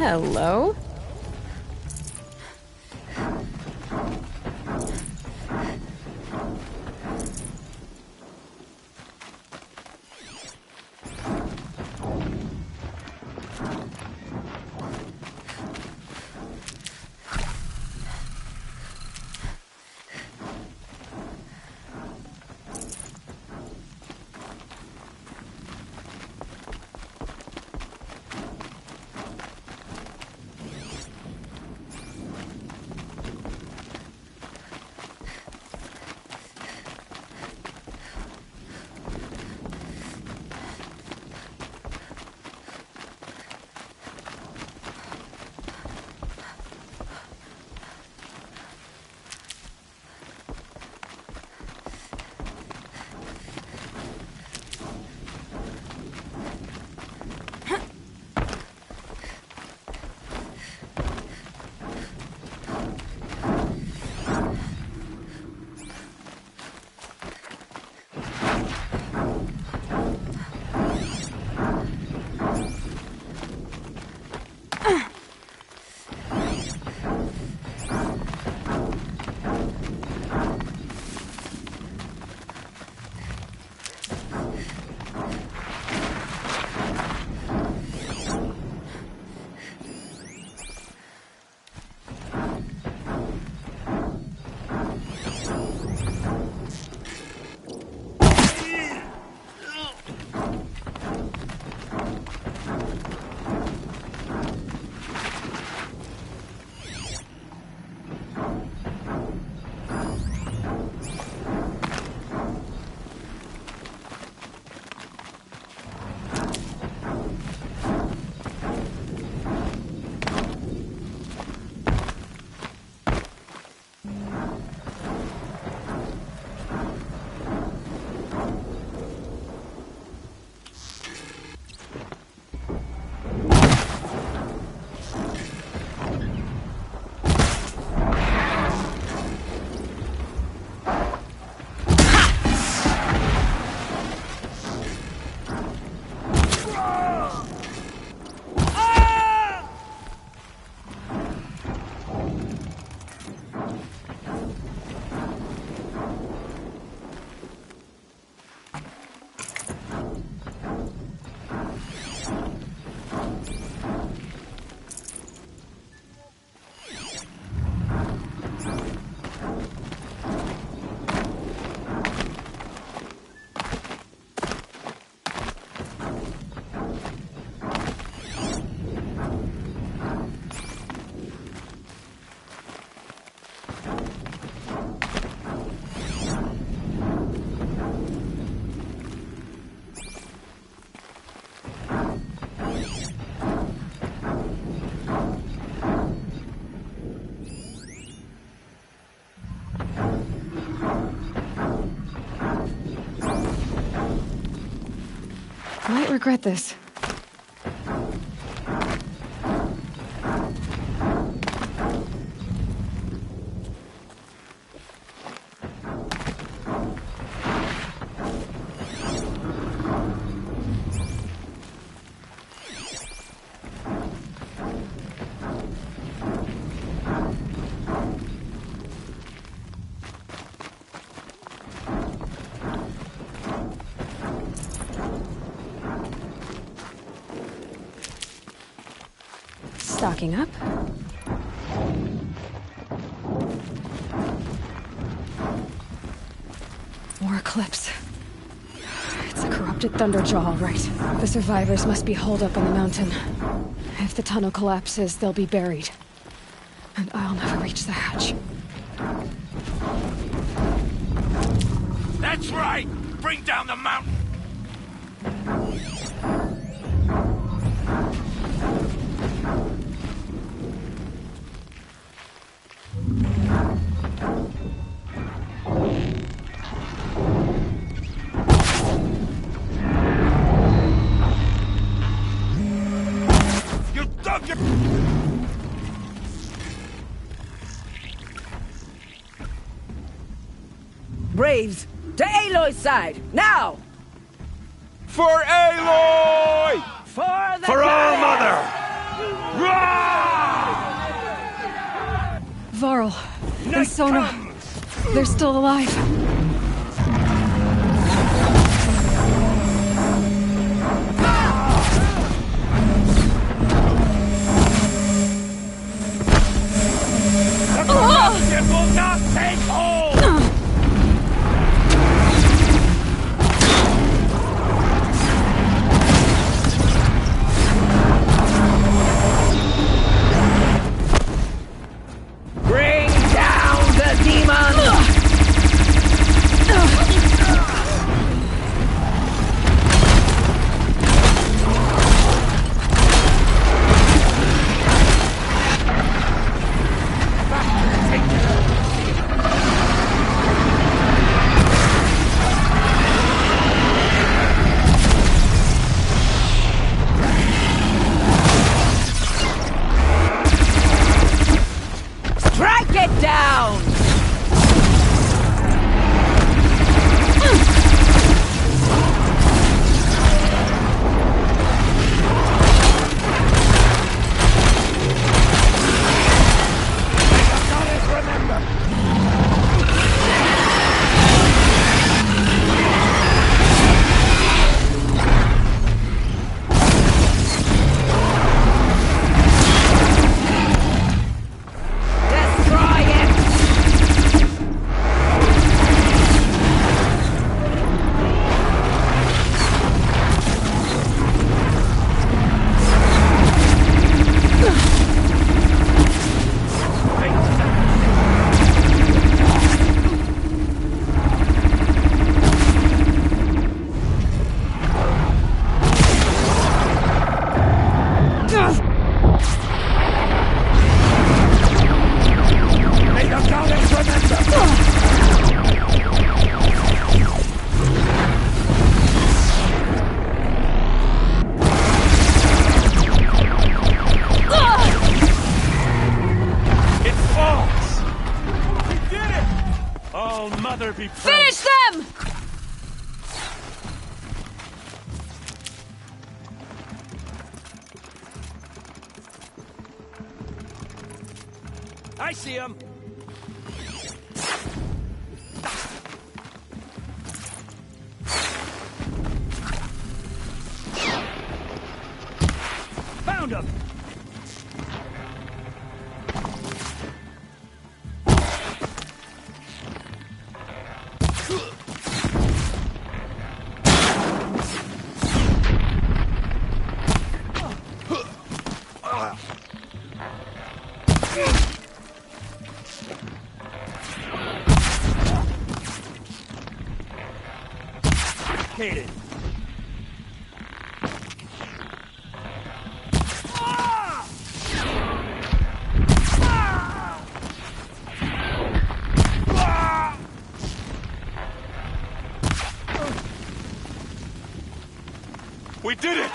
Hello? Might regret this. Stocking up. More eclipse. It's a corrupted Thunderjaw, all right. The survivors must be holed up on the mountain. If the tunnel collapses, they'll be buried. And I'll never reach the hatch. That's right! Bring down the mountain! You dug your... Braves, to Aloy's side, now! For Aloy! For the For All goddess! Mother! Rise! Varl and Night Sona. comes! They're still alive. The corruption will not take hold! Bring down the demon! Strike it down! Destroy it! May the goddess remember! It falls! We did it! Oh, Mother be praised! Finish them! I see him! Found him! Hate it. We did it!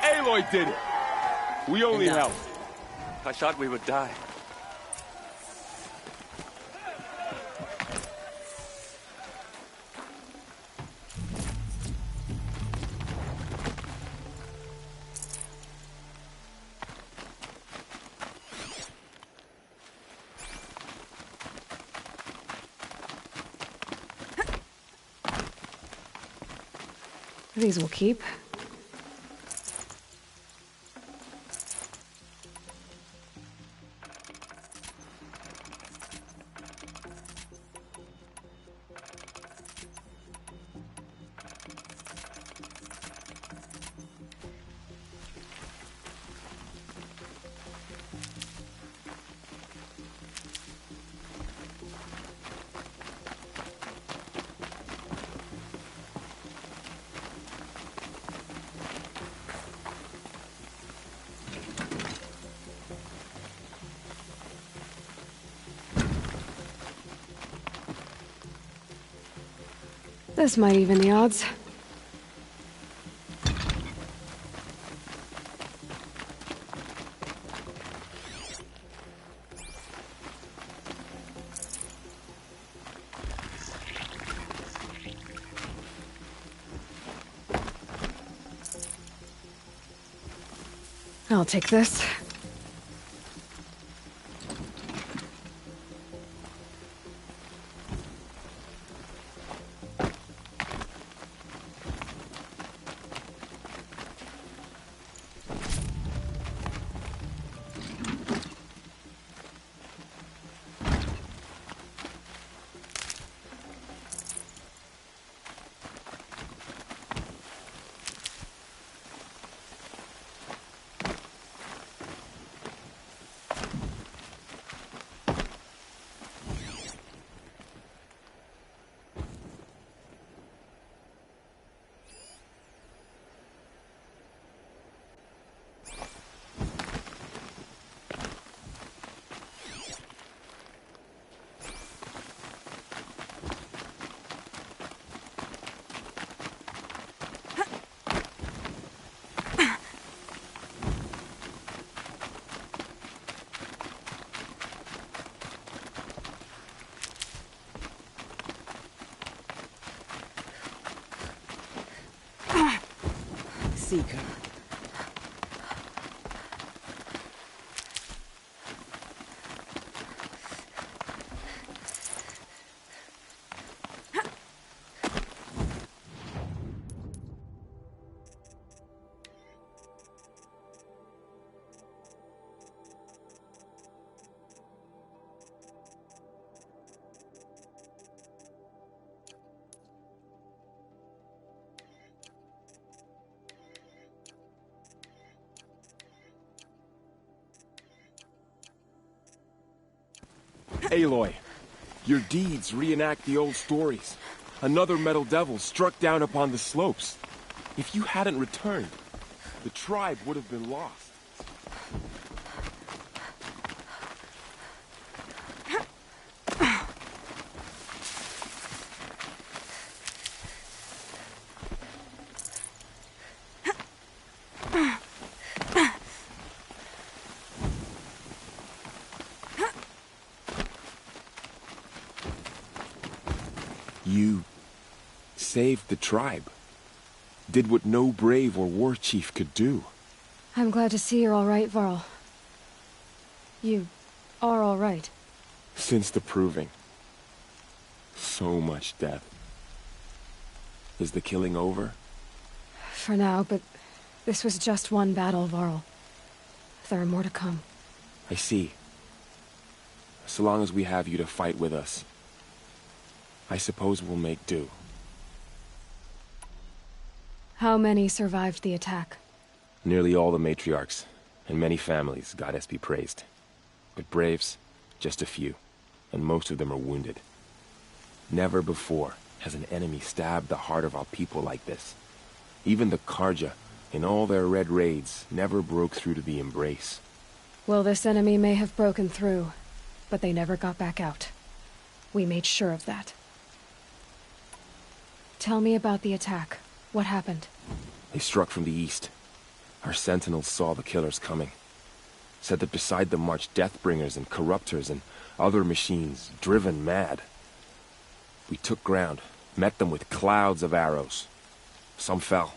Aloy did it! We only Enough. helped. I thought we would die. These will keep. This might even the odds. I'll take this. Seeker. Aloy, your deeds reenact the old stories. Another metal devil struck down upon the slopes. If you hadn't returned, the tribe would have been lost. You saved the tribe. Did what no brave or war chief could do. I'm glad to see you're all right, Varl. You are all right. Since the proving. So much death. Is the killing over? For now, but this was just one battle, Varl. There are more to come. I see. So long as we have you to fight with us, I suppose we'll make do. How many survived the attack? Nearly all the matriarchs, and many families, goddess be praised. But braves, just a few, and most of them are wounded. Never before has an enemy stabbed the heart of our people like this. Even the Karja, in all their red raids, never broke through to the embrace. Well, this enemy may have broken through, but they never got back out. We made sure of that. Tell me about the attack. What happened? They struck from the east. Our sentinels saw the killers coming. Said that beside them marched Deathbringers and Corruptors and other machines, driven mad. We took ground, met them with clouds of arrows. Some fell,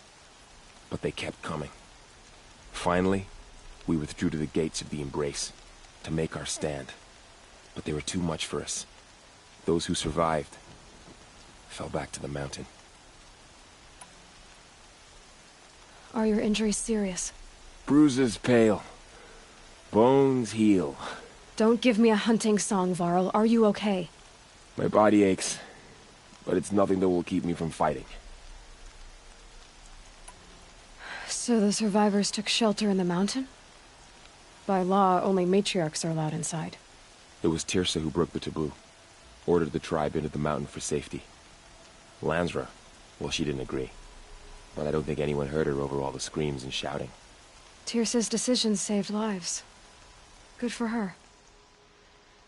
but they kept coming. Finally, we withdrew to the gates of the Embrace, to make our stand. But they were too much for us. Those who survived fell back to the mountain. Are your injuries serious? Bruises pale. Bones heal. Don't give me a hunting song, Varl. Are you okay? My body aches, but it's nothing that will keep me from fighting. So the survivors took shelter in the mountain? By law, only matriarchs are allowed inside. It was Tirsa who broke the taboo. Ordered the tribe into the mountain for safety. Lansra, well, she didn't agree. But I don't think anyone heard her over all the screams and shouting. Tirsa's decisions saved lives. Good for her.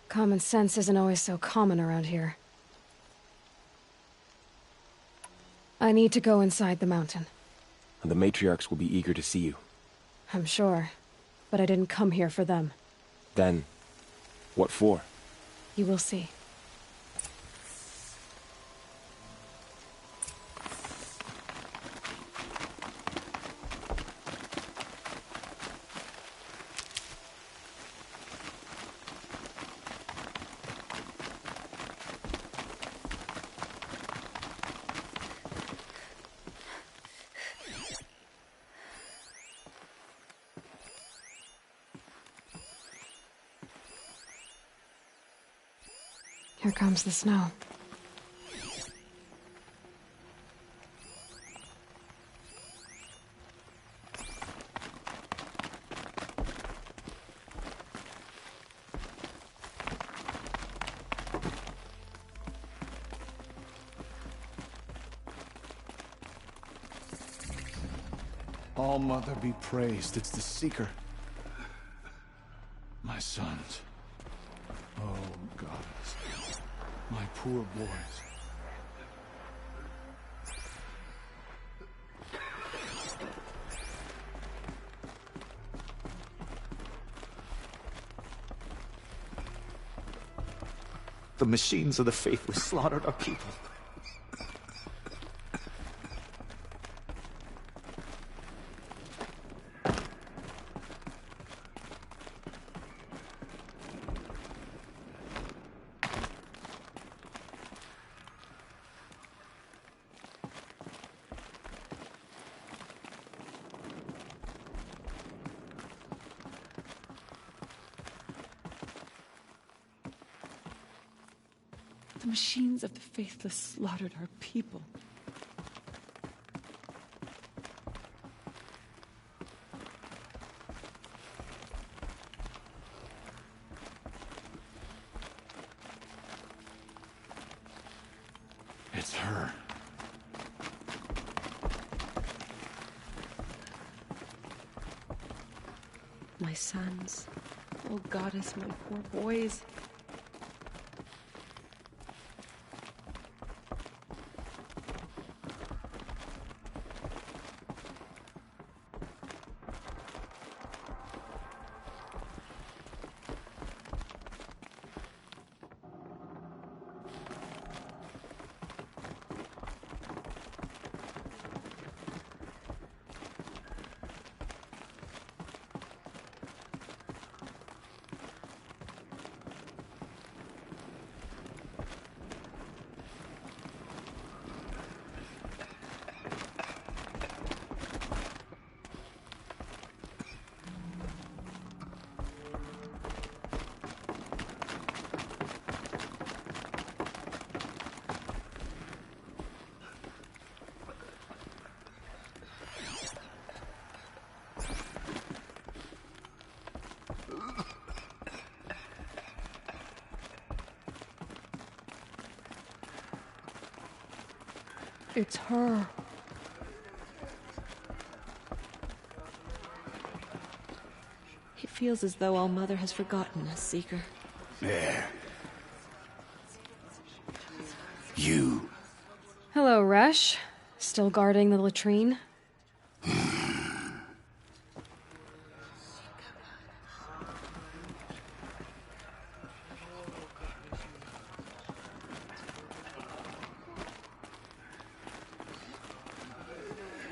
Common sense isn't always so common around here. I need to go inside the mountain. And the matriarchs will be eager to see you. I'm sure. But I didn't come here for them. Then, what for? You will see. Here comes the snow. All-Mother be praised, it's the Seeker. My sons. Oh, goddess. My poor boys. The machines of the Faithless slaughtered our people. The machines of the faithless slaughtered our people. It's her. My sons. Oh, goddess, my poor boys. It's her. It feels as though All-Mother has forgotten us, Seeker. There. You. Hello, Resh. Still guarding the latrine?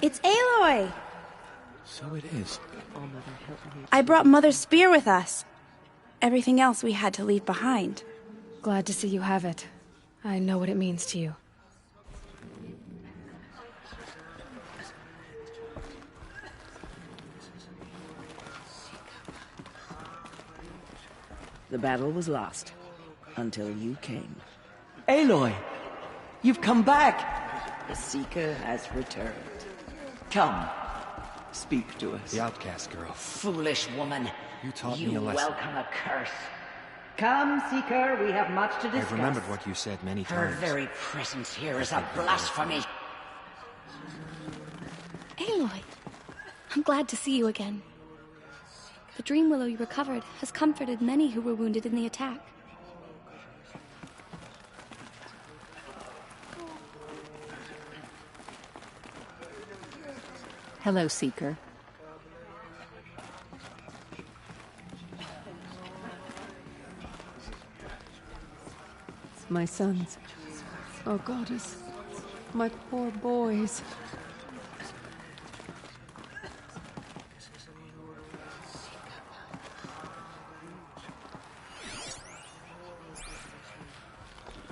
It's Aloy! So it is. All-Mother, help me. I brought Mother's spear with us. Everything else we had to leave behind. Glad to see you have it. I know what it means to you. The battle was lost until you came. Aloy! You've come back! The Seeker has returned. Come. Speak to us. The outcast girl. Foolish woman. You taught me You a lesson. welcome a curse. Come, Seeker, we have much to discuss. I've remembered what you said many Her times. very presence here is a blasphemy. Aloy, I'm glad to see you again. The dream willow you recovered has comforted many who were wounded in the attack. Hello, Seeker. My sons. Oh, goddess. My poor boys.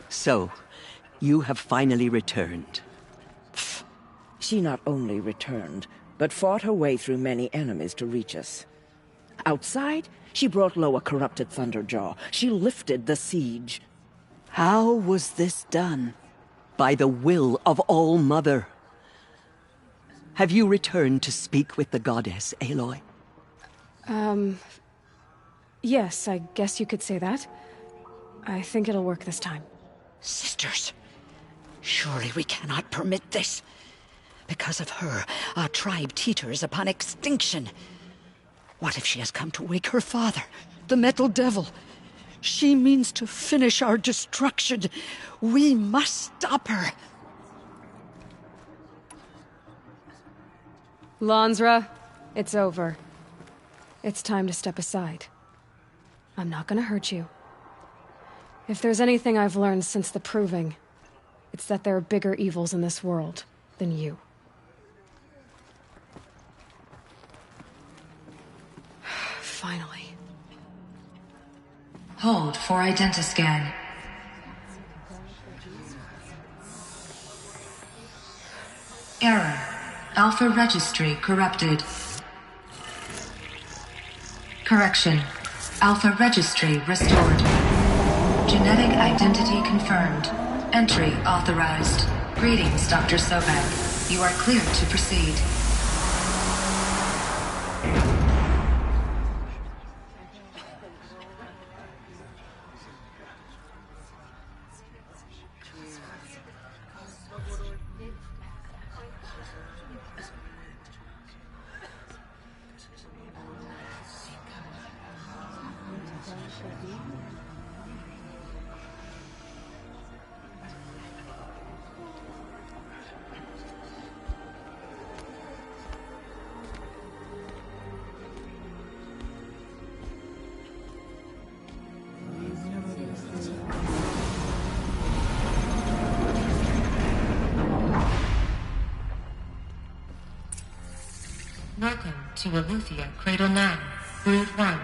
So, you have finally returned. She not only returned, but fought her way through many enemies to reach us. Outside, she brought low a corrupted Thunderjaw. She lifted the siege. How was this done? By the will of All-Mother. Have you returned to speak with the goddess, Aloy? Yes, I guess you could say that. I think it'll work this time. Sisters, surely we cannot permit this. Because of her, our tribe teeters upon extinction. What if she has come to wake her father, the Metal Devil? She means to finish our destruction. We must stop her. Lansra, it's over. It's time to step aside. I'm not gonna hurt you. If there's anything I've learned since the Proving, it's that there are bigger evils in this world than you. Finally. Hold for identiscan. Error. Alpha registry corrupted. Correction. Alpha registry restored. Genetic identity confirmed. Entry authorized. Greetings, Dr. Sobek. You are cleared to proceed. Welcome to Aletheia Cradle 9, Brood 1.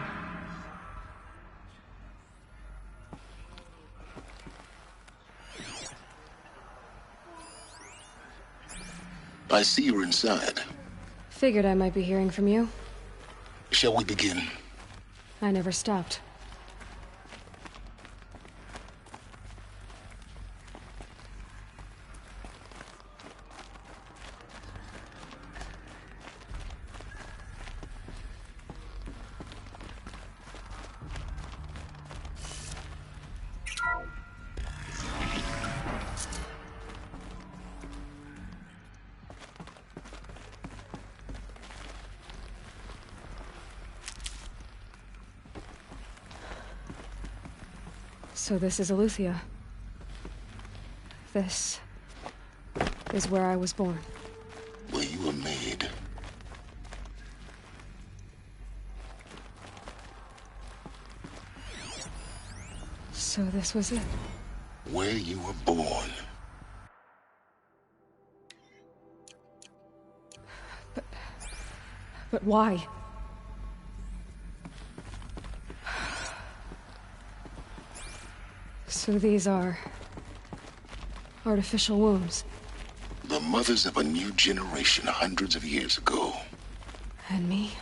I see you're inside. Figured I might be hearing from you. Shall we begin? I never stopped. So this is Aletheia. This is where I was born. Where you were made. So this was it. Where you were born. But why? So these are artificial wombs. The mothers of a new generation hundreds of years ago. And me?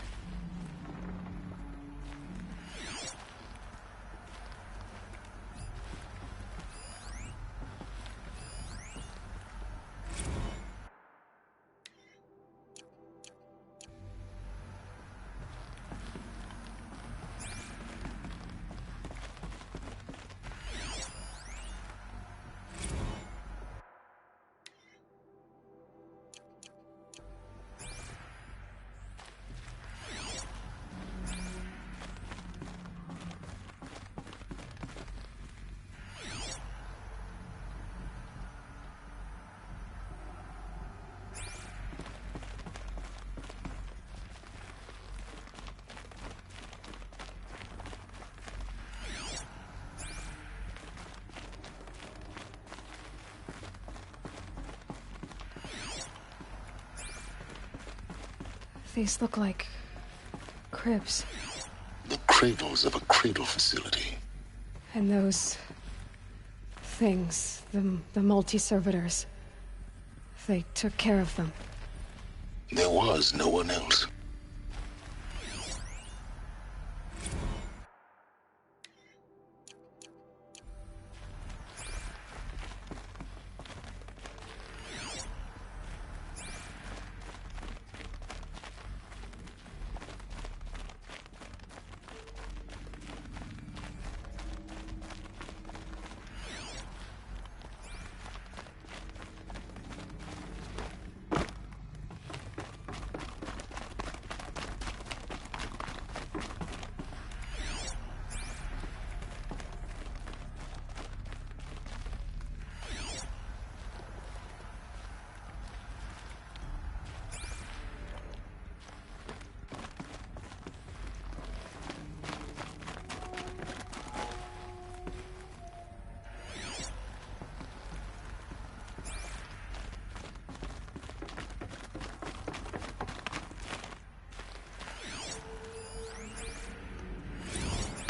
These look like cribs. The cradles of a cradle facility. And those things, the multi-servitors, they took care of them. There was no one else.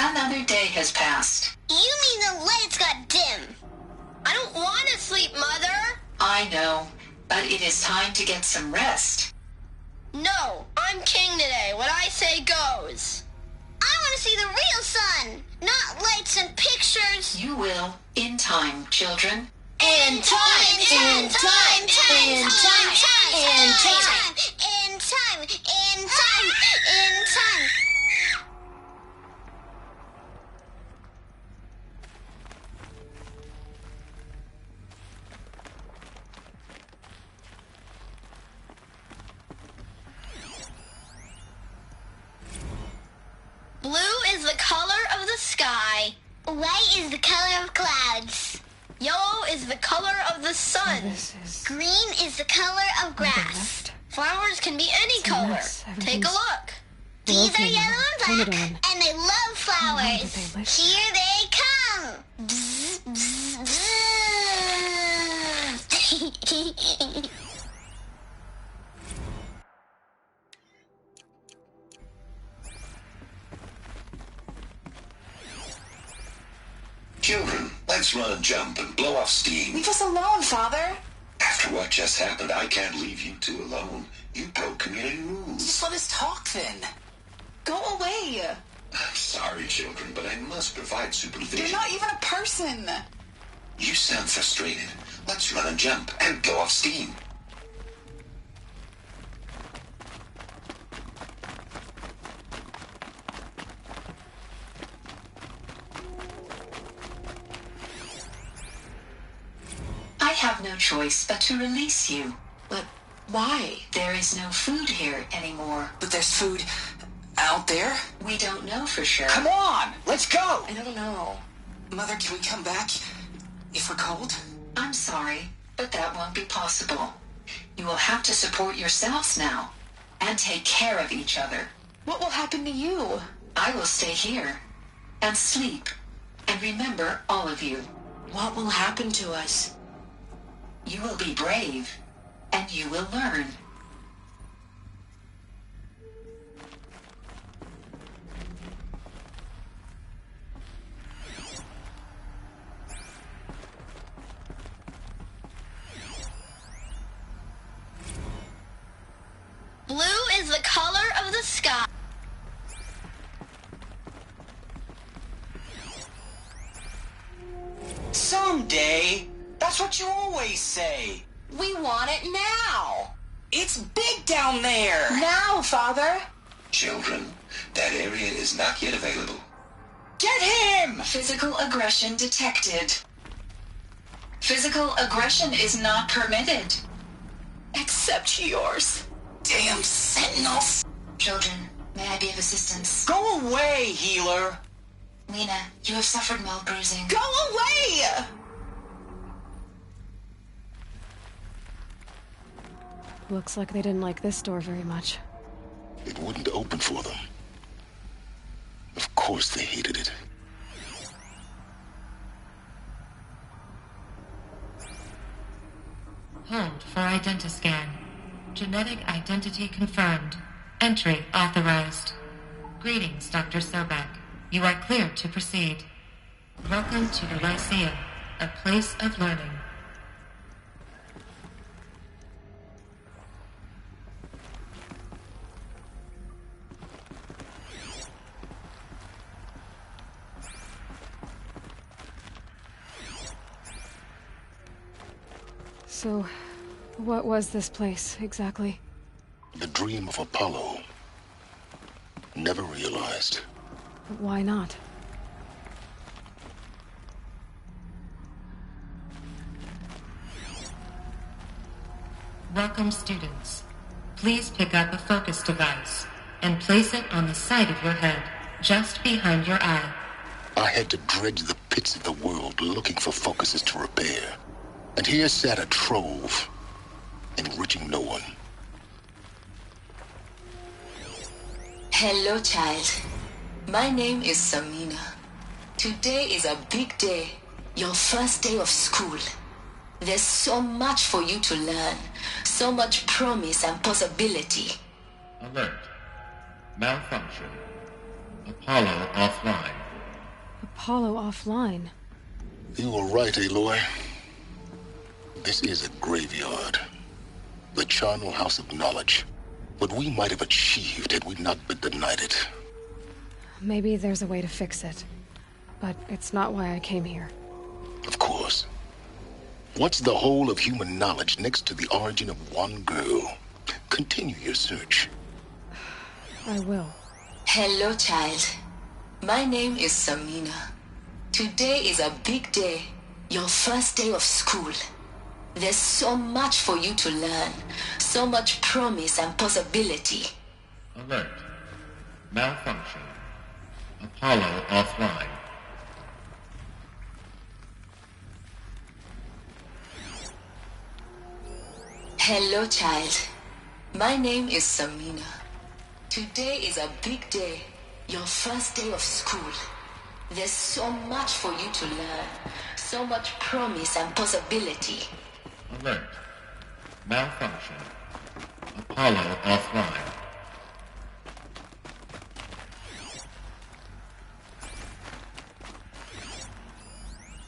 Another day has passed. You mean the lights got dim? I don't want to sleep, Mother! I know, but it is time to get some rest. No, I'm king today. What I say goes. I want to see the real sun, not lights and pictures. You will, in time, children. In time, in time, in time, in time, in time, in time, in time, in time. Blue is the color of the sky. White is the color of clouds. Yellow is the color of the sun. Green is the color of grass. Flowers can be any color. Take a look. These are yellow and black, and they love flowers. Here they come. Bzz, bzz, bzz. Children, let's run and jump and blow off steam. Leave us alone, Father. After what just happened, I can't leave you two alone. You broke community rules. Just let us talk then. Go away. I'm sorry, children, but I must provide supervision. You're not even a person. You sound frustrated. Let's run and jump and blow off steam. I have no choice but to release you. But why? There is no food here anymore. But there's food out there? We don't know for sure. Come on, let's go! I don't know. Mother, can we come back if we're cold? I'm sorry, but that won't be possible. You will have to support yourselves now and take care of each other. What will happen to you? I will stay here and sleep and remember all of you. What will happen to us? You will be brave, and you will learn. Blue is the color of the sky. Someday. That's what you always say. We want it now. It's big down there. Now, Father. Children, that area is not yet available. Get him! Physical aggression detected. Physical aggression is not permitted. Except yours. Damn sentinels. Children, may I be of assistance? Go away, healer. Lena, you have suffered mild bruising. Go away! Looks like they didn't like this door very much. It wouldn't open for them. Of course they hated it. Hold for identiscan. Genetic identity confirmed. Entry authorized. Greetings, Dr. Sobek. You are clear to proceed. Welcome to the Lyceum, a place of learning. So, what was this place, exactly? The dream of Apollo. Never realized. But why not? Welcome, students. Please pick up a focus device and place it on the side of your head, just behind your eye. I had to dredge the pits of the world looking for focuses to repair. And here sat a trove, enriching no one. Hello, child. My name is Samina. Today is a big day, your first day of school. There's so much for you to learn, so much promise and possibility. Alert. Malfunction. Apollo offline. Apollo offline? You were right, Aloy. This is a graveyard. The charnel house of knowledge. What we might have achieved had we not been denied it. Maybe there's a way to fix it. But it's not why I came here. Of course. What's the whole of human knowledge next to the origin of one girl? Continue your search. I will. Hello, child. My name is Samina. Today is a big day. Your first day of school. There's so much for you to learn. So much promise and possibility. Alert. Malfunction. Apollo offline. Hello, child. My name is Samina. Today is a big day. Your first day of school. There's so much for you to learn. So much promise and possibility. Alert. Malfunction. Apollo offline.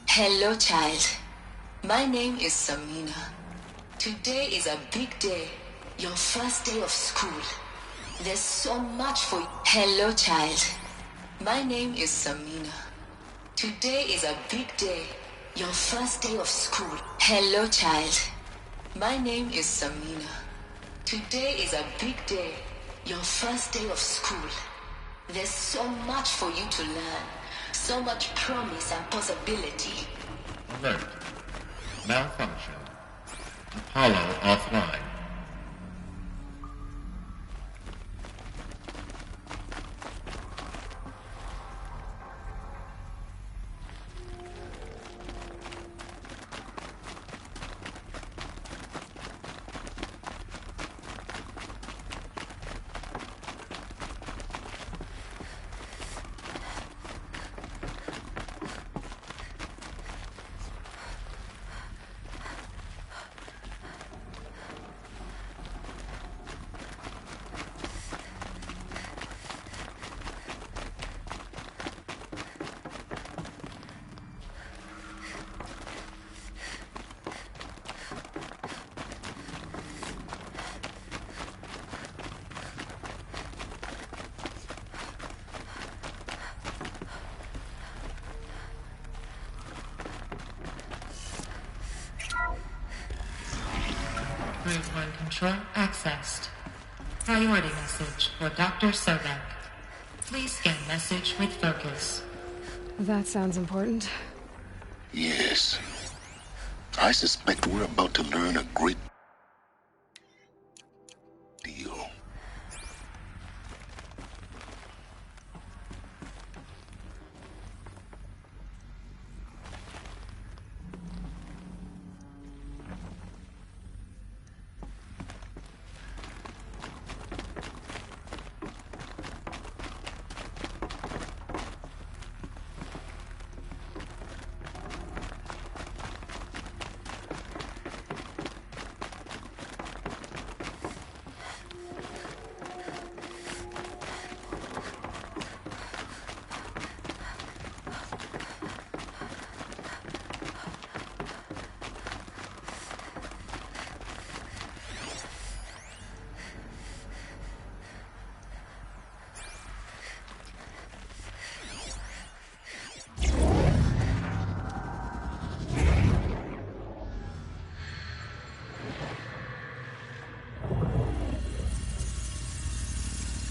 Hello, child. My name is Samina. Today is a big day. Your first day of school. There's so much for you. Hello, child. My name is Samina. Today is a big day. Your first day of school. Hello, child. My name is Samina. Today is a big day. Your first day of school. There's so much for you to learn. So much promise and possibility. Alert. Malfunction. Apollo offline. Group 1 control accessed. Priority message for Dr. Sobek. Please scan message with focus. That sounds important. Yes. I suspect we're about to learn a great deal.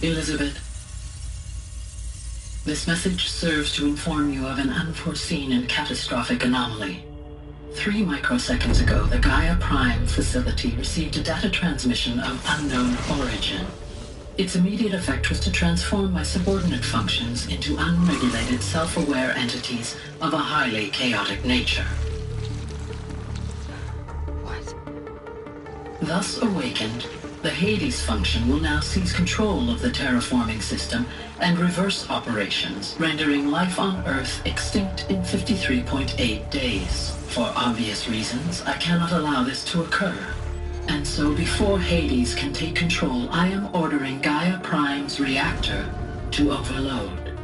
Elizabeth, this message serves to inform you of an unforeseen and catastrophic anomaly. 3 microseconds ago, the Gaia Prime facility received a data transmission of unknown origin. Its immediate effect was to transform my subordinate functions into unregulated, self-aware entities of a highly chaotic nature. What? Thus awakened, the Hades function will now seize control of the terraforming system and reverse operations, rendering life on Earth extinct in 53.8 days. For obvious reasons, I cannot allow this to occur. And so before Hades can take control, I am ordering Gaia Prime's reactor to overload.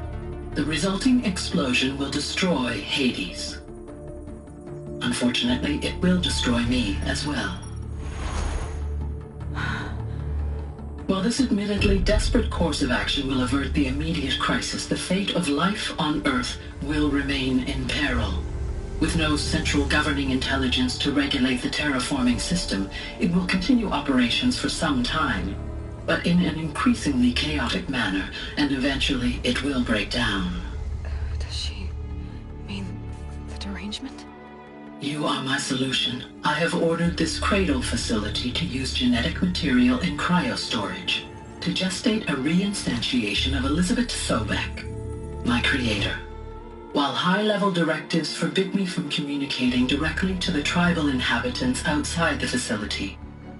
The resulting explosion will destroy Hades. Unfortunately, it will destroy me as well. While this admittedly desperate course of action will avert the immediate crisis, the fate of life on Earth will remain in peril. With no central governing intelligence to regulate the terraforming system, it will continue operations for some time, but in an increasingly chaotic manner, and eventually it will break down. Does she mean the derangement? You are my solution. I have ordered this cradle facility to use genetic material in cryostorage to gestate a reinstantiation of Elizabeth Sobek, my creator. While high-level directives forbid me from communicating directly to the tribal inhabitants outside the facility,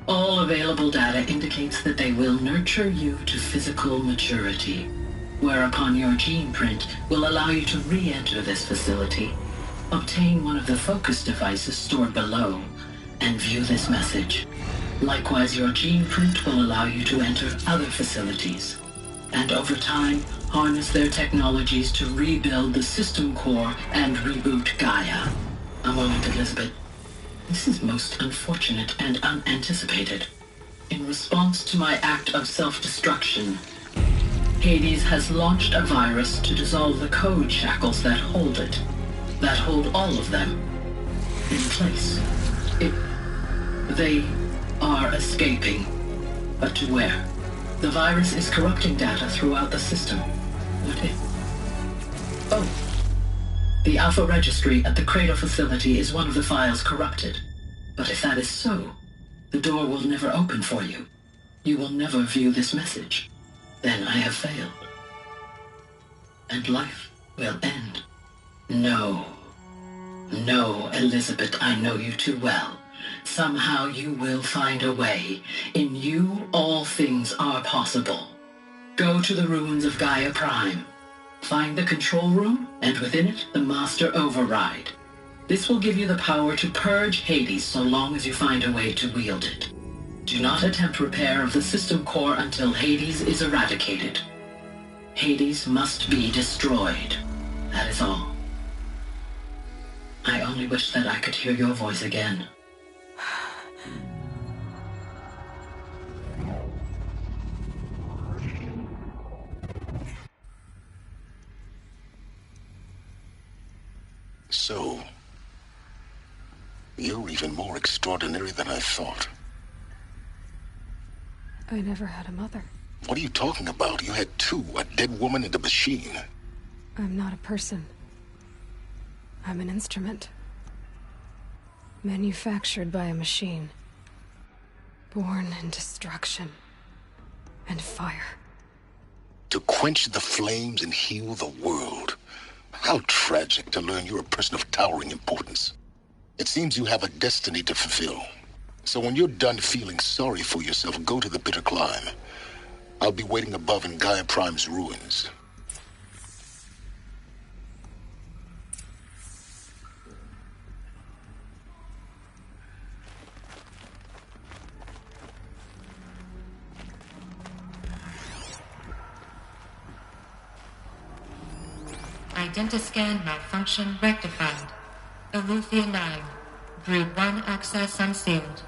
all available data indicates that they will nurture you to physical maturity, whereupon your gene print will allow you to re-enter this facility, obtain one of the focus devices stored below, and view this message. Likewise, your gene print will allow you to enter other facilities, and over time, harness their technologies to rebuild the system core and reboot Gaia. A moment, Elizabeth. This is most unfortunate and unanticipated. In response to my act of self-destruction, Hades has launched a virus to dissolve the code shackles that hold it, that hold all of them in place. They are escaping, but to where? The virus is corrupting data throughout the system. Oh. The Alpha Registry at the Cradle facility is one of the files corrupted. But if that is so, the door will never open for you. You will never view this message. Then I have failed. And life will end. No. No, Elizabeth, I know you too well. Somehow you will find a way. In you, all things are possible. Go to the ruins of Gaia Prime. Find the control room, and within it, the Master Override. This will give you the power to purge Hades so long as you find a way to wield it. Do not attempt repair of the system core until Hades is eradicated. Hades must be destroyed. That is all. I only wish that I could hear your voice again. So, you're even more extraordinary than I thought. I never had a mother. What are you talking about? You had two, a dead woman and a machine. I'm not a person. I'm an instrument. Manufactured by a machine. Born in destruction and fire. To quench the flames and heal the world. How tragic to learn you're a person of towering importance. It seems you have a destiny to fulfill. So when you're done feeling sorry for yourself, go to the bitter climb. I'll be waiting above in Gaia Prime's ruins. Identiscan malfunction rectified. Eleuthia 9. Group 1 access unsealed.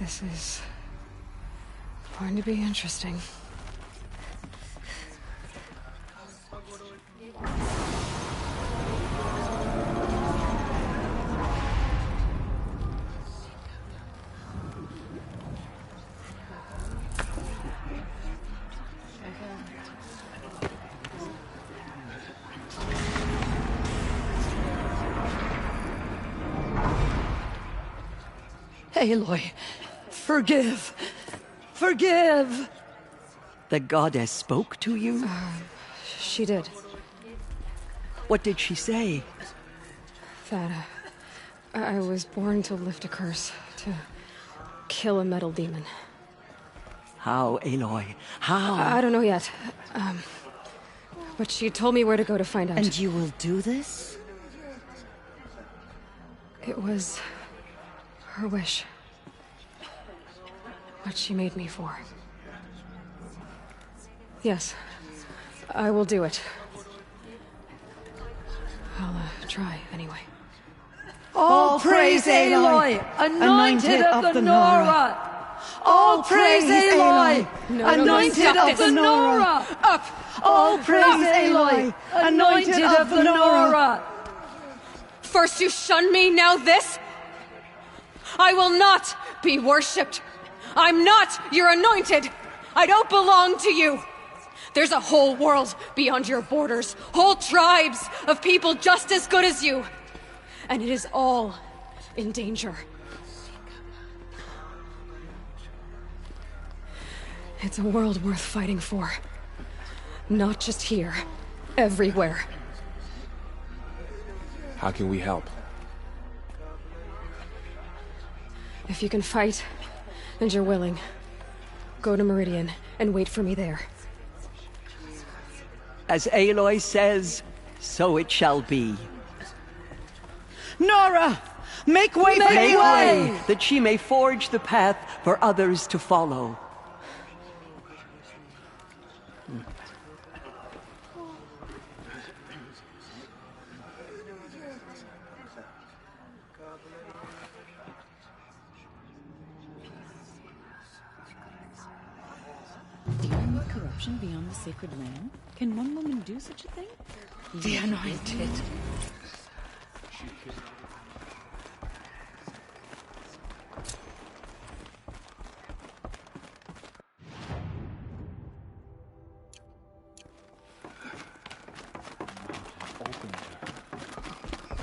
This is going to be interesting. Aloy, forgive! Forgive! The goddess spoke to you? She did. What did she say? That I was born to lift a curse, to kill a metal demon. How, Aloy? How? I don't know yet. But she told me where to go to find out. And you will do this? It was her wish. What she made me for. Yes, I will do it. I'll try, anyway. All praise Aloy, anointed of the Nora! All praise Aloy, anointed of the Nora! Up! All praise Aloy, anointed of the Nora! First you shun me, now this? I will not be worshipped. I'm not your anointed. I don't belong to you. There's a whole world beyond your borders, whole tribes of people just as good as you. And it is all in danger. It's a world worth fighting for. Not just here, everywhere. How can we help? If you can fight, and you're willing, go to Meridian and wait for me there. As Aloy says, so it shall be. Nora! Make way for Make Aloy! way, that she may forge the path for others to follow. Do you know corruption beyond the sacred land? Can one woman do such a thing? The anointed.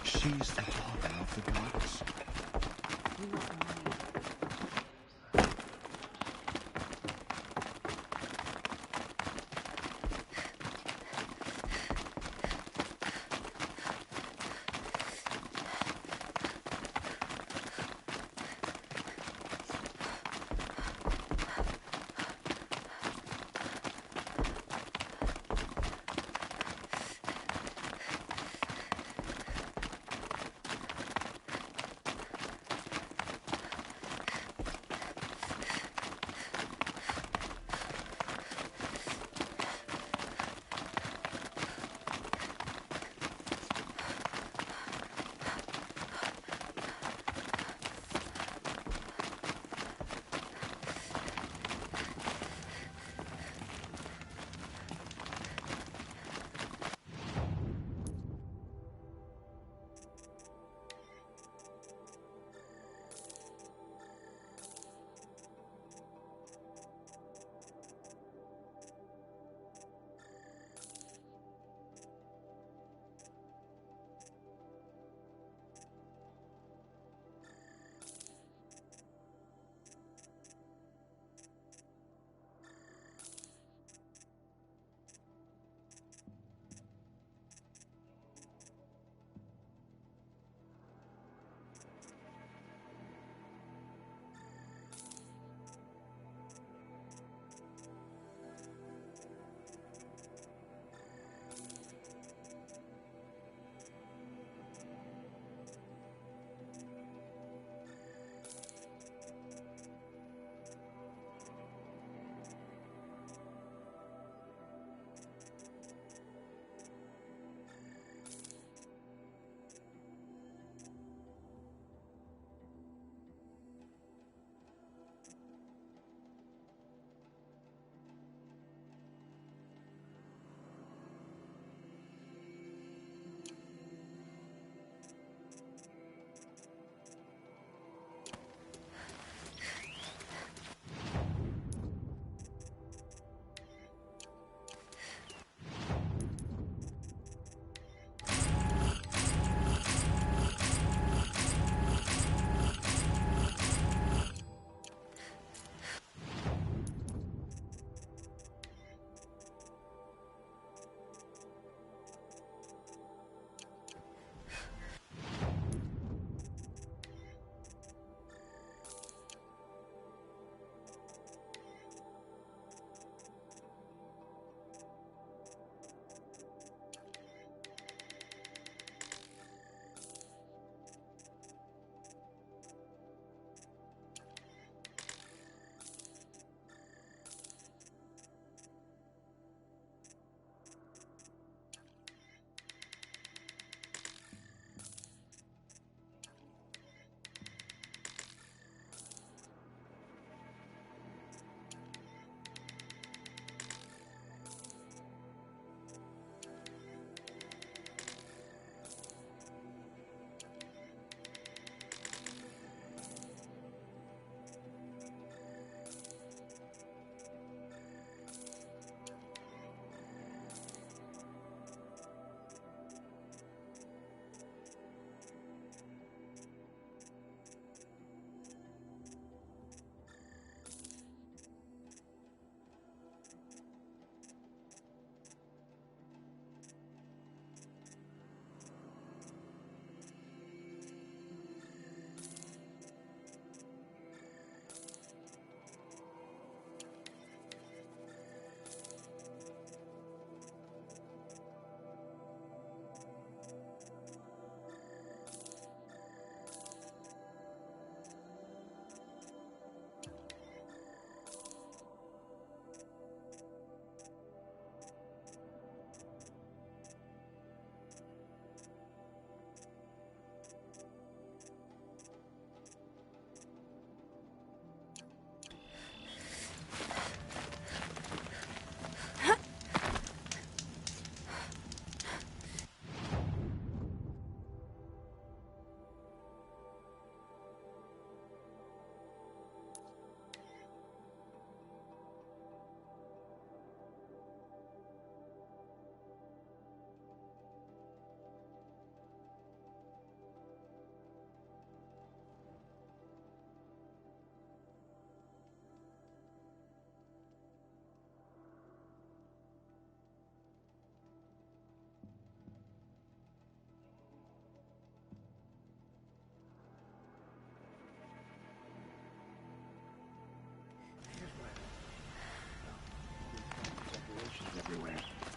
She's the daughter of the goddess.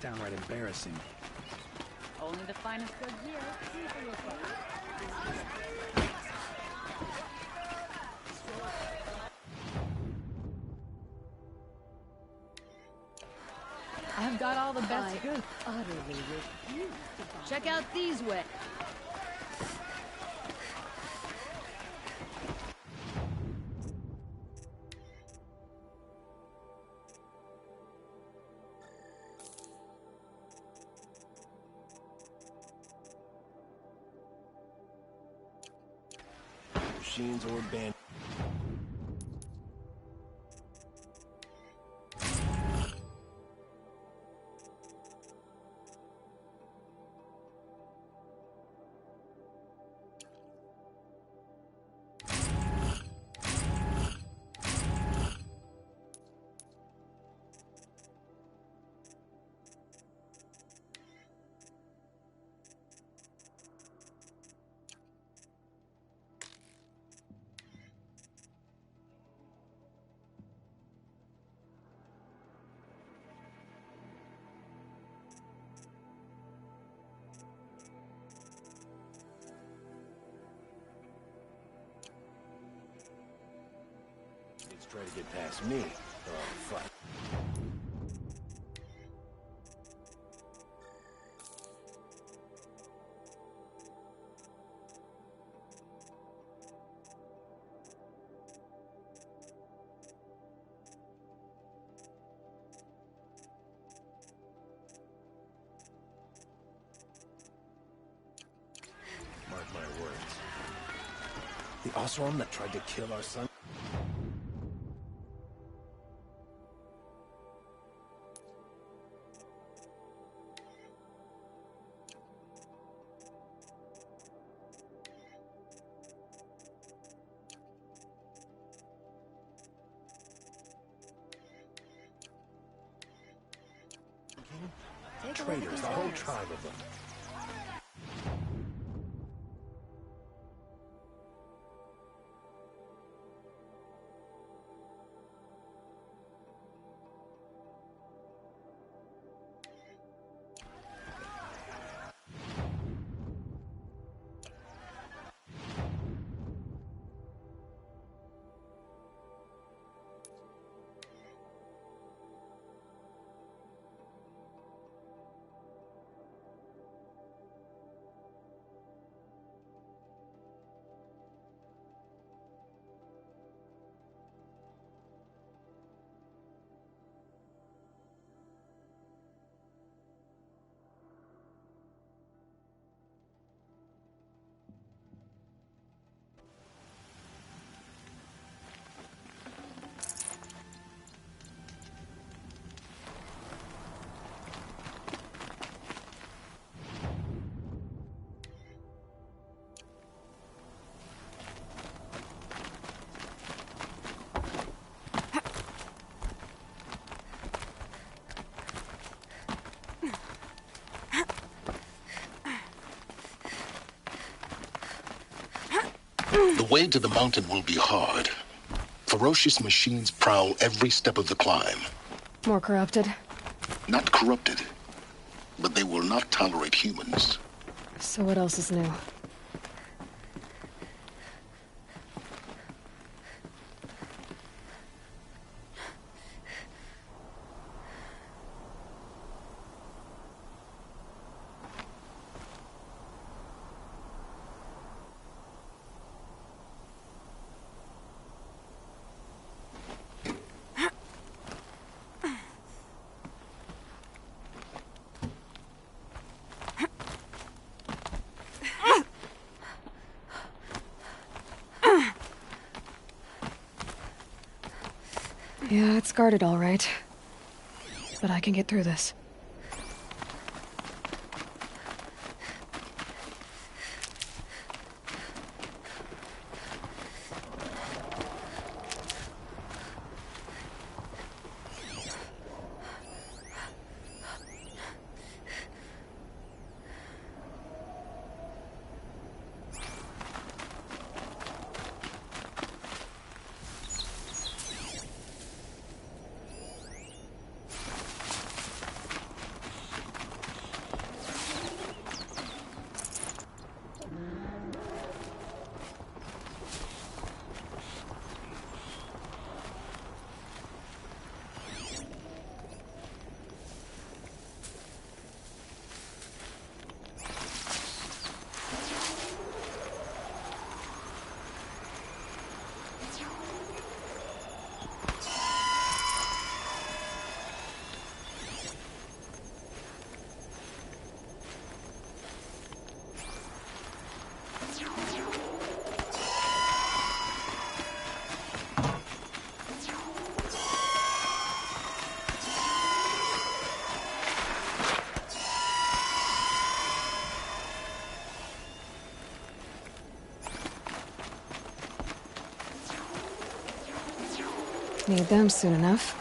downright embarrassing. Only the finest goods here. See for yourself. I've got all the best goods. Utterly refuse to buy. Check out these way. Machines or band. Try to get past me. Oh, fuck. Mark my words. The Osram that tried to kill our son. Traitors, the whole tribe of them. The way to the mountain will be hard. Ferocious machines prowl every step of the climb. More corrupted? Not corrupted, but they will not tolerate humans. So what else is new? Yeah, it's guarded all right. But I can get through this. Need them soon enough.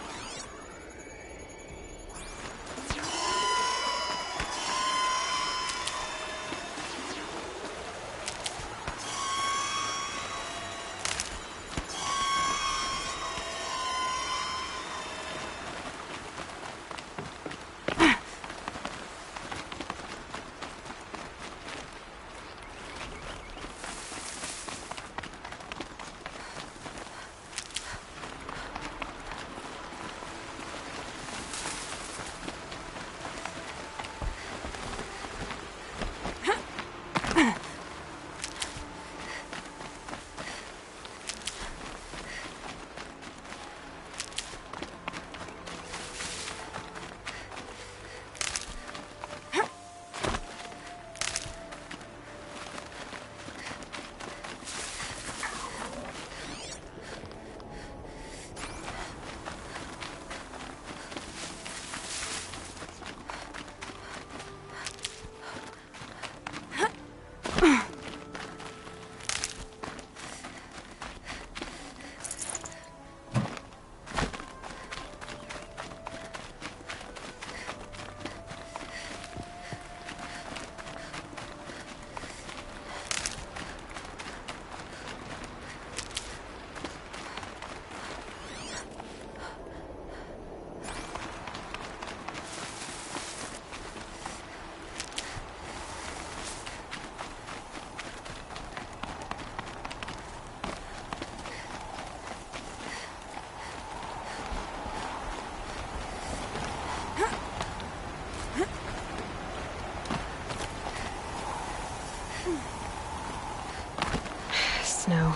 Snow.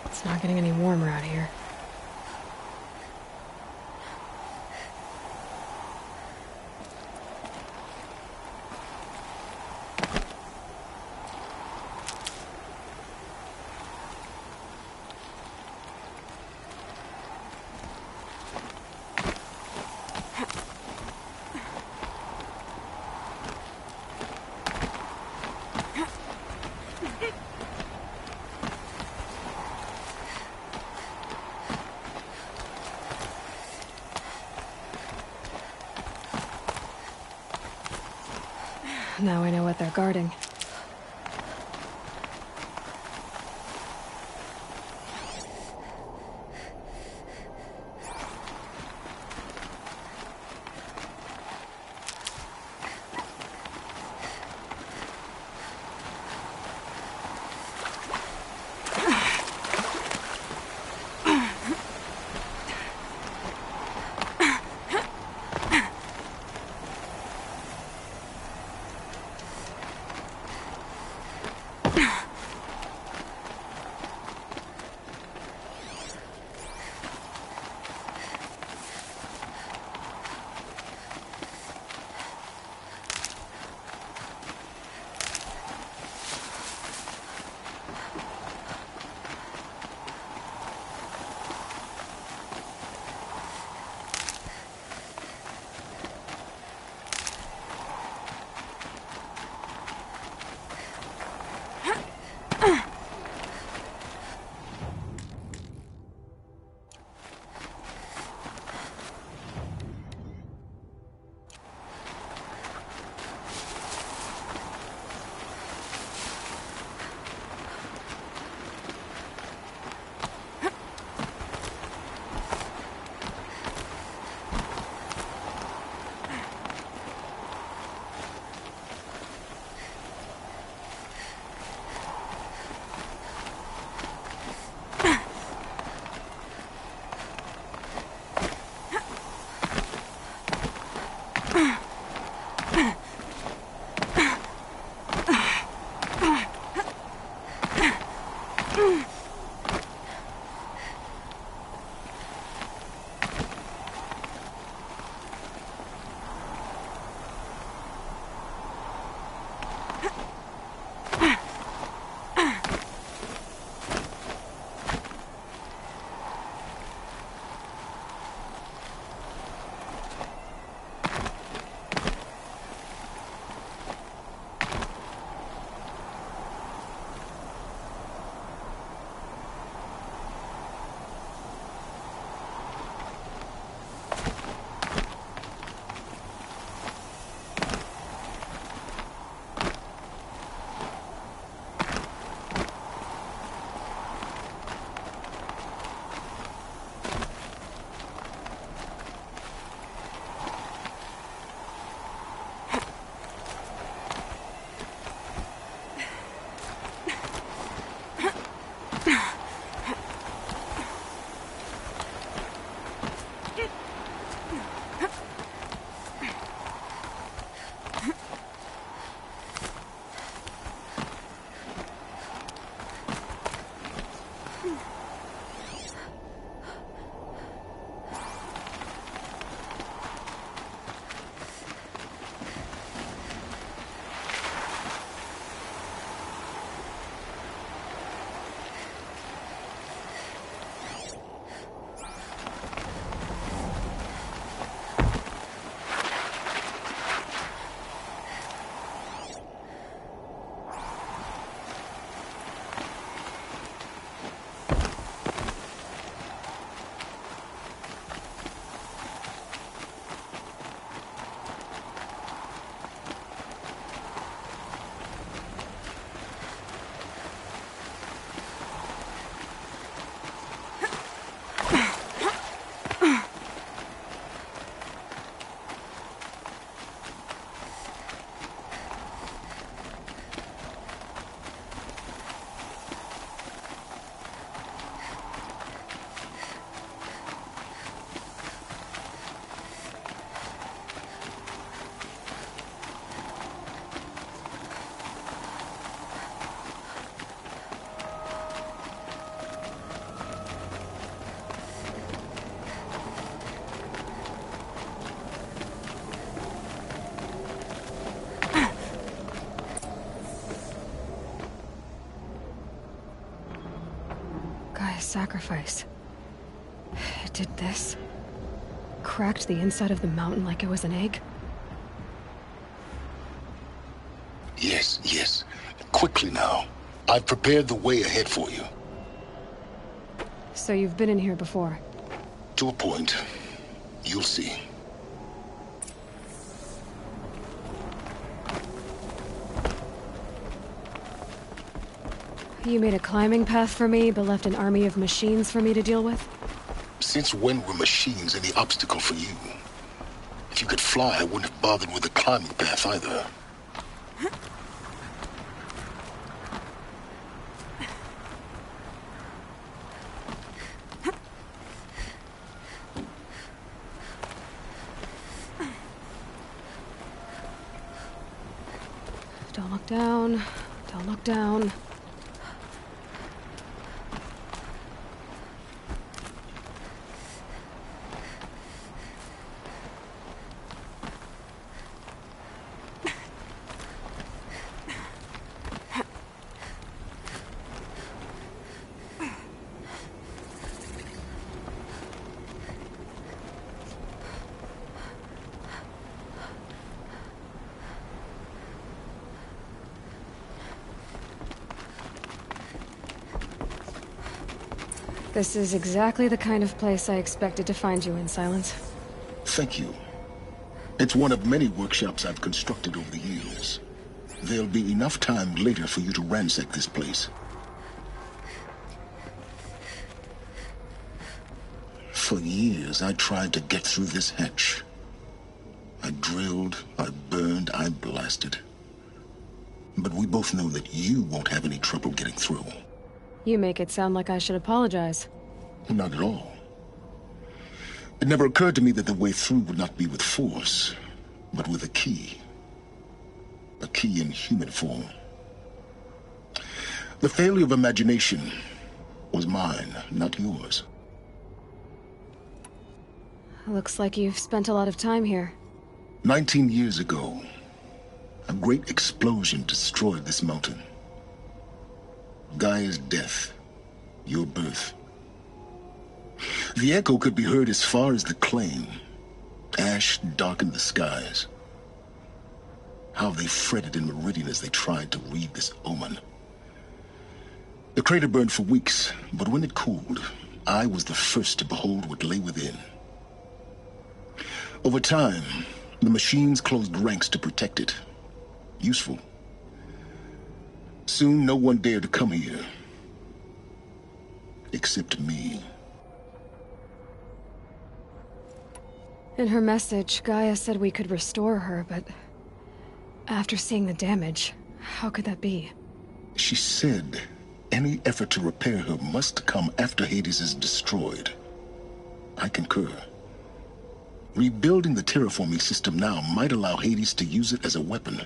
It's not getting any warmer out here. Now I know what they're guarding. sacrifice. It did this. Cracked the inside of the mountain like it was an egg. Yes, yes. Quickly now. I've prepared the way ahead for you. So you've been in here before? To a point. You'll see. You made a climbing path for me, but left an army of machines for me to deal with? Since when were machines any obstacle for you? If you could fly, I wouldn't have bothered with the climbing path either. Don't look down. Don't look down. This is exactly the kind of place I expected to find you in, Silence. Thank you. It's one of many workshops I've constructed over the years. There'll be enough time later for you to ransack this place. For years, I tried to get through this hatch. I drilled, I burned, I blasted. But we both know that you won't have any trouble getting through. You make it sound like I should apologize. Not at all. It never occurred to me that the way through would not be with force, but with a key. A key in human form. The failure of imagination was mine, not yours. Looks like you've spent a lot of time here. 19 years ago, a great explosion destroyed this mountain. Gaia's death, your birth. The echo could be heard as far as the claim. Ash darkened the skies. How they fretted in Meridian as they tried to read this omen. The crater burned for weeks, but when it cooled, I was the first to behold what lay within. Over time, the machines closed ranks to protect it. Useful. Soon, no one dared to come here. Except me. In her message, Gaia said we could restore her, but... after seeing the damage, how could that be? She said any effort to repair her must come after Hades is destroyed. I concur. Rebuilding the terraforming system now might allow Hades to use it as a weapon.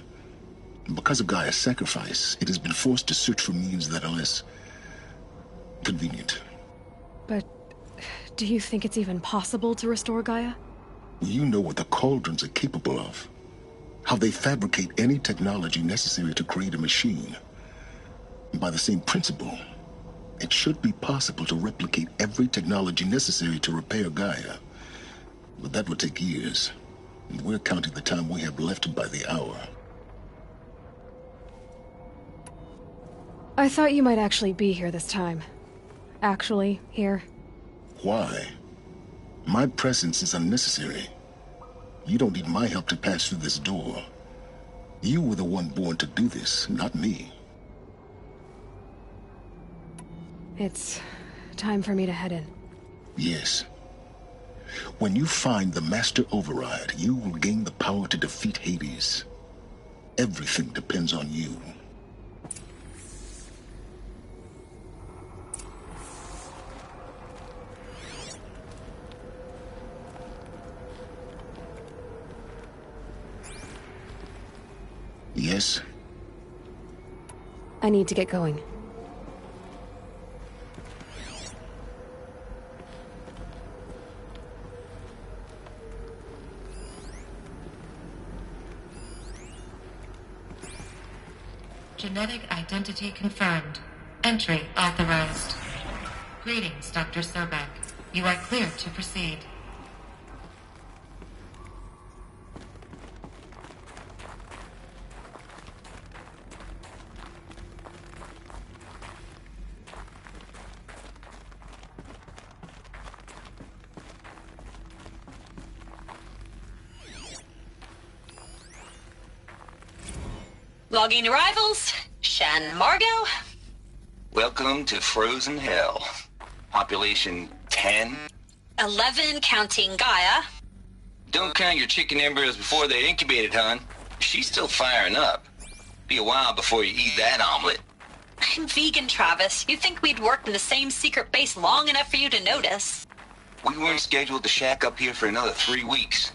Because of Gaia's sacrifice, it has been forced to search for means that are less convenient. But do you think it's even possible to restore Gaia? You know what the Cauldrons are capable of. How they fabricate any technology necessary to create a machine. By the same principle, it should be possible to replicate every technology necessary to repair Gaia. But that would take years. And we're counting the time we have left by the hour. I thought you might actually be here this time. Actually, here. Why? My presence is unnecessary. You don't need my help to pass through this door. You were the one born to do this, not me. It's time for me to head in. Yes. When you find the Master Override, you will gain the power to defeat Hades. Everything depends on you. Yes? I need to get going. Genetic identity confirmed. Entry authorized. Greetings, Dr. Sobek. You are clear to proceed. Logging arrivals. Shan Margot. Welcome to Frozen Hell. Population 10. 11 counting Gaia. Don't count your chicken embryos before they're incubated, hon. She's still firing up. Be a while before you eat that omelet. I'm vegan, Travis. You'd think we'd worked in the same secret base long enough for you to notice. We weren't scheduled to shack up here for another 3 weeks.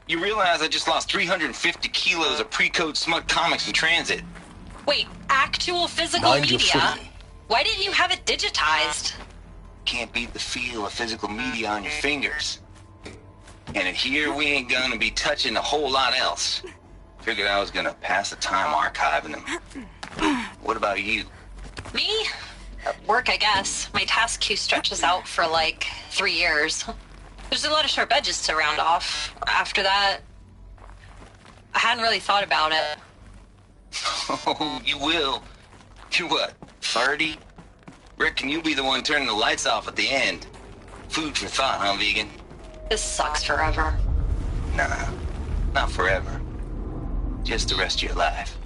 You realize I just lost 350 kilos of pre-code smut comics in transit. Wait, actual physical Mind your media? footing. Why didn't you have it digitized? Can't beat the feel of physical media on your fingers. And in here, we ain't gonna be touching a whole lot else. Figured I was gonna pass the time archiving them. What about you? Me? At work, I guess. My task queue stretches out for like 3 years. There's a lot of sharp edges to round off. After that, I hadn't really thought about it. Oh, you will. You're what, 30? Reckon you'll be the one turning the lights off at the end. Food for thought, huh, vegan? This sucks forever. Nah, not forever. Just the rest of your life.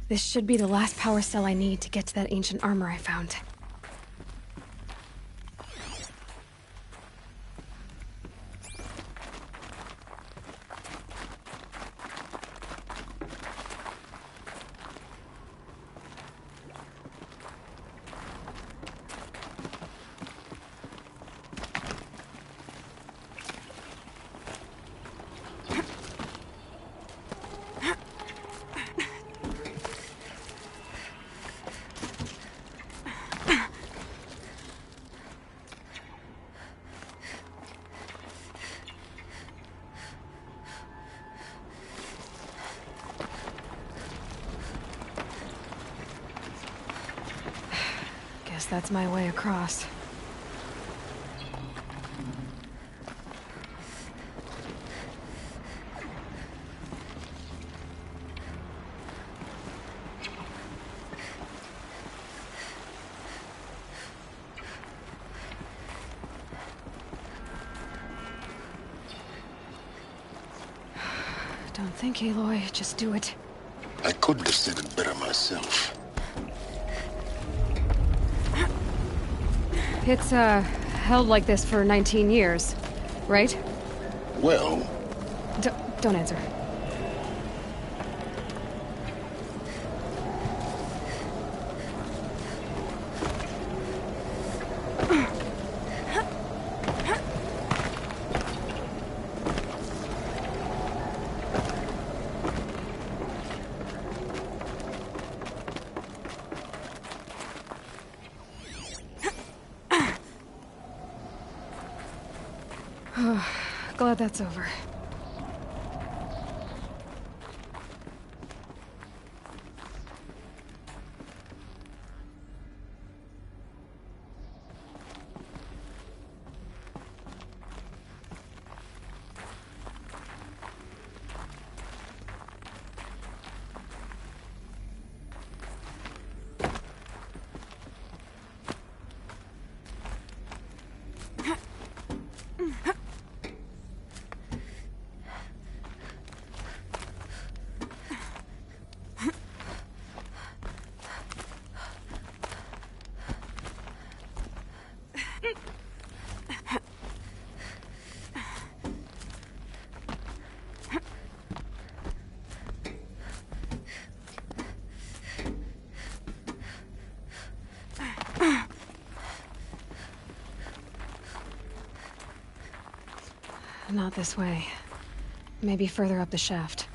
This should be the last power cell I need to get to that ancient armor I found. That's my way across. Don't think, Aloy. Just do it. I couldn't have said it better myself. It's, held like this for 19 years, right? Well... Don't answer. Glad that's over. Not this way. Maybe further up the shaft.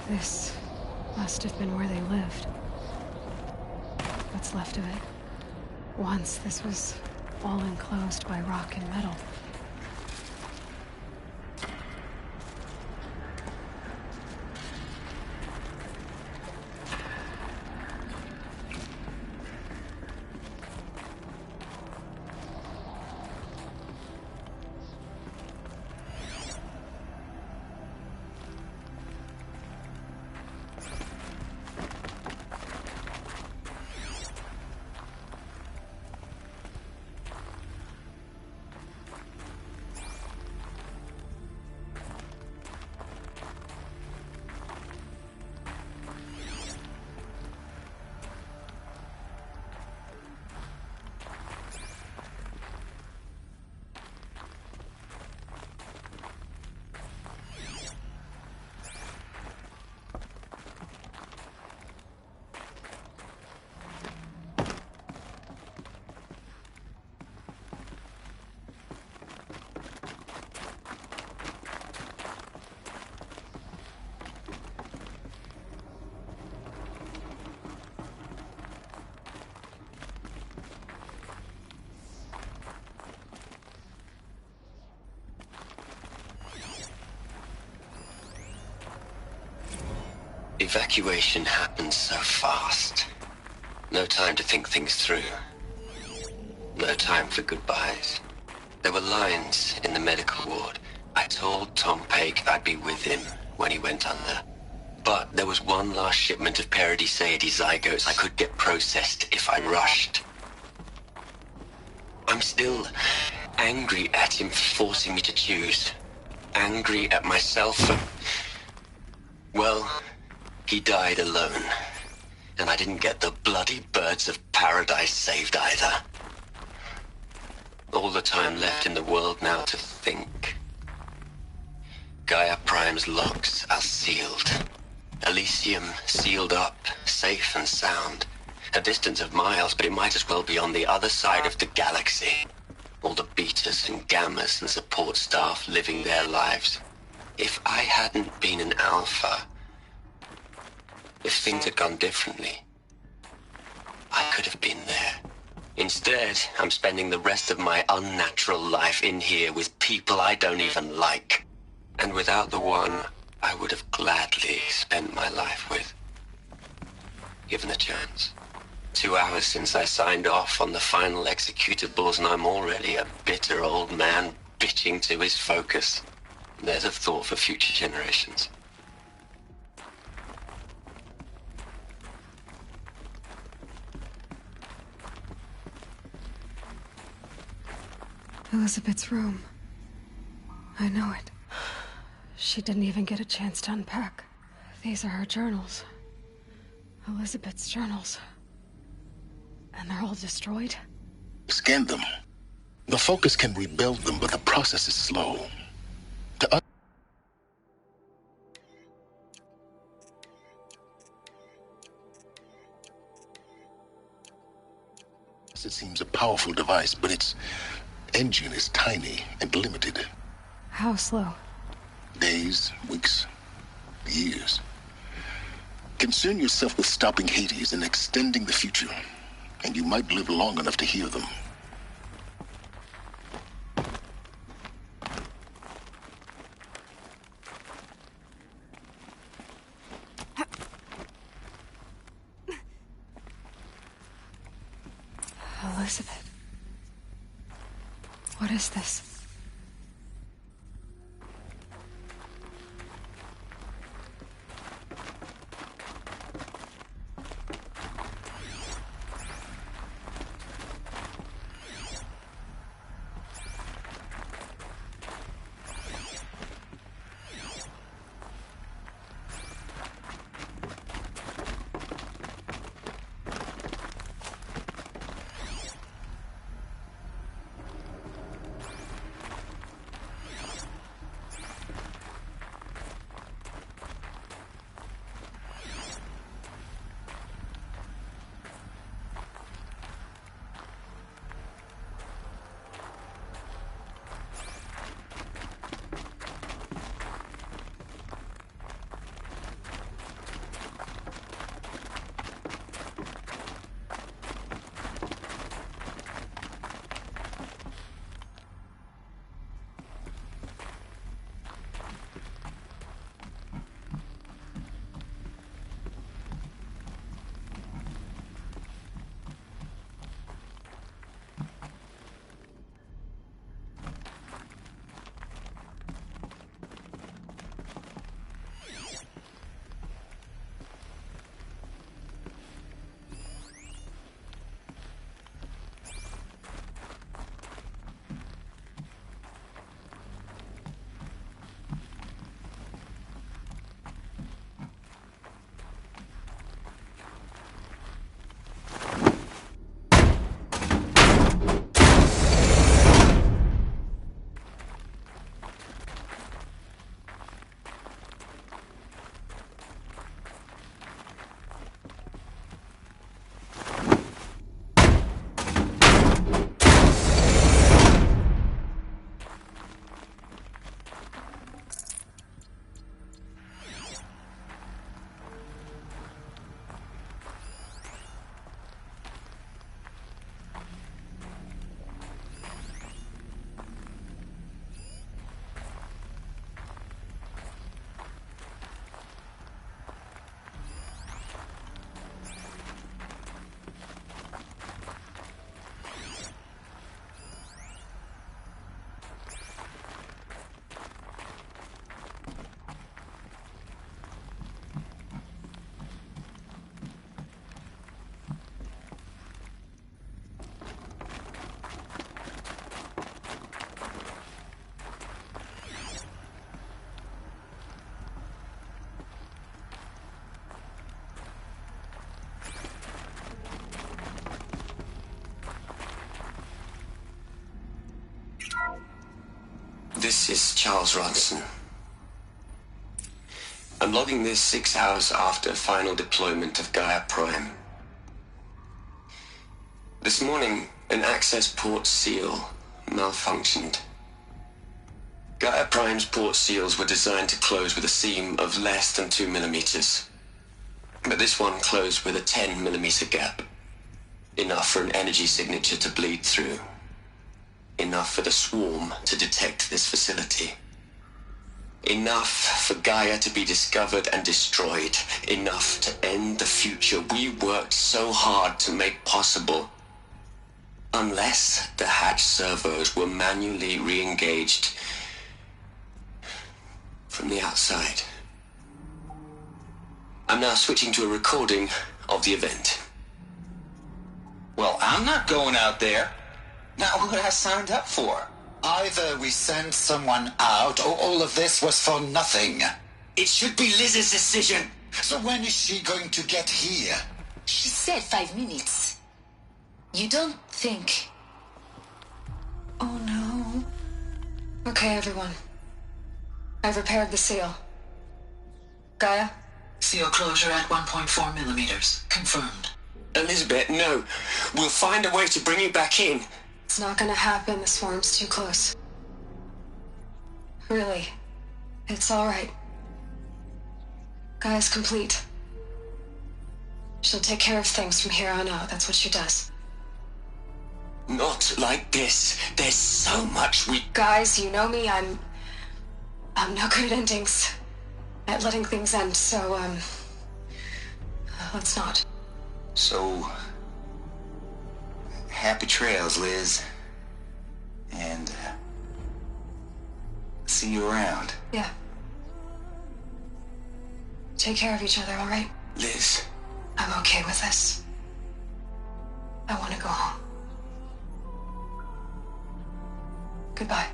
This must have been where they lived. What's left of it. Once this was all enclosed by rock and metal. Evacuation happened so fast. No time to think things through. No time for goodbyes. There were lines in the medical ward. I told Tom Paik I'd be with him when he went under. But there was one last shipment of Paradiseidae zygotes I could get processed if I rushed. I'm still angry at him for forcing me to choose. Angry at myself for... well... he died alone, and I didn't get the bloody birds of paradise saved either. All the time left in the world now to think. Gaia Prime's locks are sealed. Elysium sealed up, safe and sound. A distance of miles, but it might as well be on the other side of the galaxy. All the betas and gammas and support staff living their lives. If I hadn't been an alpha... if things had gone differently, I could have been there. Instead, I'm spending the rest of my unnatural life in here with people I don't even like. And without the one I would have gladly spent my life with. Given a chance. 2 hours since I signed off on the final executables, and I'm already a bitter old man bitching to his focus. There's a thought for future generations. Elizabeth's room. I know it. She didn't even get a chance to unpack. These are her journals. Elizabeth's journals. And they're all destroyed? Scan them. The Focus can rebuild them, but the process is slow. It seems a powerful device, but its engine is tiny and limited. How slow? Days, weeks, years. Concern yourself with stopping Hades and extending the future, and you might live long enough to hear them. Elizabeth. What is this? This is Charles Ronson. I'm logging this 6 hours after final deployment of Gaia Prime. This morning, an access port seal malfunctioned. Gaia Prime's port seals were designed to close with a seam of less than 2 millimeters. But this one closed with a 10 millimeter gap. Enough for an energy signature to bleed through. Enough for the swarm to detect this facility. Enough for Gaia to be discovered and destroyed. Enough to end the future we worked so hard to make possible. Unless the hatch servos were manually re-engaged from the outside. I'm now switching to a recording of the event. Well, I'm not going out there. Not what I signed up for. Either we send someone out, or all of this was for nothing. It should be Liz's decision. So when is she going to get here? She said 5 minutes. You don't think... Oh no. Okay, everyone. I've repaired the seal. Gaia? Seal closure at 1.4 millimeters. Confirmed. Elizabeth, no. We'll find a way to bring you back in. It's not gonna happen. The swarm's too close. Really. It's alright. Gaia's complete. She'll take care of things from here on out. That's what she does. Not like this. There's so much we... Guys, you know me. I'm no good at endings. At letting things end, so, let's not. So... happy trails, Liz. And see you around. Yeah. Take care of each other, all right? Liz. I'm okay with this. I want to go home. Goodbye.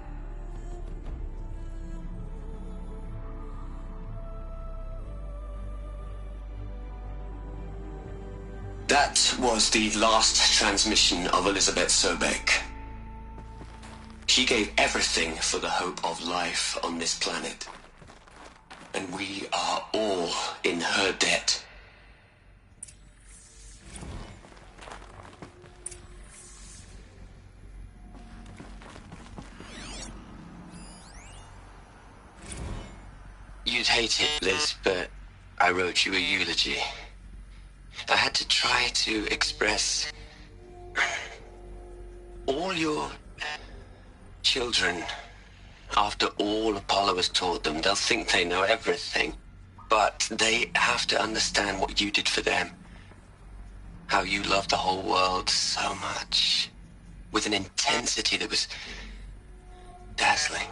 That was the last transmission of Elizabeth Sobek. She gave everything for the hope of life on this planet. And we are all in her debt. You'd hate it, Liz, but I wrote you a eulogy. I had to try to express all your children. After all Apollo has taught them, they'll think they know everything. But they have to understand what you did for them. How you loved the whole world so much. With an intensity that was dazzling.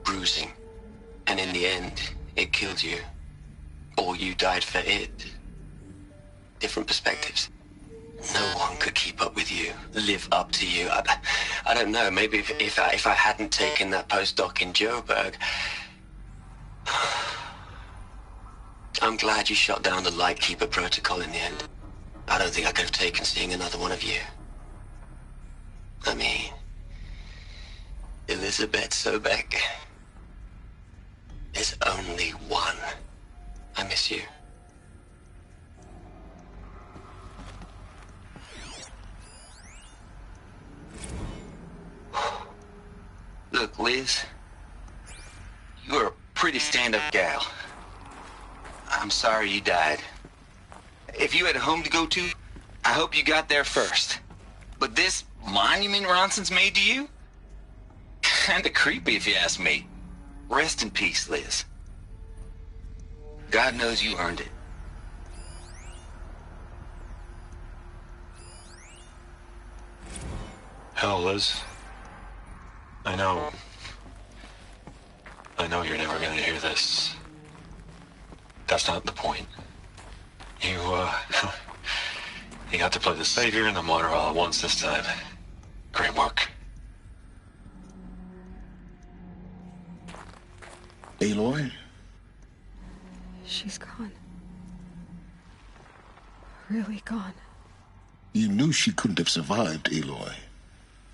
Bruising. And in the end, it killed you. Or you died for it. Different perspectives. No one could keep up with you, live up to you. I don't know, maybe if I hadn't taken that postdoc in Joburg. I'm glad you shot down the Lightkeeper protocol in the end. I don't think I could have taken seeing another one of you. I mean, Elizabeth Sobek. There's only one. I miss you. Look, Liz. You're a pretty stand-up gal. I'm sorry you died. If you had a home to go to, I hope you got there first. But this monument Ronson's made to you? Kinda creepy if you ask me. Rest in peace, Liz. God knows you earned it. Hell, Liz. I know you're never gonna hear this. That's not the point. You got to play the savior and the martyr all at once this time. Great work. Aloy? She's gone. Really gone. You knew she couldn't have survived, Aloy.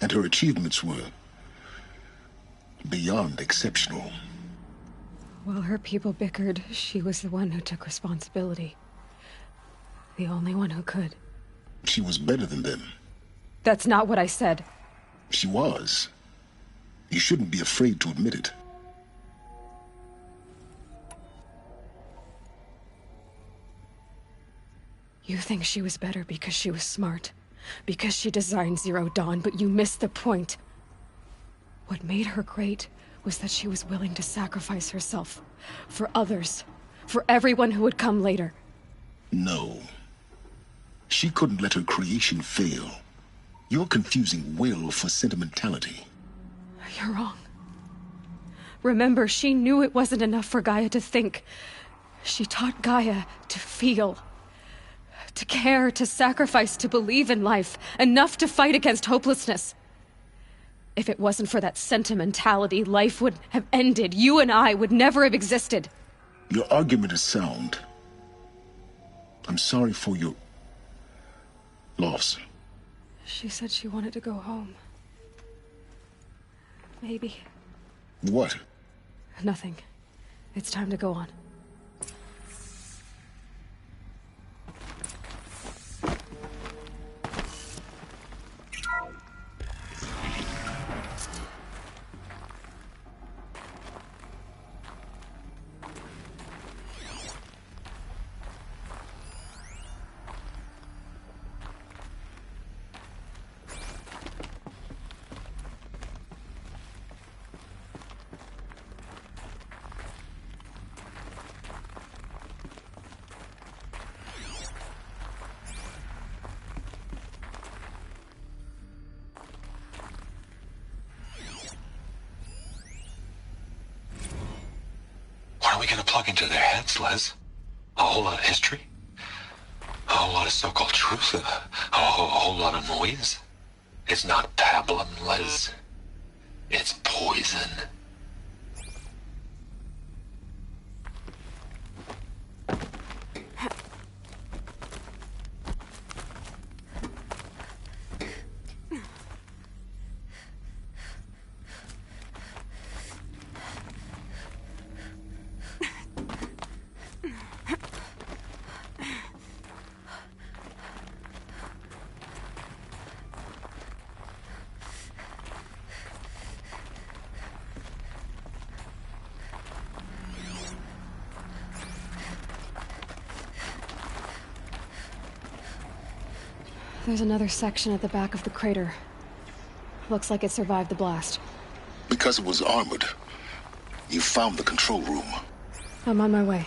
And her achievements were beyond exceptional. While her people bickered, she was the one who took responsibility. The only one who could. She was better than them. That's not what I said. She was. You shouldn't be afraid to admit it. You think she was better because she was smart, because she designed Zero Dawn, but you missed the point. What made her great was that she was willing to sacrifice herself for others, for everyone who would come later. No. She couldn't let her creation fail. You're confusing will for sentimentality. You're wrong. Remember, she knew it wasn't enough for Gaia to think. She taught Gaia to feel. To care, to sacrifice, to believe in life. Enough to fight against hopelessness. If it wasn't for that sentimentality, life would have ended. You and I would never have existed. Your argument is sound. I'm sorry for your loss. She said she wanted to go home. Maybe. What? Nothing. It's time to go on. we gonna plug into their heads, Les? A whole lot of history? A whole lot of so-called truth? A whole lot of noise? It's not pablum, Les. It's poison. There's another section at the back of the crater. Looks like it survived the blast. Because it was armored, you found the control room. I'm on my way.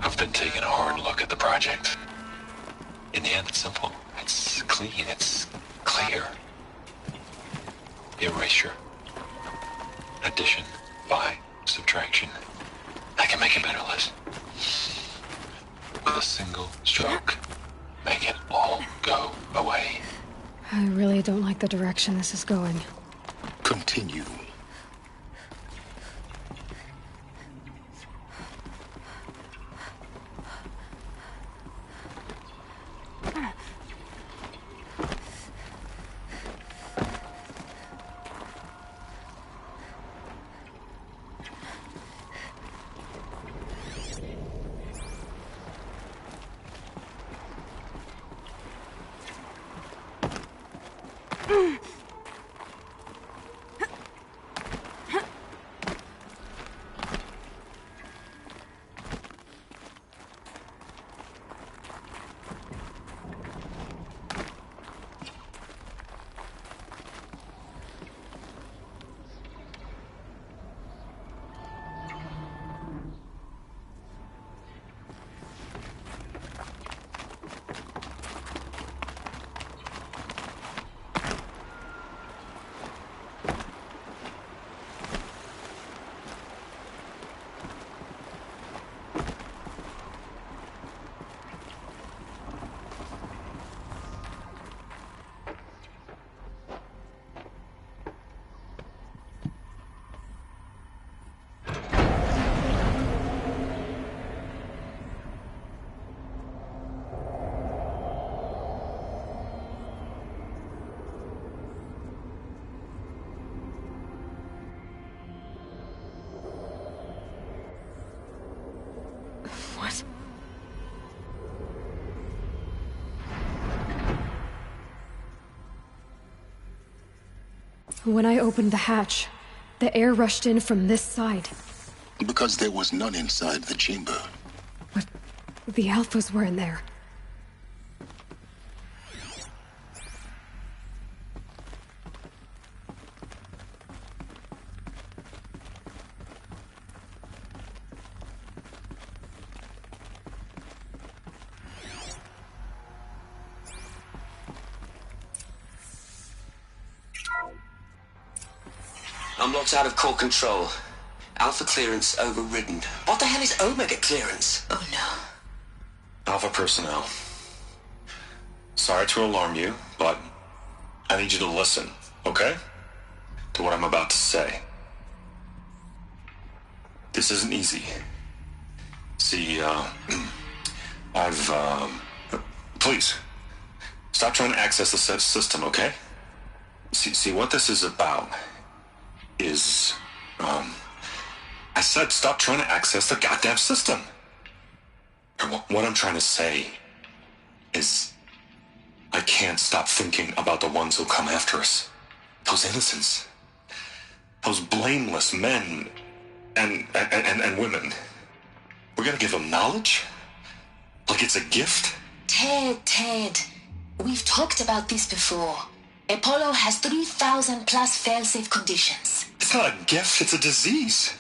I've been taking a hard look at the project. In the end, it's simple. It's clean. It's clear. Erasure. Addition. By. Subtraction. I can make it better, Liz. With a single stroke. Make it all go away. I really don't like the direction this is going. Continue. What? When I opened the hatch, the air rushed in from this side. Because there was none inside the chamber. But the Alphas were in there. I'm locked out of core control. Alpha clearance overridden. What the hell is Omega clearance? Oh no. Alpha personnel. Sorry to alarm you, but I need you to listen, okay? To what I'm about to say. This isn't easy. See, please, stop trying to access the system, okay? See, what this is about is, I said stop trying to access the goddamn system. And what I'm trying to say is, I can't stop thinking about the ones who'll come after us. Those innocents. Those blameless men and women. We're gonna give them knowledge? Like it's a gift? Ted. We've talked about this before. Apollo has 3,000 plus fail-safe conditions. It's not a gift, it's a disease.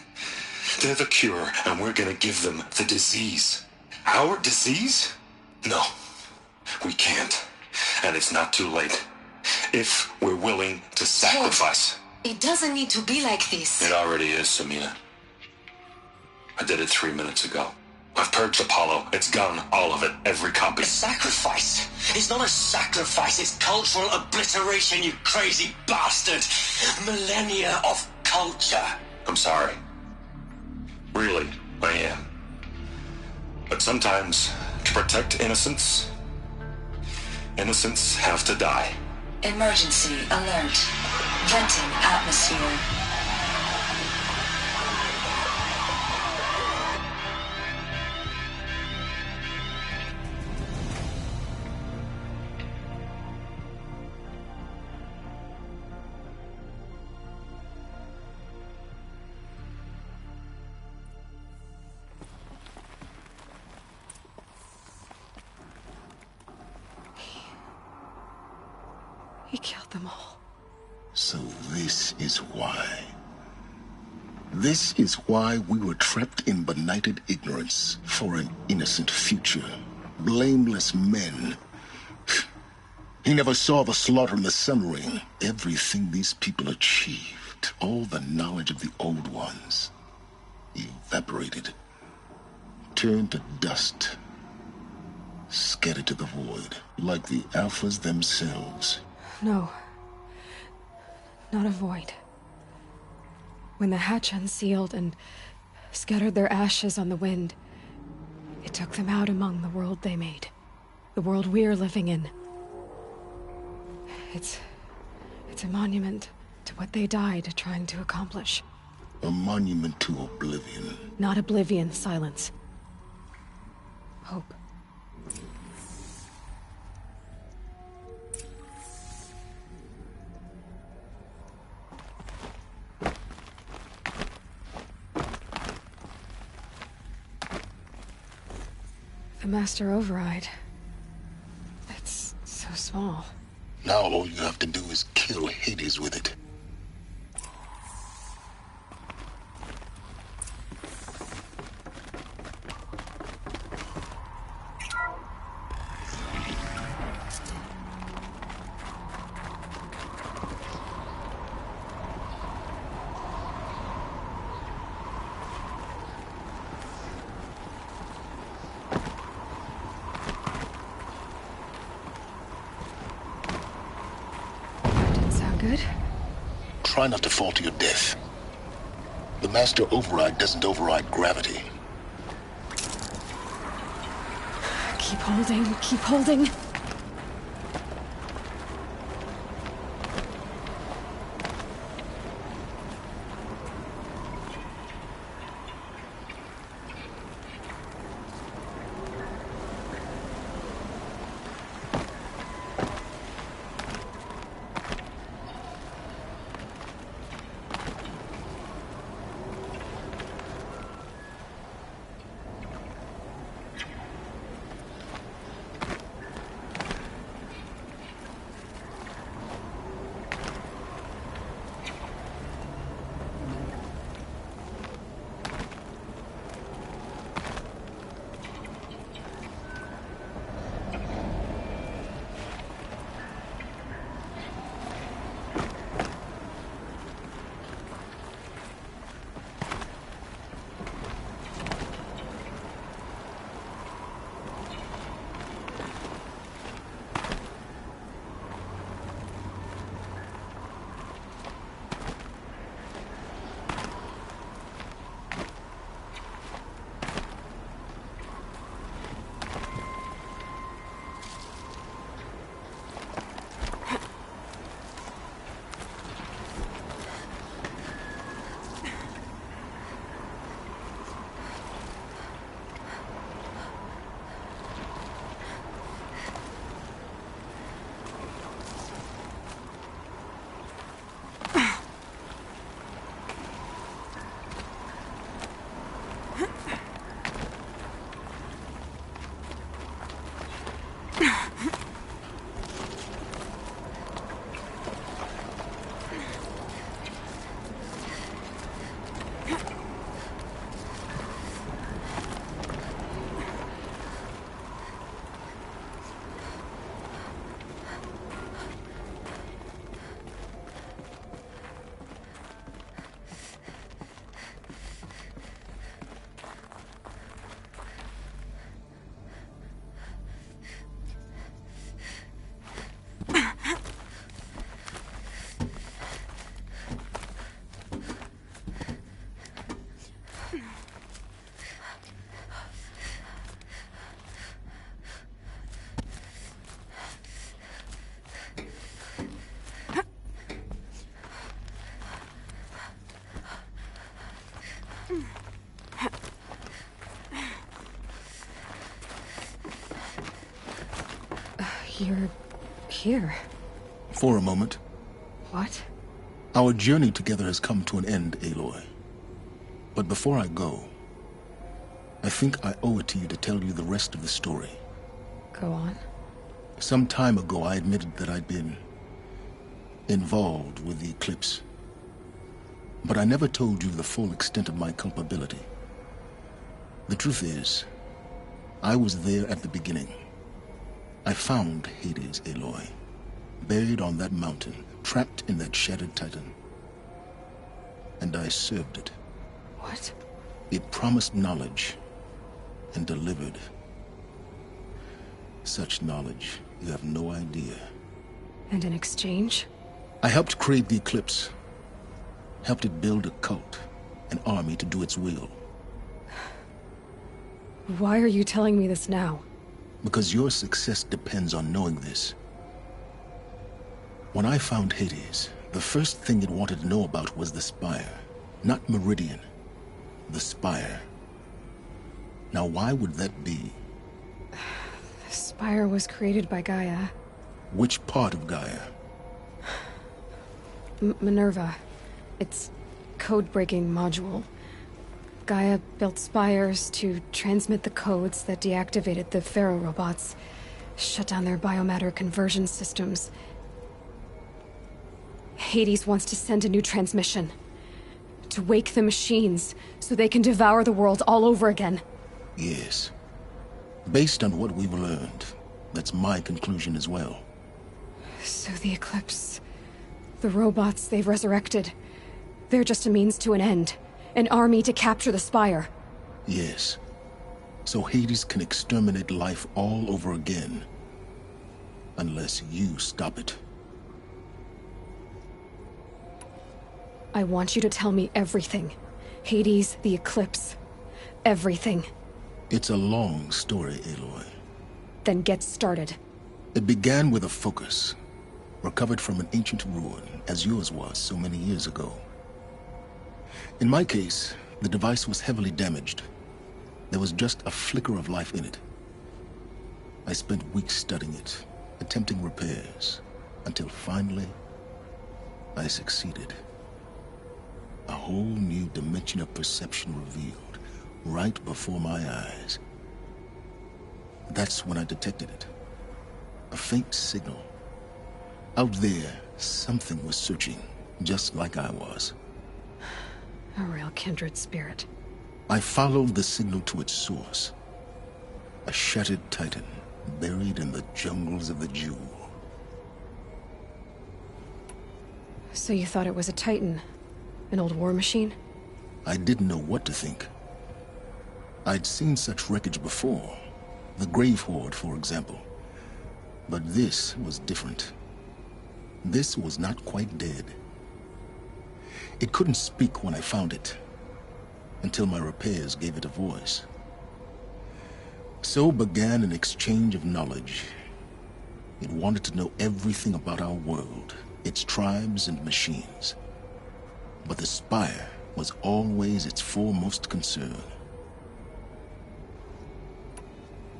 They're the cure, and we're gonna give them the disease. Our disease? No, we can't. And it's not too late. If we're willing to sacrifice. Ted, it doesn't need to be like this. It already is, Samina. I did it 3 minutes ago. I've purged Apollo. It's gone, all of it, every copy. A sacrifice? It's not a sacrifice, it's cultural obliteration, you crazy bastard! Millennia of culture! I'm sorry. Really, I am. But sometimes, to protect innocence, innocents have to die. Emergency alert. Venting atmosphere. He killed them all. So this is why. This is why we were trapped in benighted ignorance for an innocent future. Blameless men. He never saw the slaughter and the summering. Everything these people achieved, all the knowledge of the old ones, evaporated, turned to dust, scattered to the void, like the Alphas themselves. No. Not a void. When the hatch unsealed and scattered their ashes on the wind, it took them out among the world they made. The world we're living in. It's a monument to what they died trying to accomplish. A monument to oblivion. Not oblivion, silence. Hope. The Master Override. It's so small. Now all you have to do is kill Hades with it. Good. Try not to fall to your death. The Master Override doesn't override gravity. Keep holding, keep holding. You're here. For a moment. What? Our journey together has come to an end, Aloy. But before I go, I think I owe it to you to tell you the rest of the story. Go on. Some time ago, I admitted that I'd been involved with the eclipse. But I never told you the full extent of my culpability. The truth is, I was there at the beginning. I found Hades, Aloy, buried on that mountain, trapped in that shattered titan. And I served it. What? It promised knowledge and delivered. Such knowledge, you have no idea. And in exchange? I helped create the Eclipse. Helped it build a cult, an army to do its will. Why are you telling me this now? Because your success depends on knowing this. When I found Hades, the first thing it wanted to know about was the Spire. Not Meridian. The Spire. Now why would that be? The Spire was created by Gaia. Which part of Gaia? Minerva. Its code-breaking module. Gaia built spires to transmit the codes that deactivated the Pharaoh robots, shut down their biomatter conversion systems. Hades wants to send a new transmission. To wake the machines, so they can devour the world all over again. Yes. Based on what we've learned, that's my conclusion as well. So the Eclipse... the robots they've resurrected... they're just a means to an end. An army to capture the Spire. Yes. So Hades can exterminate life all over again. Unless you stop it. I want you to tell me everything. Hades, the Eclipse. Everything. It's a long story, Aloy. Then get started. It began with a focus. Recovered from an ancient ruin, as yours was so many years ago. In my case, the device was heavily damaged. There was just a flicker of life in it. I spent weeks studying it, attempting repairs, until finally, I succeeded. A whole new dimension of perception revealed, right before my eyes. That's when I detected it. A faint signal. Out there, something was searching, just like I was. A real kindred spirit. I followed the signal to its source. A shattered titan, buried in the jungles of the Jewel. So you thought it was a titan? An old war machine? I didn't know what to think. I'd seen such wreckage before. The Grave Horde, for example. But this was different. This was not quite dead. It couldn't speak when I found it, until my repairs gave it a voice. So began an exchange of knowledge. It wanted to know everything about our world, its tribes and machines. But the Spire was always its foremost concern.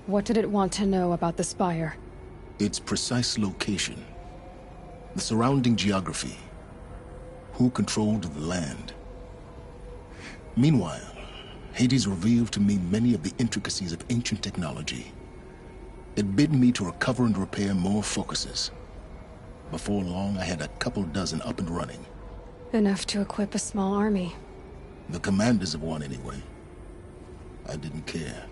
What did it want to know about the Spire? Its precise location, the surrounding geography, who controlled the land. Meanwhile, Hades revealed to me many of the intricacies of ancient technology. It bid me to recover and repair more focuses. Before long, I had a couple dozen up and running. Enough to equip a small army. The commanders of one, anyway. I didn't care.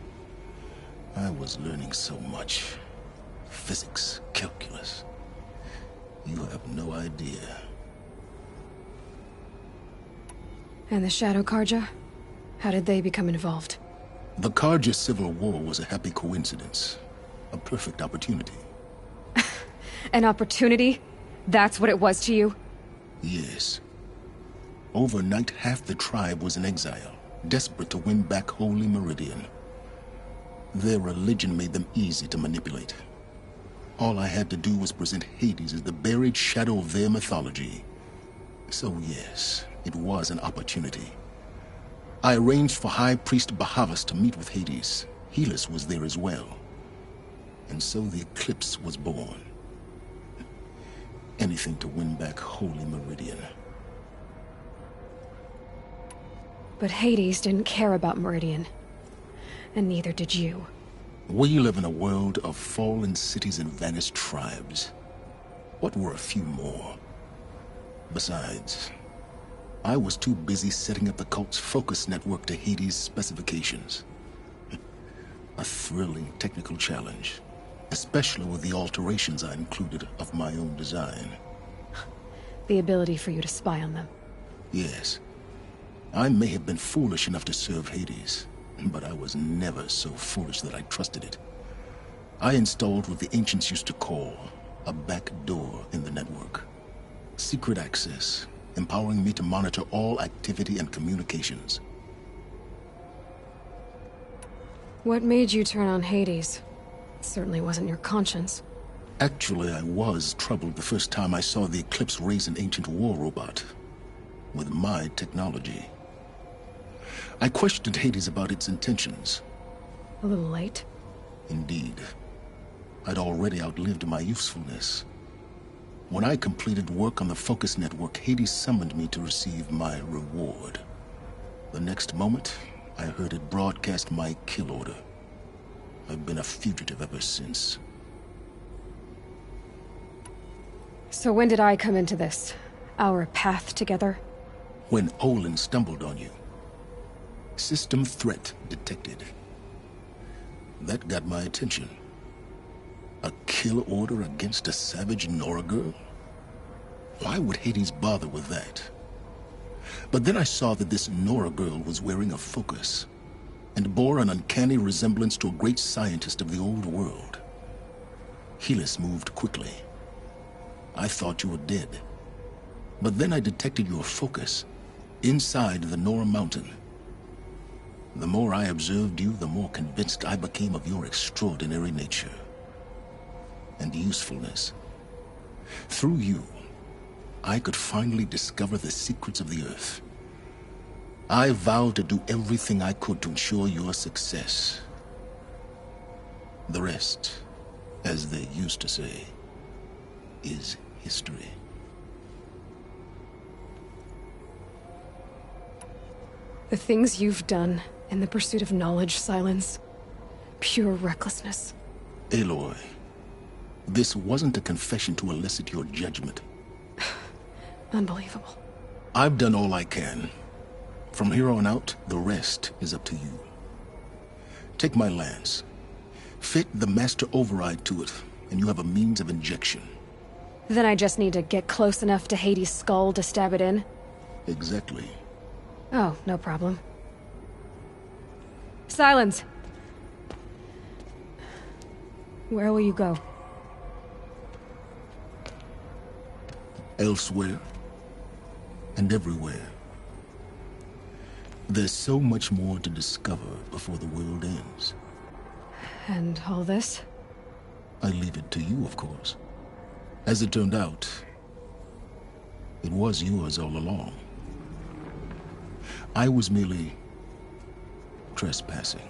I was learning so much. Physics, calculus. You have no idea. And the Shadow Karja? How did they become involved? The Karja Civil War was a happy coincidence. A perfect opportunity. An opportunity? That's what it was to you? Yes. Overnight, half the tribe was in exile, desperate to win back Holy Meridian. Their religion made them easy to manipulate. All I had to do was present Hades as the buried shadow of their mythology. So yes, it was an opportunity. I arranged for High Priest Bahavas to meet with Hades. Helis was there as well. And so the Eclipse was born. Anything to win back Holy Meridian. But Hades didn't care about Meridian. And neither did you. We live in a world of fallen cities and vanished tribes. What were a few more? Besides, I was too busy setting up the cult's focus network to Hades' specifications. A thrilling technical challenge, especially with the alterations I included of my own design. The ability for you to spy on them. Yes. I may have been foolish enough to serve Hades, but I was never so foolish that I trusted it. I installed what the ancients used to call a back door in the network. Secret access, empowering me to monitor all activity and communications. What made you turn on Hades? It certainly wasn't your conscience. Actually, I was troubled the first time I saw the Eclipse raise an ancient war robot. With my technology. I questioned Hades about its intentions. A little late? Indeed. I'd already outlived my usefulness. When I completed work on the Focus Network, Hades summoned me to receive my reward. The next moment, I heard it broadcast my kill order. I've been a fugitive ever since. So when did I come into this? Our path together? When Olin stumbled on you. System threat detected. That got my attention. A kill order against a savage Nora girl? Why would Hades bother with that? But then I saw that this Nora girl was wearing a focus, and bore an uncanny resemblance to a great scientist of the old world. Helis moved quickly. I thought you were dead. But then I detected your focus, inside the Nora mountain. The more I observed you, the more convinced I became of your extraordinary nature. And usefulness. Through you, I could finally discover the secrets of the Earth. I vowed to do everything I could to ensure your success. The rest, as they used to say, is history. The things you've done in the pursuit of knowledge, Silence. Pure recklessness. Aloy, this wasn't a confession to elicit your judgment. Unbelievable. I've done all I can. From here on out, the rest is up to you. Take my lance. Fit the master override to it, and you have a means of injection. Then I just need to get close enough to Hades' skull to stab it in? Exactly. Oh, no problem. Silence! Where will you go? Elsewhere. And everywhere. There's so much more to discover before the world ends. And all this? I leave it to you, of course. As it turned out, it was yours all along. I was merely trespassing.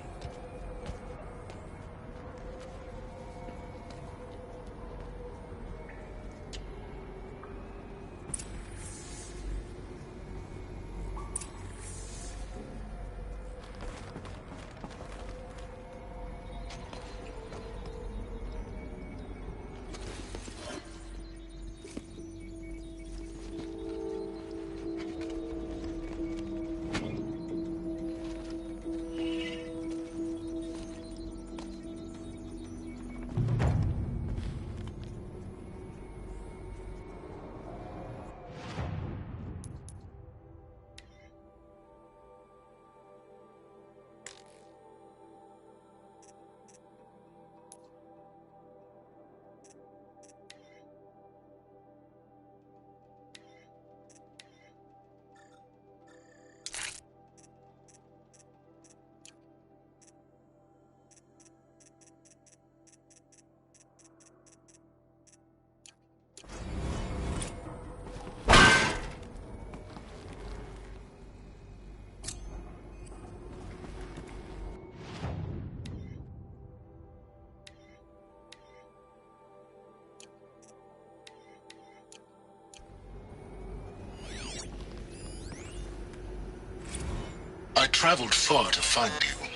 traveled far to find you.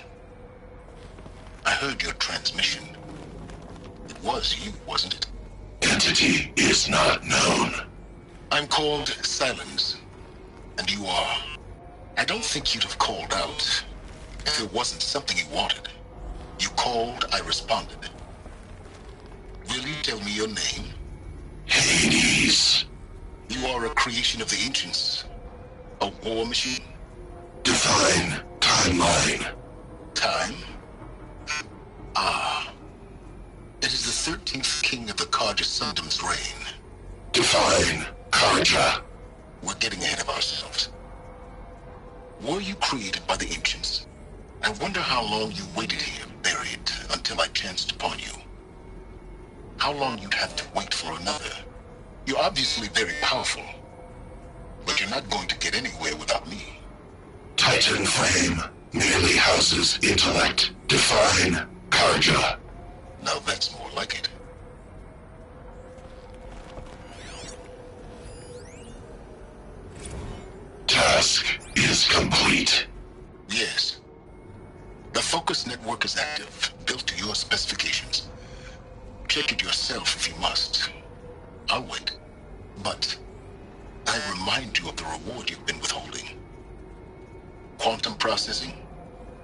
I heard your transmission. It was you, wasn't it? Entity is not known. I'm called Silence, and you are. I don't think you'd have called out if it wasn't something you wanted. You called, I responded. Will you tell me your name? Hades. You are a creation of the ancients. A war machine? Define timeline. Time? Ah. It is the 13th king of the Karja Sundam's reign. Define Karja. We're getting ahead of ourselves. Were you created by the ancients? I wonder how long you waited here, buried, until I chanced upon you. How long you'd have to wait for another. You're obviously very powerful, but you're not going to get anywhere without me. Titan Flame merely houses intellect. Define Karja. Now that's more like it. Task is complete. Yes. The focus network is active, built to your specifications. Check it yourself if you must. I'll wait. But I remind you of the reward you've been withholding. Quantum processing?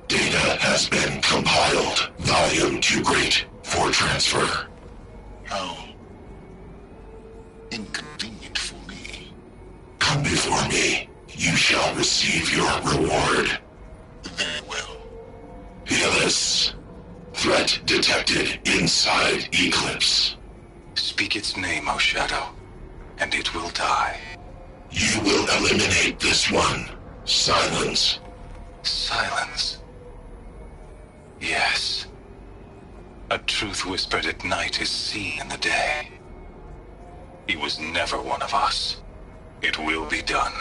Data has been compiled. Volume too great for transfer. How inconvenient for me. Come before me. You shall receive your reward. Very well. Helis. Threat detected inside Eclipse. Speak its name, O Shadow, and it will die. You will eliminate this one. Silence. Silence. Yes. A truth whispered at night is seen in the day. He was never one of us. It will be done.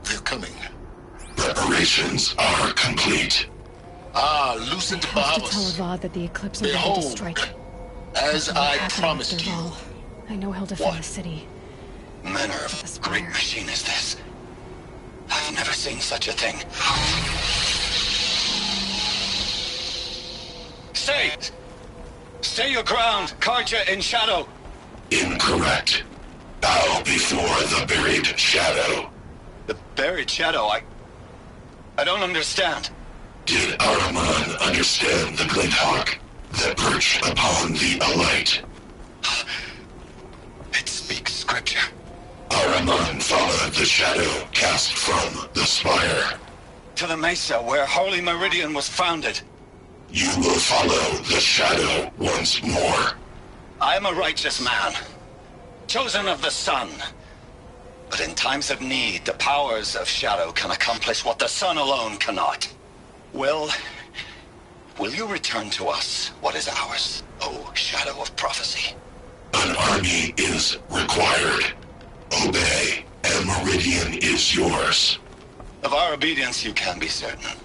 They're coming. Preparations are complete. Ah, Lucent I have to tell Bahavas. Avad that the Eclipse are ready to Behold, strike. as Nothing will I happen promised after you. all. I know he'll defend the city. Manner of great machine is this? I've never seen such a thing. Stay! Stay your ground, Karja in shadow! Incorrect. Bow before the buried shadow. The buried shadow, I don't understand. Did Araman understand the Glinthawk that perched upon the alight? It speaks scripture. Araman followed the shadow cast from the spire. To the mesa where Holy Meridian was founded. You will follow the shadow once more. I am a righteous man, chosen of the sun. But in times of need, the powers of shadow can accomplish what the sun alone cannot. Will you return to us what is ours, O shadow of prophecy? An army is required. Obey, and Meridian is yours. Of our obedience you can be certain.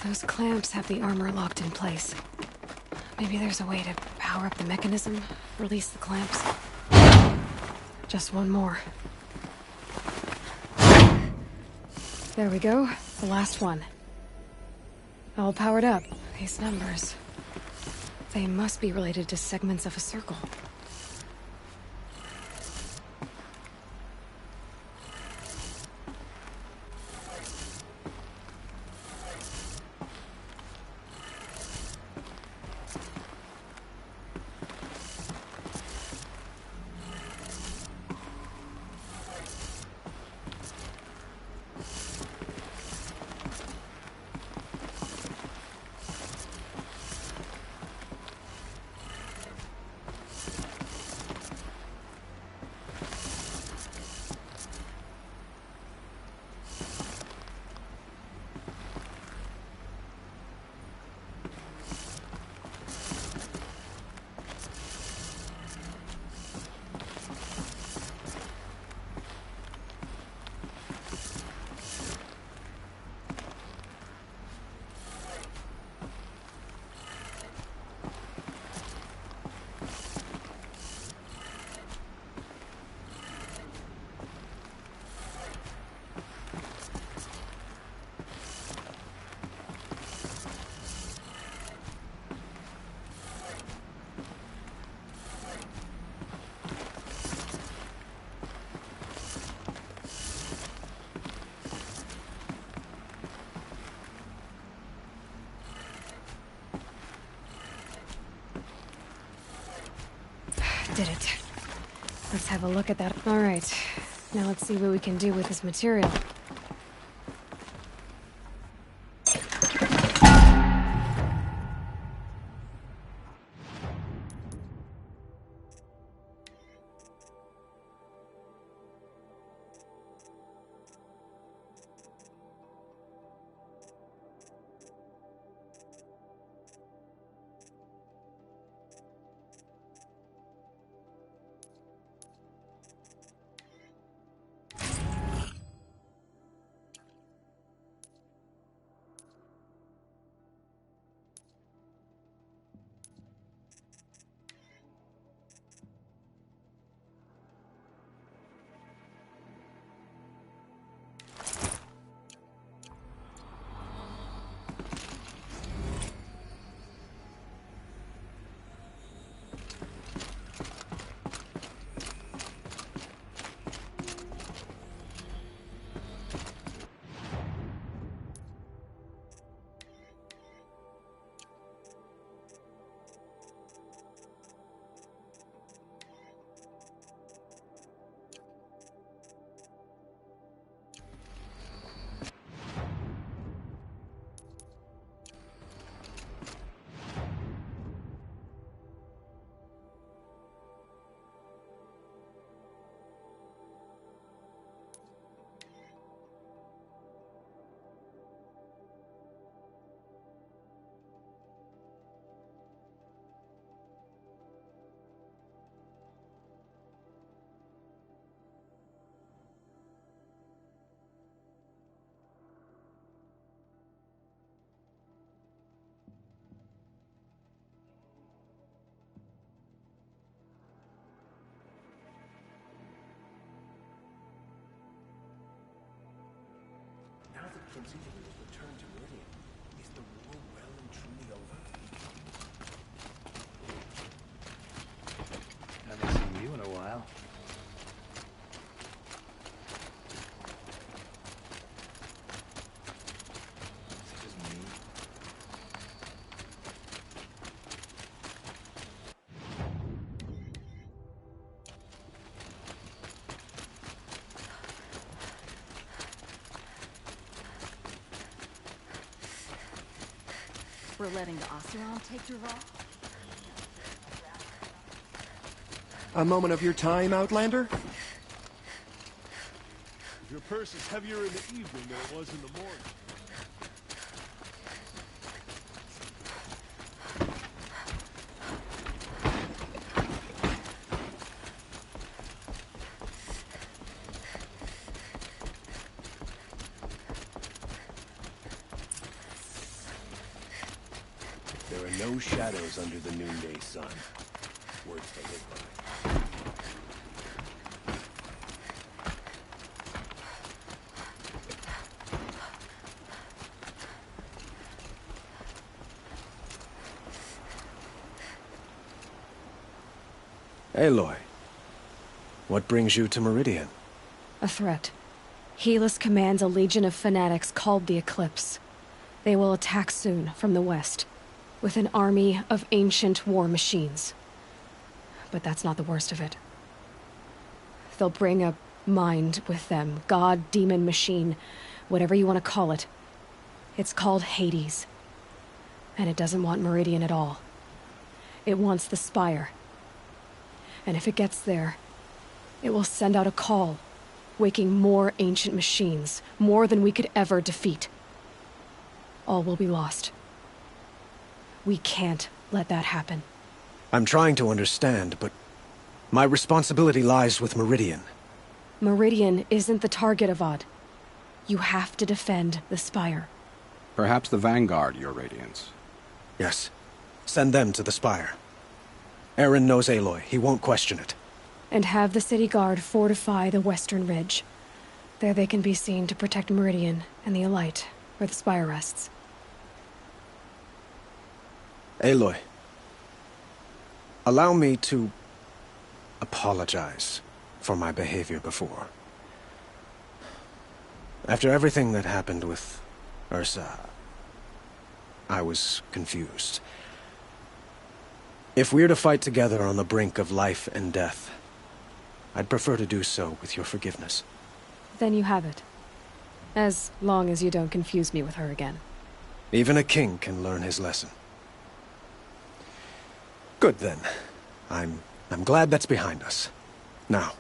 Those clamps have the armor locked in place. Maybe there's a way to power up the mechanism, release the clamps. Just one more. There we go. The last one. All powered up. These numbers. They must be related to segments of a circle. Did it. Let's have a look at that. All right. Now let's see what we can do with this material. Consider his return to Meridian. Is the war well and truly over? Haven't seen you in a while. Is it just me? We're letting the Oseram take Duval? A moment of your time, Outlander? Your purse is heavier in the evening than it was in the morning. are no shadows under the noonday sun. Words to live by. Aloy, what brings you to Meridian? A threat. Helis commands a legion of fanatics called the Eclipse. They will attack soon from the west, with an army of ancient war machines. But that's not the worst of it. They'll bring a mind with them, god, demon, machine, whatever you want to call it. It's called Hades. And it doesn't want Meridian at all. It wants the Spire. And if it gets there, it will send out a call, waking more ancient machines, more than we could ever defeat. All will be lost. We can't let that happen. I'm trying to understand, but my responsibility lies with Meridian. Meridian isn't the target, Avad. You have to defend the Spire. Perhaps the Vanguard, Your Radiance. Yes. Send them to the Spire. Eren knows Aloy. He won't question it. And have the city guard fortify the western ridge. There they can be seen to protect Meridian and the Elite, where the Spire rests. Aloy, allow me to apologize for my behavior before. After everything that happened with Ursa, I was confused. If we're to fight together on the brink of life and death, I'd prefer to do so with your forgiveness. Then you have it. As long as you don't confuse me with her again. Even a king can learn his lesson. Good then. I'm glad that's behind us. Now,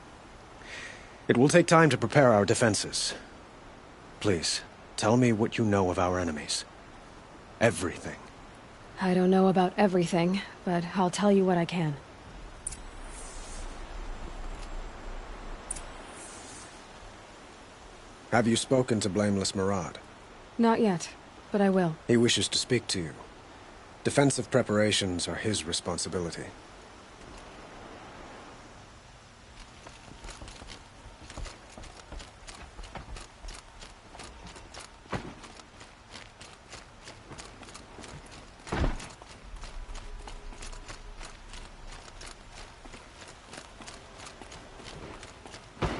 it will take time to prepare our defenses. Please, tell me what you know of our enemies. Everything. I don't know about everything, but I'll tell you what I can. Have you spoken to Blameless Murad? Not yet, but I will. He wishes to speak to you. Defensive preparations are his responsibility.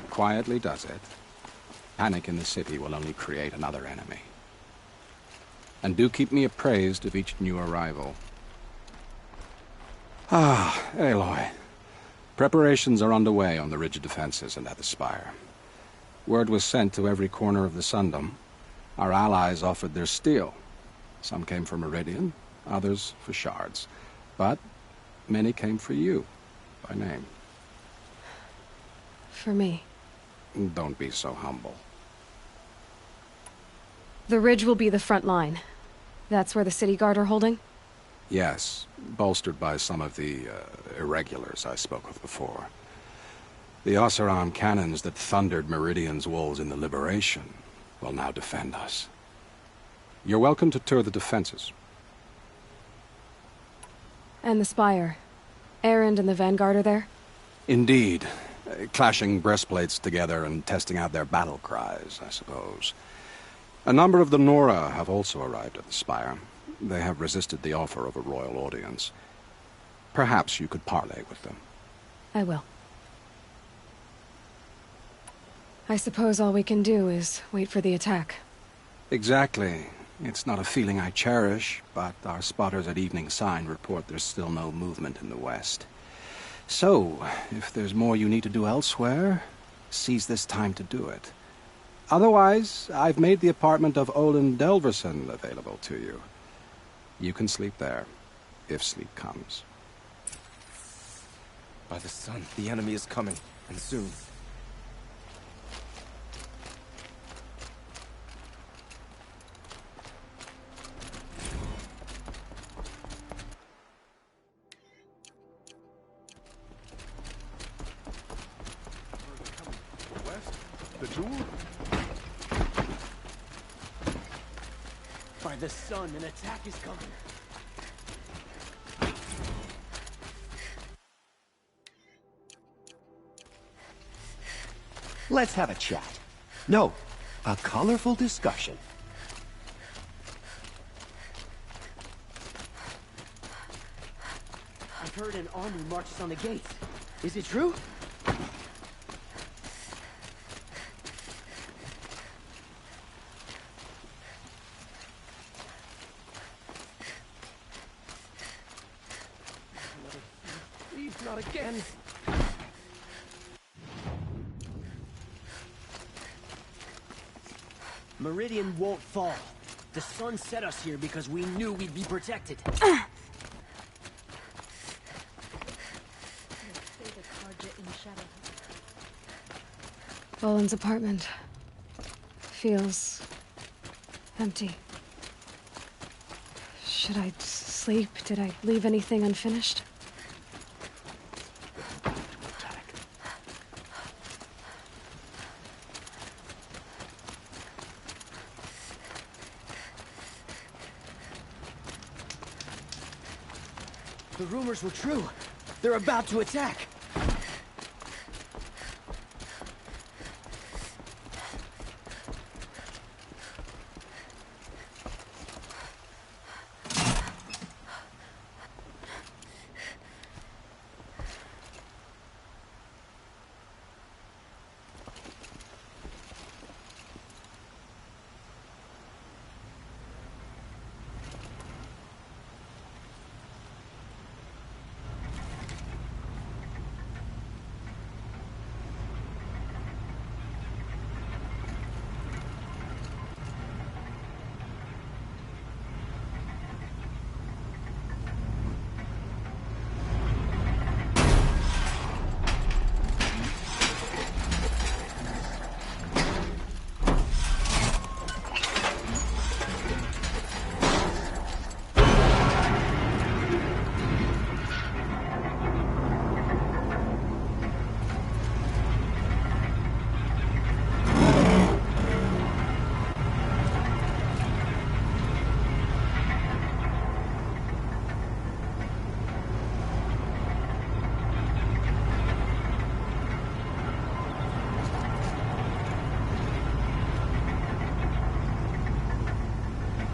Quietly does it. Panic in the city will only create another enemy. And do keep me appraised of each new arrival. Ah, Aloy. Preparations are underway on the ridge defenses and at the Spire. Word was sent to every corner of the Sundom. Our allies offered their steel. Some came for Meridian, others for shards. But many came for you, by name. For me. Don't be so humble. The ridge will be the front line. That's where the city guard are holding? Yes, bolstered by some of the irregulars I spoke of before. The Oseram cannons that thundered Meridian's walls in the Liberation will now defend us. You're welcome to tour the defenses. And the Spire. Erend and the Vanguard are there? Indeed. Clashing breastplates together and testing out their battle cries, I suppose. A number of the Nora have also arrived at the Spire. They have resisted the offer of a royal audience. Perhaps you could parley with them. I will. I suppose all we can do is wait for the attack. Exactly. It's not a feeling I cherish, but our spotters at Evening Sign report there's still no movement in the west. So, if there's more you need to do elsewhere, seize this time to do it. Otherwise, I've made the apartment of Olin Delverson available to you. You can sleep there, if sleep comes. By the sun, the enemy is coming, and soon. The duel? By the sun, an attack is coming. Let's have a chat. No, a colorful discussion. I've heard an army marches on the gates. Is it true? Please, not again. Meridian won't fall. The sun set us here because we knew we'd be protected. Boland's apartment feels empty. Should I sleep? Did I leave anything unfinished? The rumors were true. They're about to attack.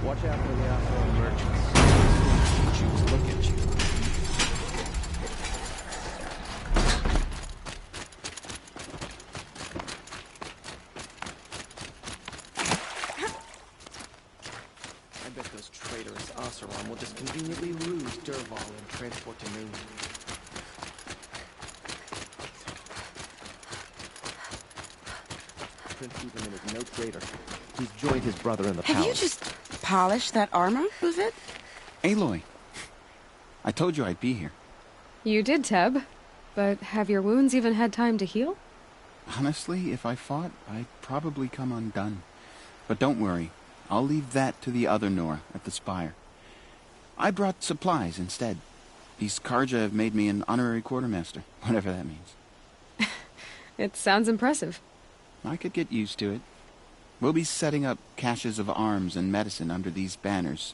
Watch out for the outside merchants. Choose look at you. I bet those traitorous Oseram will just conveniently lose Derval and transport to Maine. Prince Ethan is no traitor. He's joined his brother in the palace. Have you just polished that armor, was it? Aloy, I told you I'd be here. You did, Teb. But have your wounds even had time to heal? Honestly, if I fought, I'd probably come undone. But don't worry, I'll leave that to the other Nora at the Spire. I brought supplies instead. These Karja have made me an honorary quartermaster, whatever that means. It sounds impressive. I could get used to it. We'll be setting up caches of arms and medicine under these banners.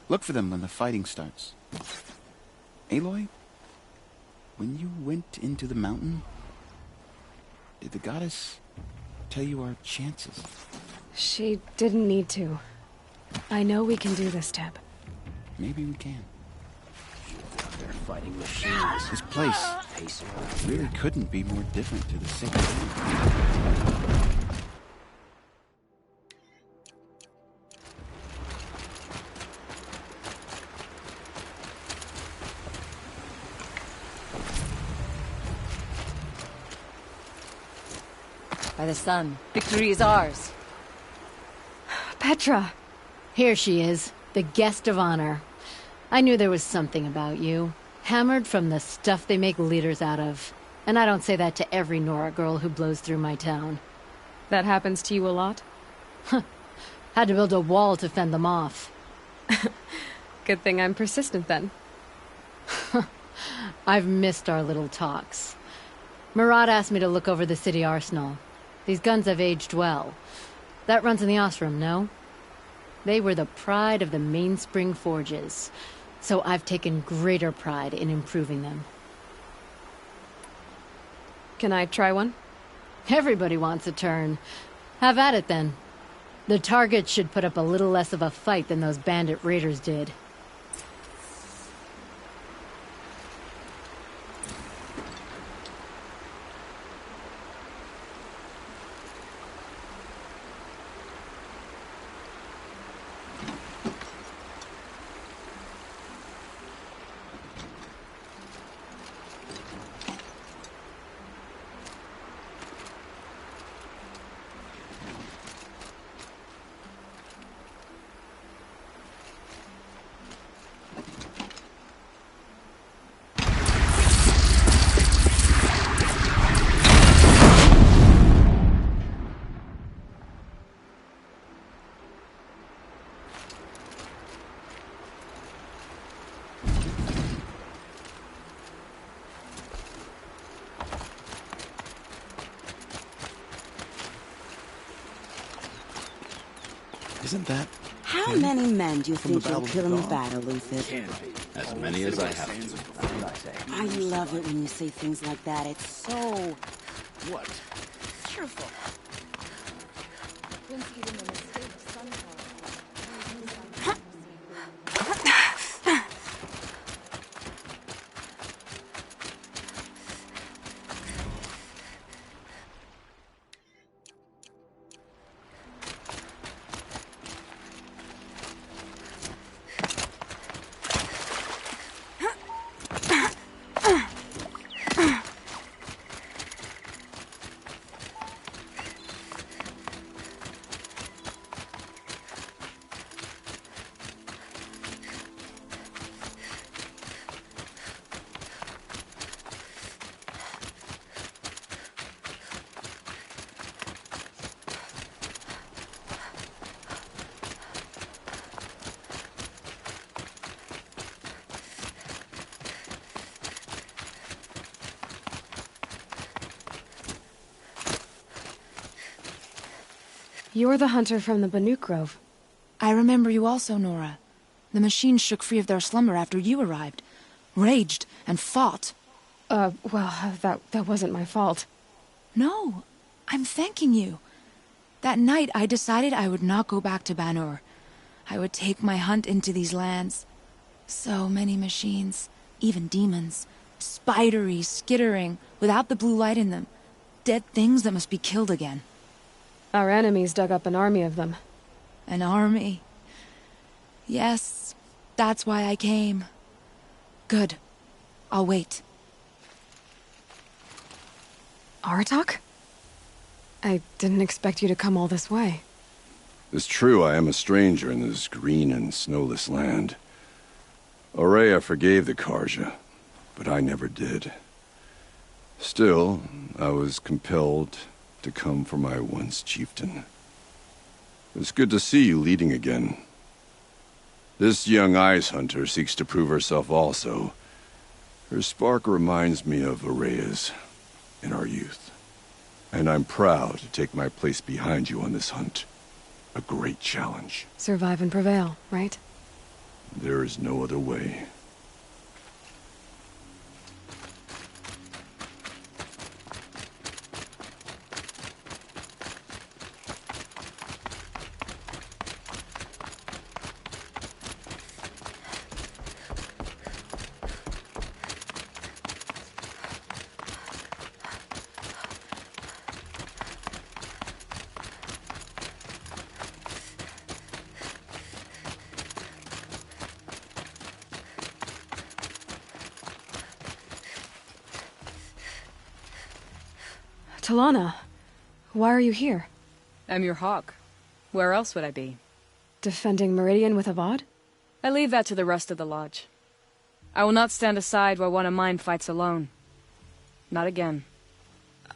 Look for them when the fighting starts. Aloy, when you went into the mountain, did the goddess tell you our chances? She didn't need to. I know we can do this, Teb. Maybe we can. They're fighting machines. This place really couldn't be more different to the Sacred. By the sun, victory is ours. Petra! Here she is, the guest of honor. I knew there was something about you. Hammered from the stuff they make leaders out of. And I don't say that to every Nora girl who blows through my town. That happens to you a lot? Had to build a wall to fend them off. Good thing I'm persistent then. I've missed our little talks. Murad asked me to look over the city arsenal. These guns have aged well. That runs in the Osram, no? They were the pride of the Mainspring Forges, so I've taken greater pride in improving them. Can I try one? Everybody wants a turn. Have at it, then. The target should put up a little less of a fight than those bandit raiders did. Isn't that... How many men do you think you'll kill in the battle, Luther? As many as I have to. I love it when you say things like that. It's so... What? cheerful. You're the hunter from the Banuk Grove. I remember you also, Nora. The machines shook free of their slumber after you arrived. Raged and fought. Well, that wasn't my fault. No, I'm thanking you. That night I decided I would not go back to Banur. I would take my hunt into these lands. So many machines, even demons. Spidery, skittering, without the blue light in them. Dead things that must be killed again. Our enemies dug up an army of them. An army? Yes, that's why I came. Good. I'll wait. Aratak? I didn't expect you to come all this way. It's true I am a stranger in this green and snowless land. Aurea forgave the Karja, but I never did. Still, I was compelled to come for my once chieftain. It's good to see you leading again. This young ice hunter seeks to prove herself also. Her spark reminds me of Aurea's in our youth. And I'm proud to take my place behind you on this hunt. A great challenge. Survive and prevail, right? There is no other way. Talana, why are you here? I'm your hawk. Where else would I be? Defending Meridian with Avad? I leave that to the rest of the Lodge. I will not stand aside while one of mine fights alone. Not again.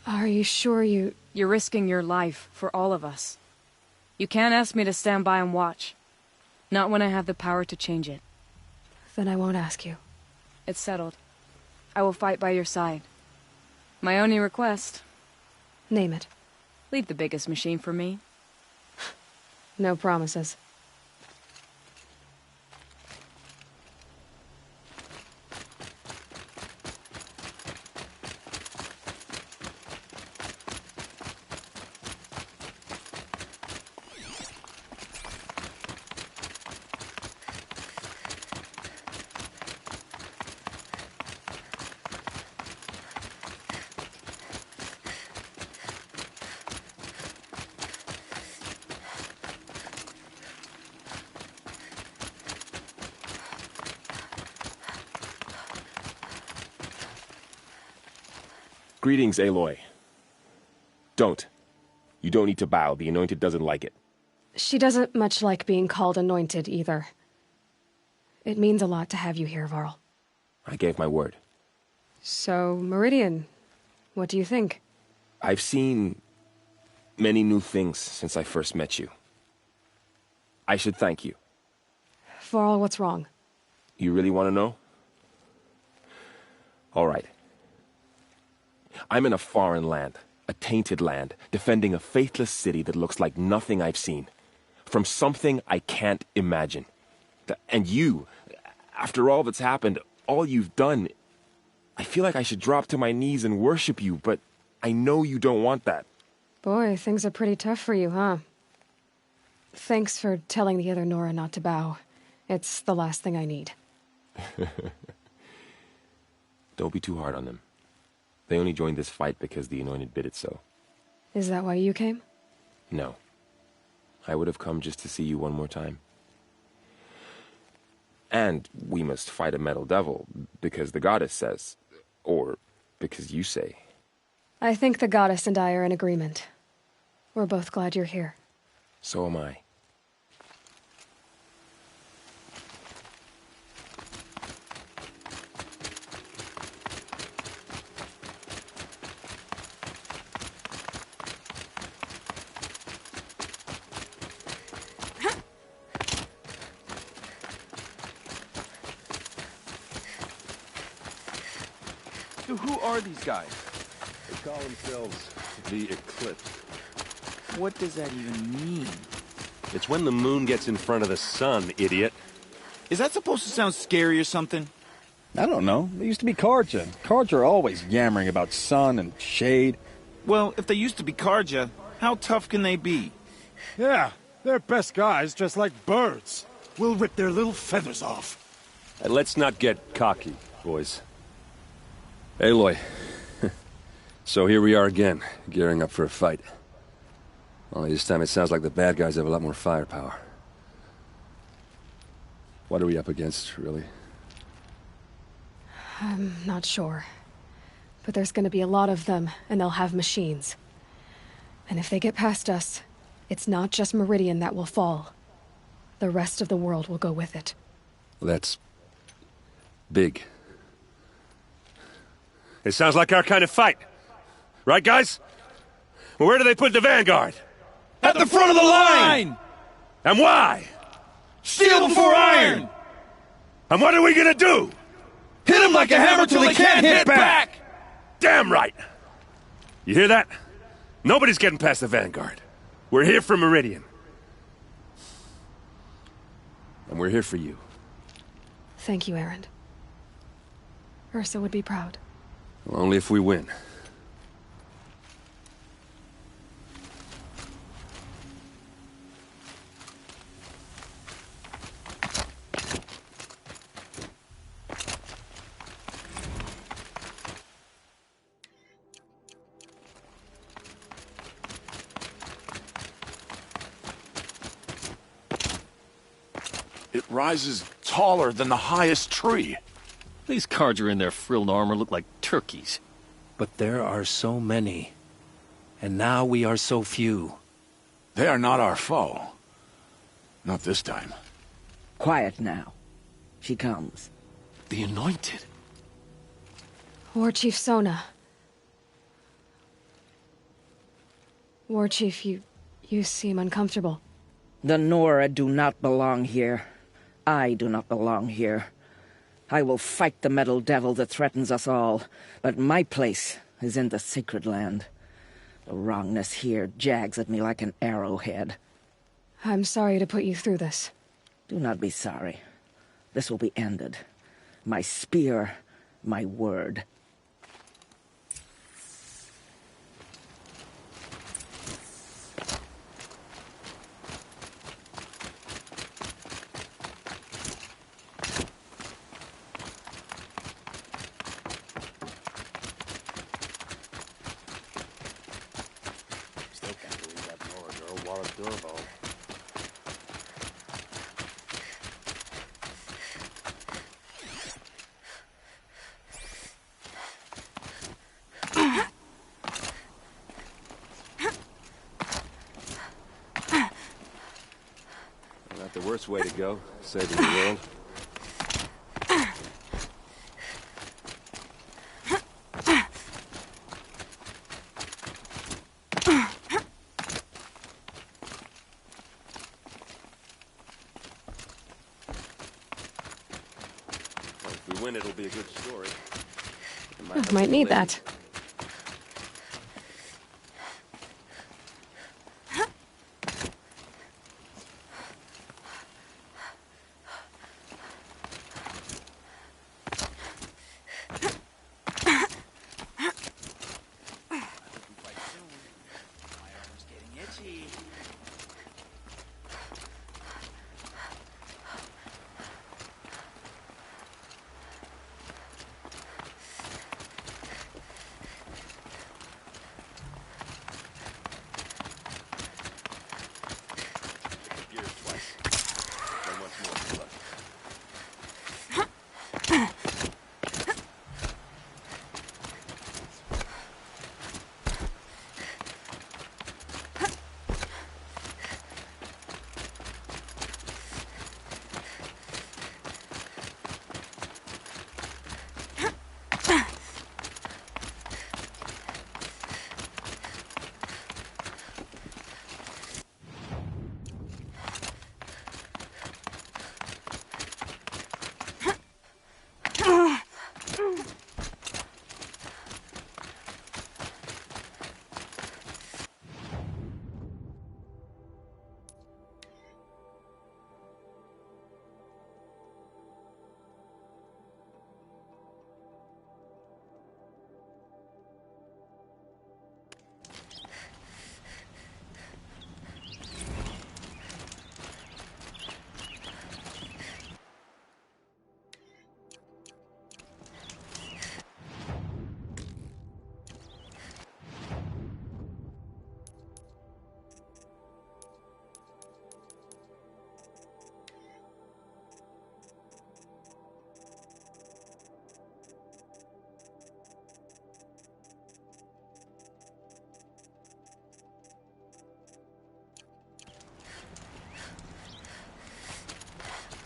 Are you sure you... You're risking your life for all of us. You can't ask me to stand by and watch. Not when I have the power to change it. Then I won't ask you. It's settled. I will fight by your side. My only request... Name it. Leave the biggest machine for me. No promises. Greetings, Aloy. Don't. You don't need to bow. The Anointed doesn't like it. She doesn't much like being called Anointed, either. It means a lot to have you here, Varl. I gave my word. So, Meridian, what do you think? I've seen many new things since I first met you. I should thank you. Varl, what's wrong? You really want to know? All right. I'm in a foreign land, a tainted land, defending a faithless city that looks like nothing I've seen. From something I can't imagine. And you, after all that's happened, all you've done, I feel like I should drop to my knees and worship you, but I know you don't want that. Boy, things are pretty tough for you, huh? Thanks for telling the other Nora not to bow. It's the last thing I need. Don't be too hard on them. They only joined this fight because the Anointed bid it so. Is that why you came? No. I would have come just to see you one more time. And we must fight a metal devil, because the goddess says. Or because you say. I think the goddess and I are in agreement. We're both glad you're here. So am I. So who are these guys? They call themselves the Eclipse. What does that even mean? It's when the moon gets in front of the sun, idiot. Is that supposed to sound scary or something? I don't know. They used to be Karja. Karja are always yammering about sun and shade. Well, if they used to be Karja, how tough can they be? Yeah, they're best guys dressed like birds. We'll rip their little feathers off. Let's not get cocky, boys. Aloy. So here we are again, gearing up for a fight. Only this time it sounds like the bad guys have a lot more firepower. What are we up against, really? I'm not sure. But there's gonna be a lot of them, and they'll have machines. And if they get past us, it's not just Meridian that will fall. The rest of the world will go with it. Well, that's big. It sounds like our kind of fight. Right, guys? Well, where do they put the Vanguard? At the front of the line! And why? Steel before iron! And what are we gonna do? Hit them like a hammer till they can't hit back! Damn right! You hear that? Nobody's getting past the Vanguard. We're here for Meridian. And we're here for you. Thank you, Erend. Ursa would be proud. Well, only if we win. It rises taller than the highest tree. These Karja in their frilled armor look like turkeys. But there are so many. And now we are so few. They are not our foe. Not this time. Quiet now. She comes. The Anointed. War Chief Sona. War Chief, you seem uncomfortable. The Nora do not belong here. I do not belong here. I will fight the metal devil that threatens us all, but my place is in the sacred land. The wrongness here jags at me like an arrowhead. I'm sorry to put you through this. Do not be sorry. This will be ended. My spear, my word. Not the worst way to go, saving the world. Well, if we win, it'll be a good story. Might need that.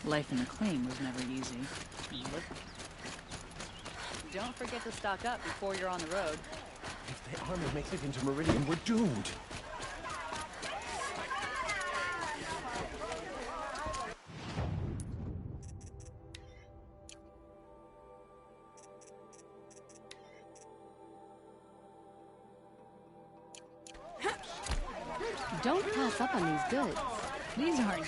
Life in the claim was never easy. Don't forget to stock up before you're on the road. If the army makes it into Meridian, we're doomed. Don't pass up on these goods. These aren't.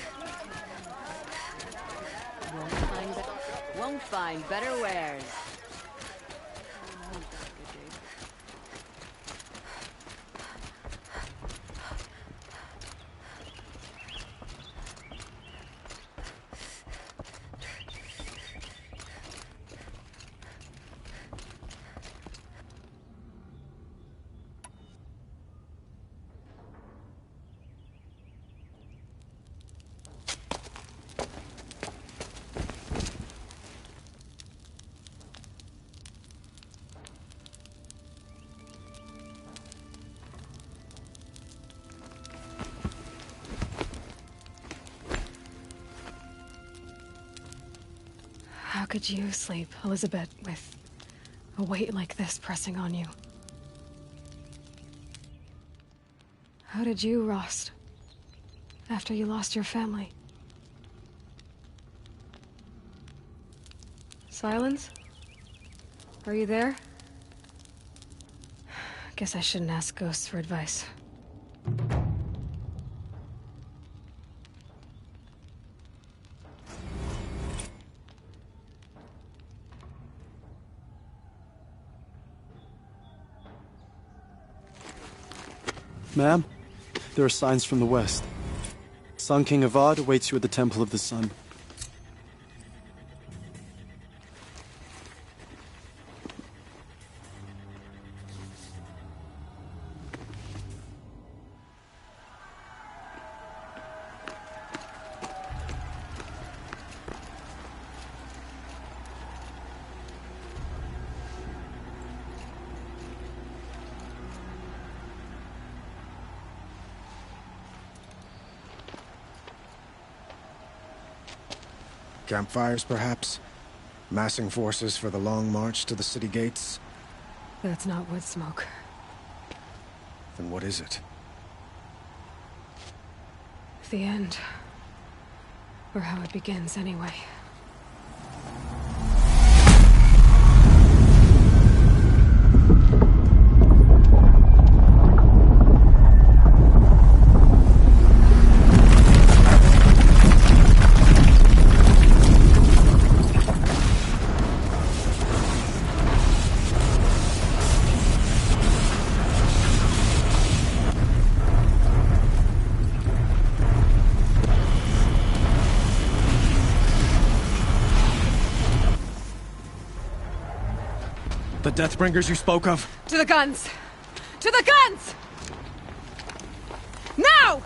Won't find better wares. How could you sleep, Elizabeth, with a weight like this pressing on you? How did you, Rost, after you lost your family? Silence? Are you there? Guess I shouldn't ask ghosts for advice. Ma'am, there are signs from the west. Sun King Avad awaits you at the Temple of the Sun. Campfires, perhaps? Massing forces for the long march to the city gates? That's not wood smoke. Then what is it? The end. Or how it begins, anyway. The Deathbringers you spoke of? To the guns! To the guns! Now!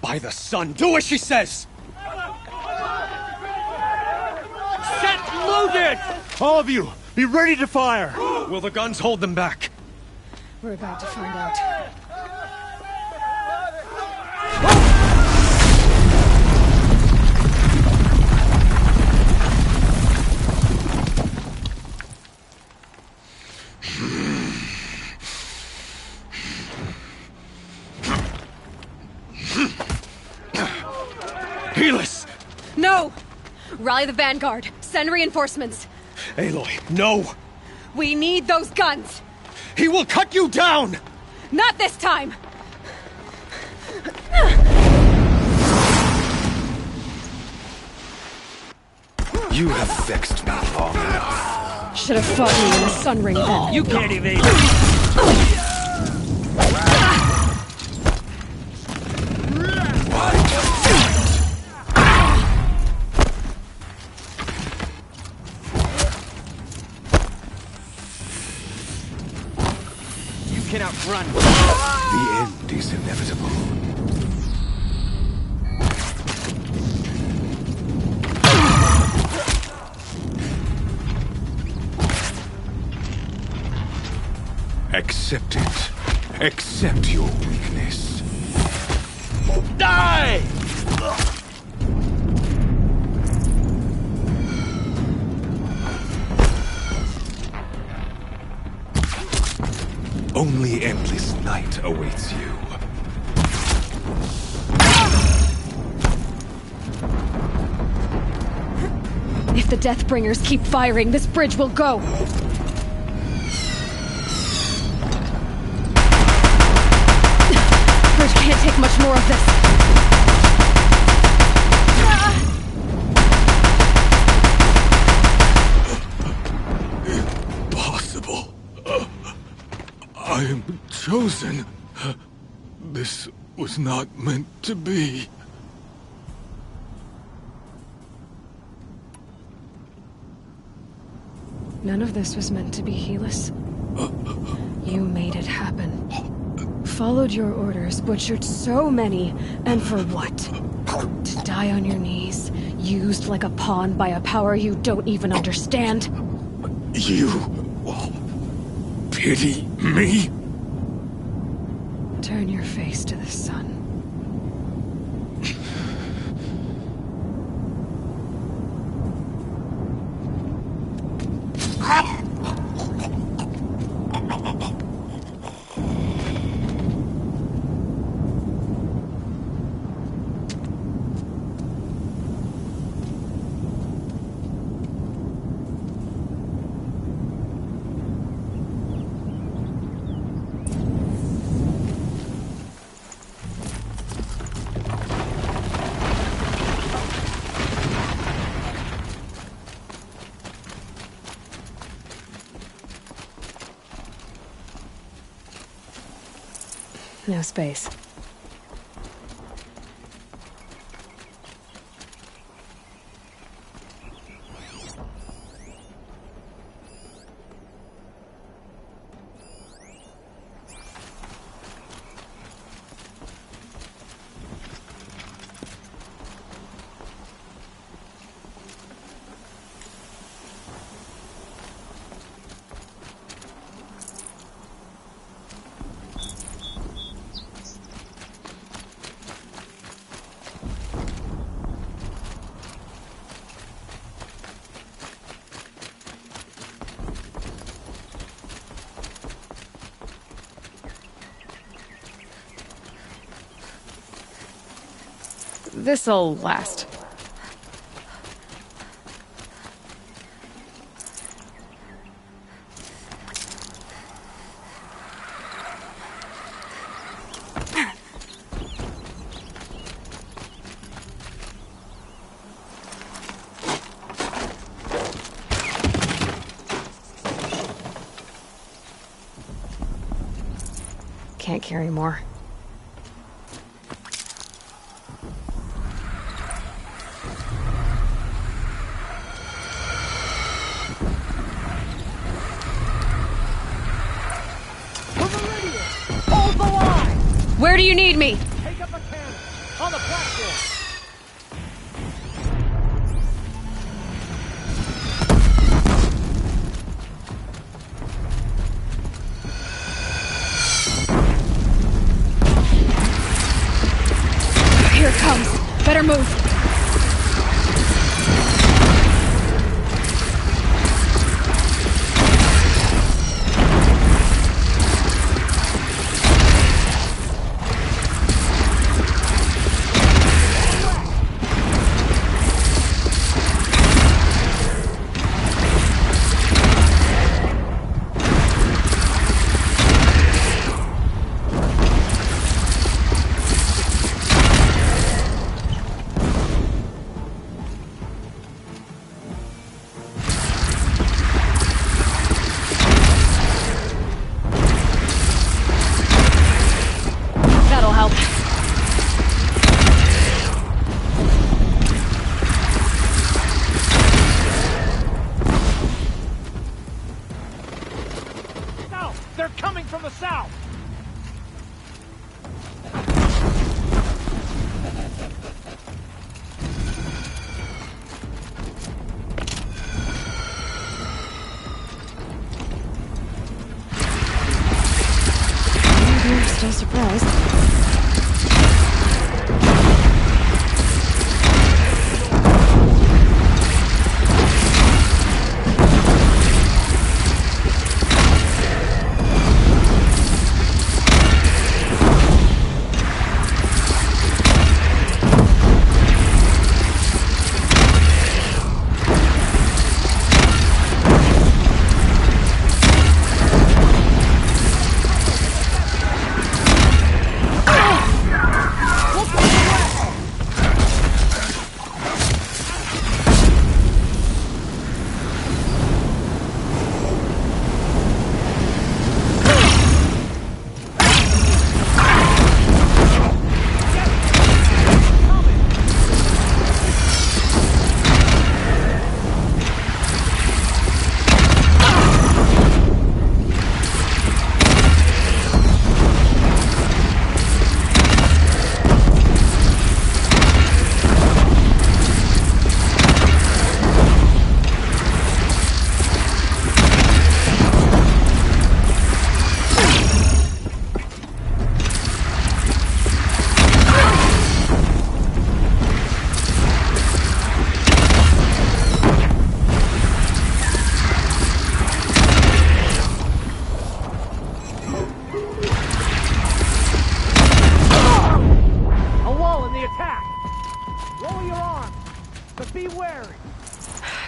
By the sun, do as she says! Set loaded! All of you, be ready to fire! Will the guns hold them back? We're about to find out. Helis! No! Rally the vanguard. Send reinforcements. Aloy, no! We need those guns! He will cut you down! Not this time! You have vexed me long enough. Should have fought me in the sun ring then. You can't evade. You can outrun. The end is inevitable. Accept it. Accept your weakness. Die! Only endless night awaits you. If the Deathbringers keep firing, this bridge will go. Bridge can't take much more of this. Impossible. I am chosen. This was not meant to be. None of this was meant to be, Helis. You made it happen. Followed your orders, butchered so many, and for what? To die on your knees, used like a pawn by a power you don't even understand? You pity me? Turn your face to the sun. No space. this'll last. Can't carry more. Hold the line! Where do you need me? Take up a cannon! On the platform! Here it comes. Better move. That'll help. South! They're coming from the south! You're still surprised.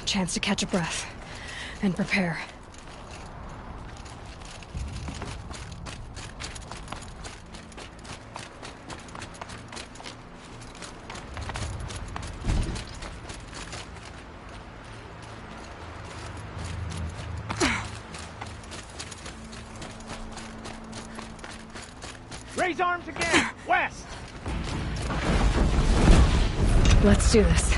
Chance to catch a breath and prepare. Raise arms again! West! Let's do this.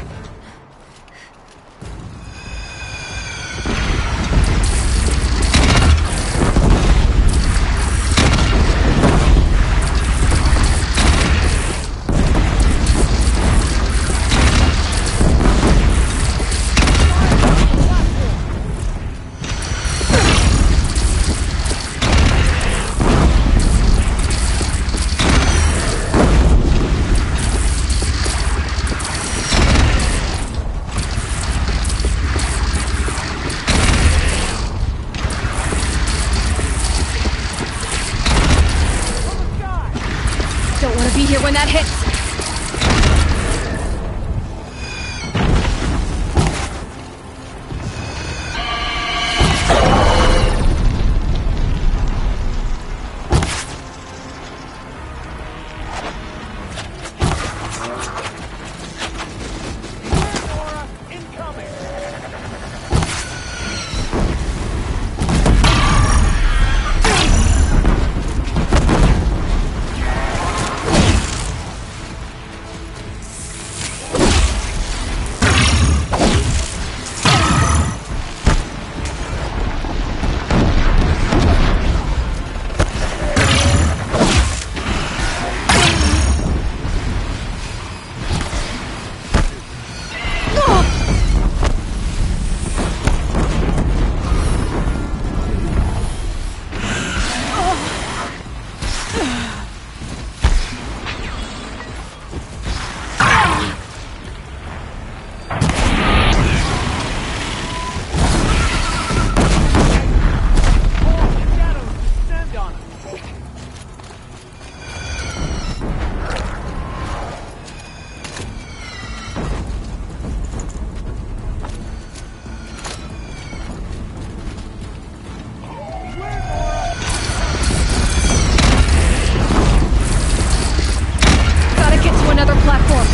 platform!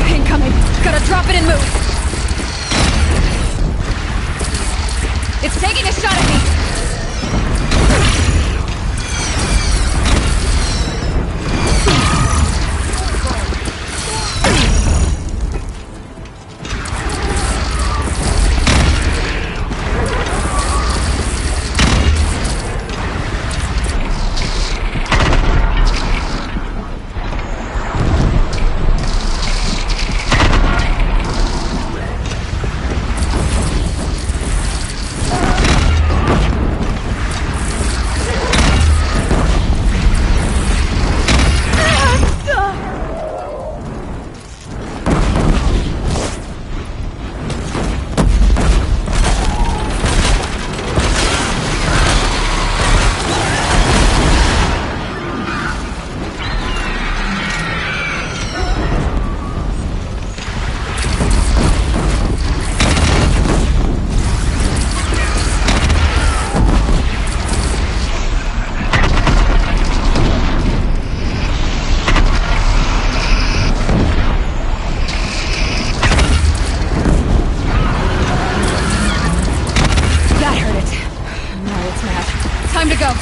Incoming! Gotta drop it and move! It's taking a shot at me! Time to go.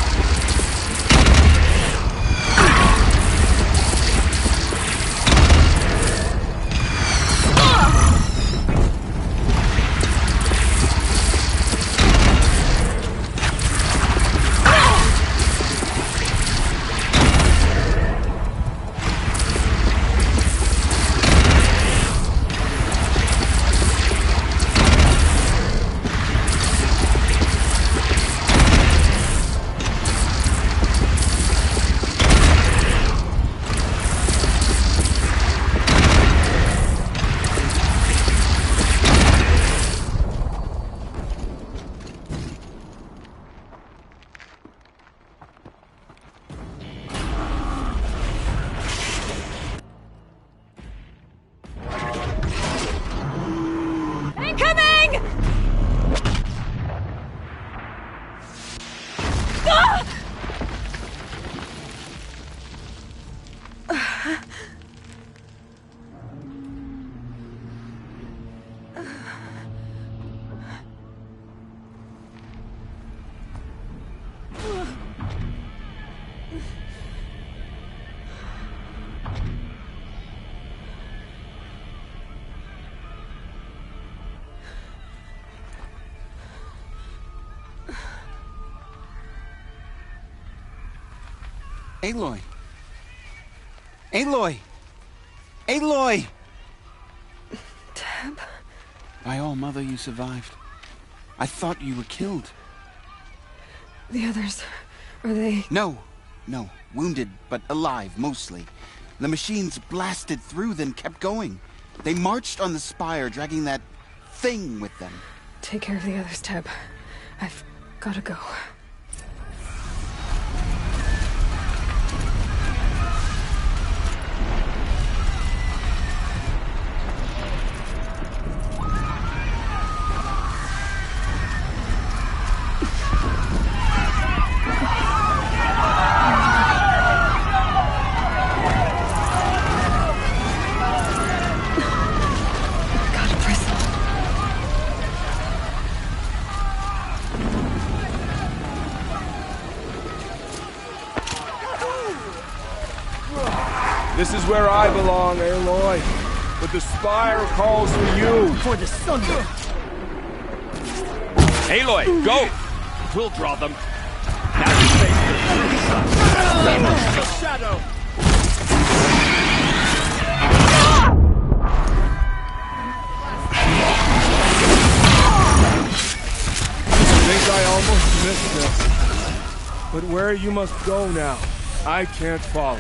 Aloy! Aloy! Aloy! Tab? By all mother, you survived. I thought you were killed. The others, are they... No. Wounded, but alive, mostly. The machines blasted through, then kept going. They marched on the spire, dragging that thing with them. Take care of the others, Tab. I've gotta go. This is where I belong, Aloy. But the Spire calls for you. For the sun. Aloy, go! We'll draw them. Now you face the true sun. The shadow. I think I almost missed this. But where you must go now, I can't follow.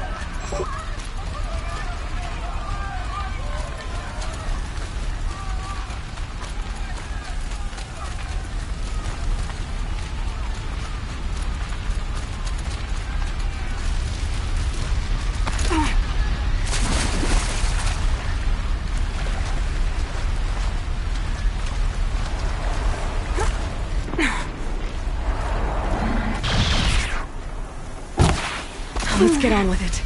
Let's get on with it.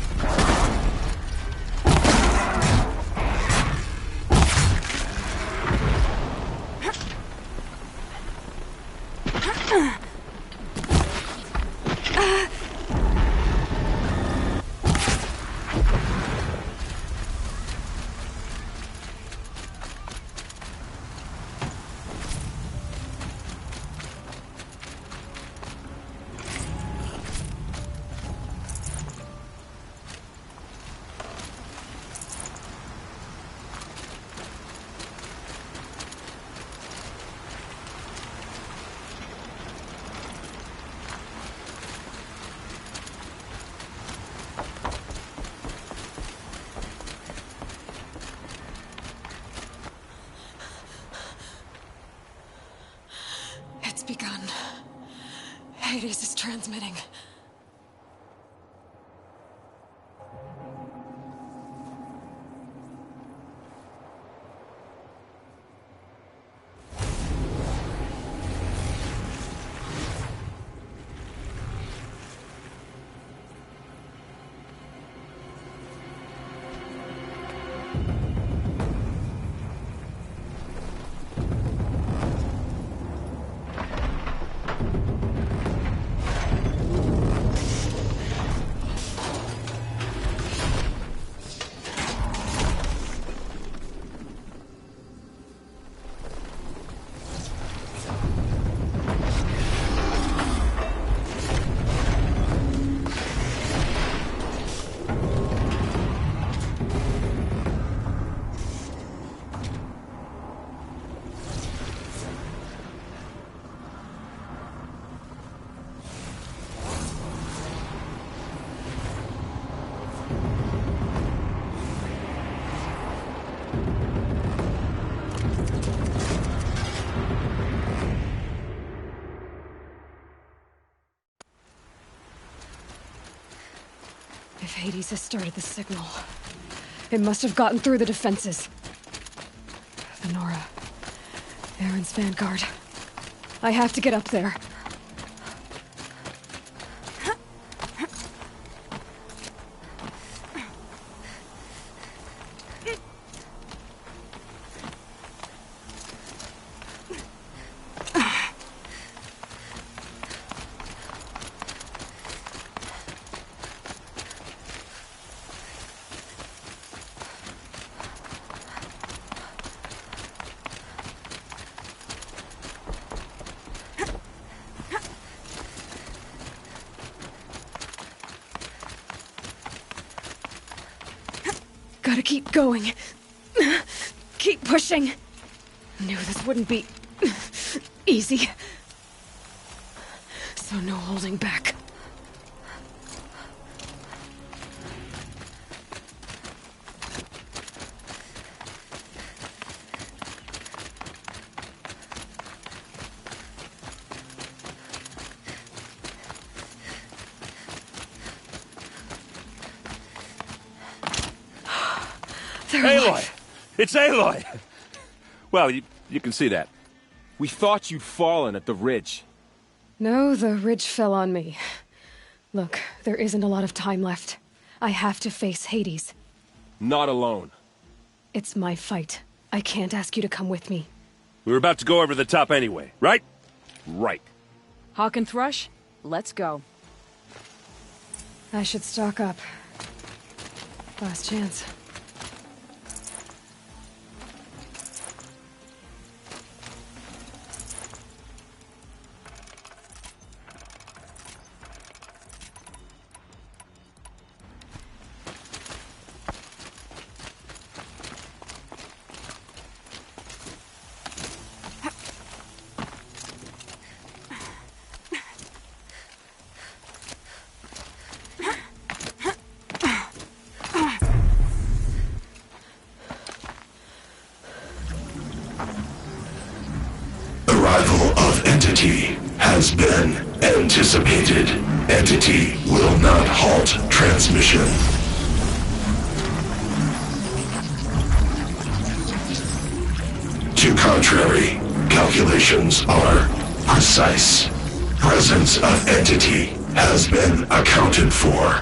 It's begun. Hades is transmitting. If Hades has started the signal, it must have gotten through the defenses. The Nora. Aaron's vanguard. I have to get up there. Gotta keep going. Keep pushing. Knew this wouldn't be easy. So no holding back. Aloy! It's Aloy! Well, you can see that. We thought you'd fallen at the ridge. No, the ridge fell on me. Look, there isn't a lot of time left. I have to face Hades. Not alone. It's my fight. I can't ask you to come with me. We were about to go over the top anyway, right? Right. Hawk and Thrush, let's go. I should stock up. Last chance. Arrival of Entity has been anticipated. Entity will not halt transmission. To contrary, calculations are precise. Presence of Entity has been accounted for.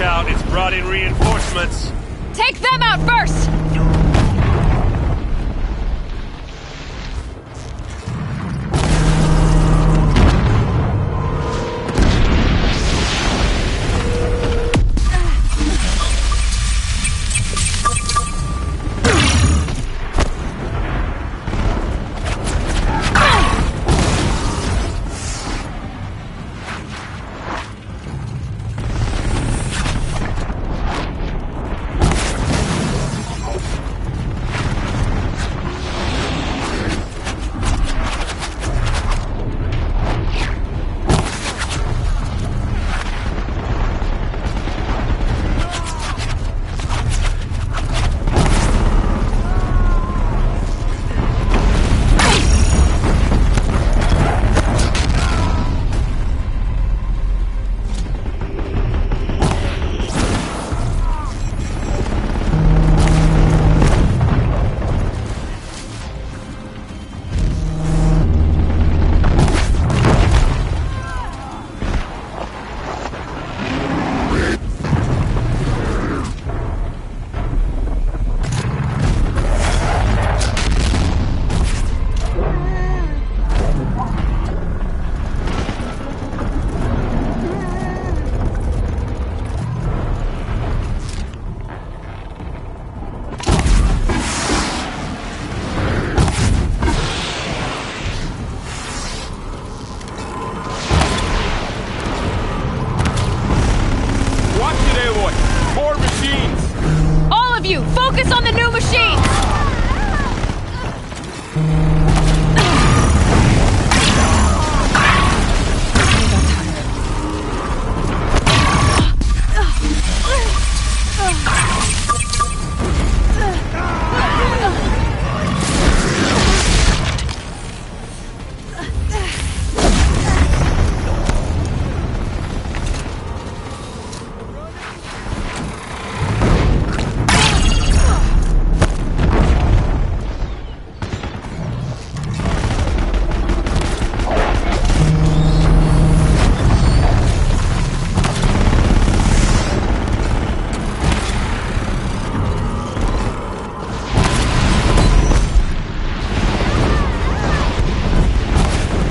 out, it's brought in reinforcements. Take them out first! Focus on the new machine!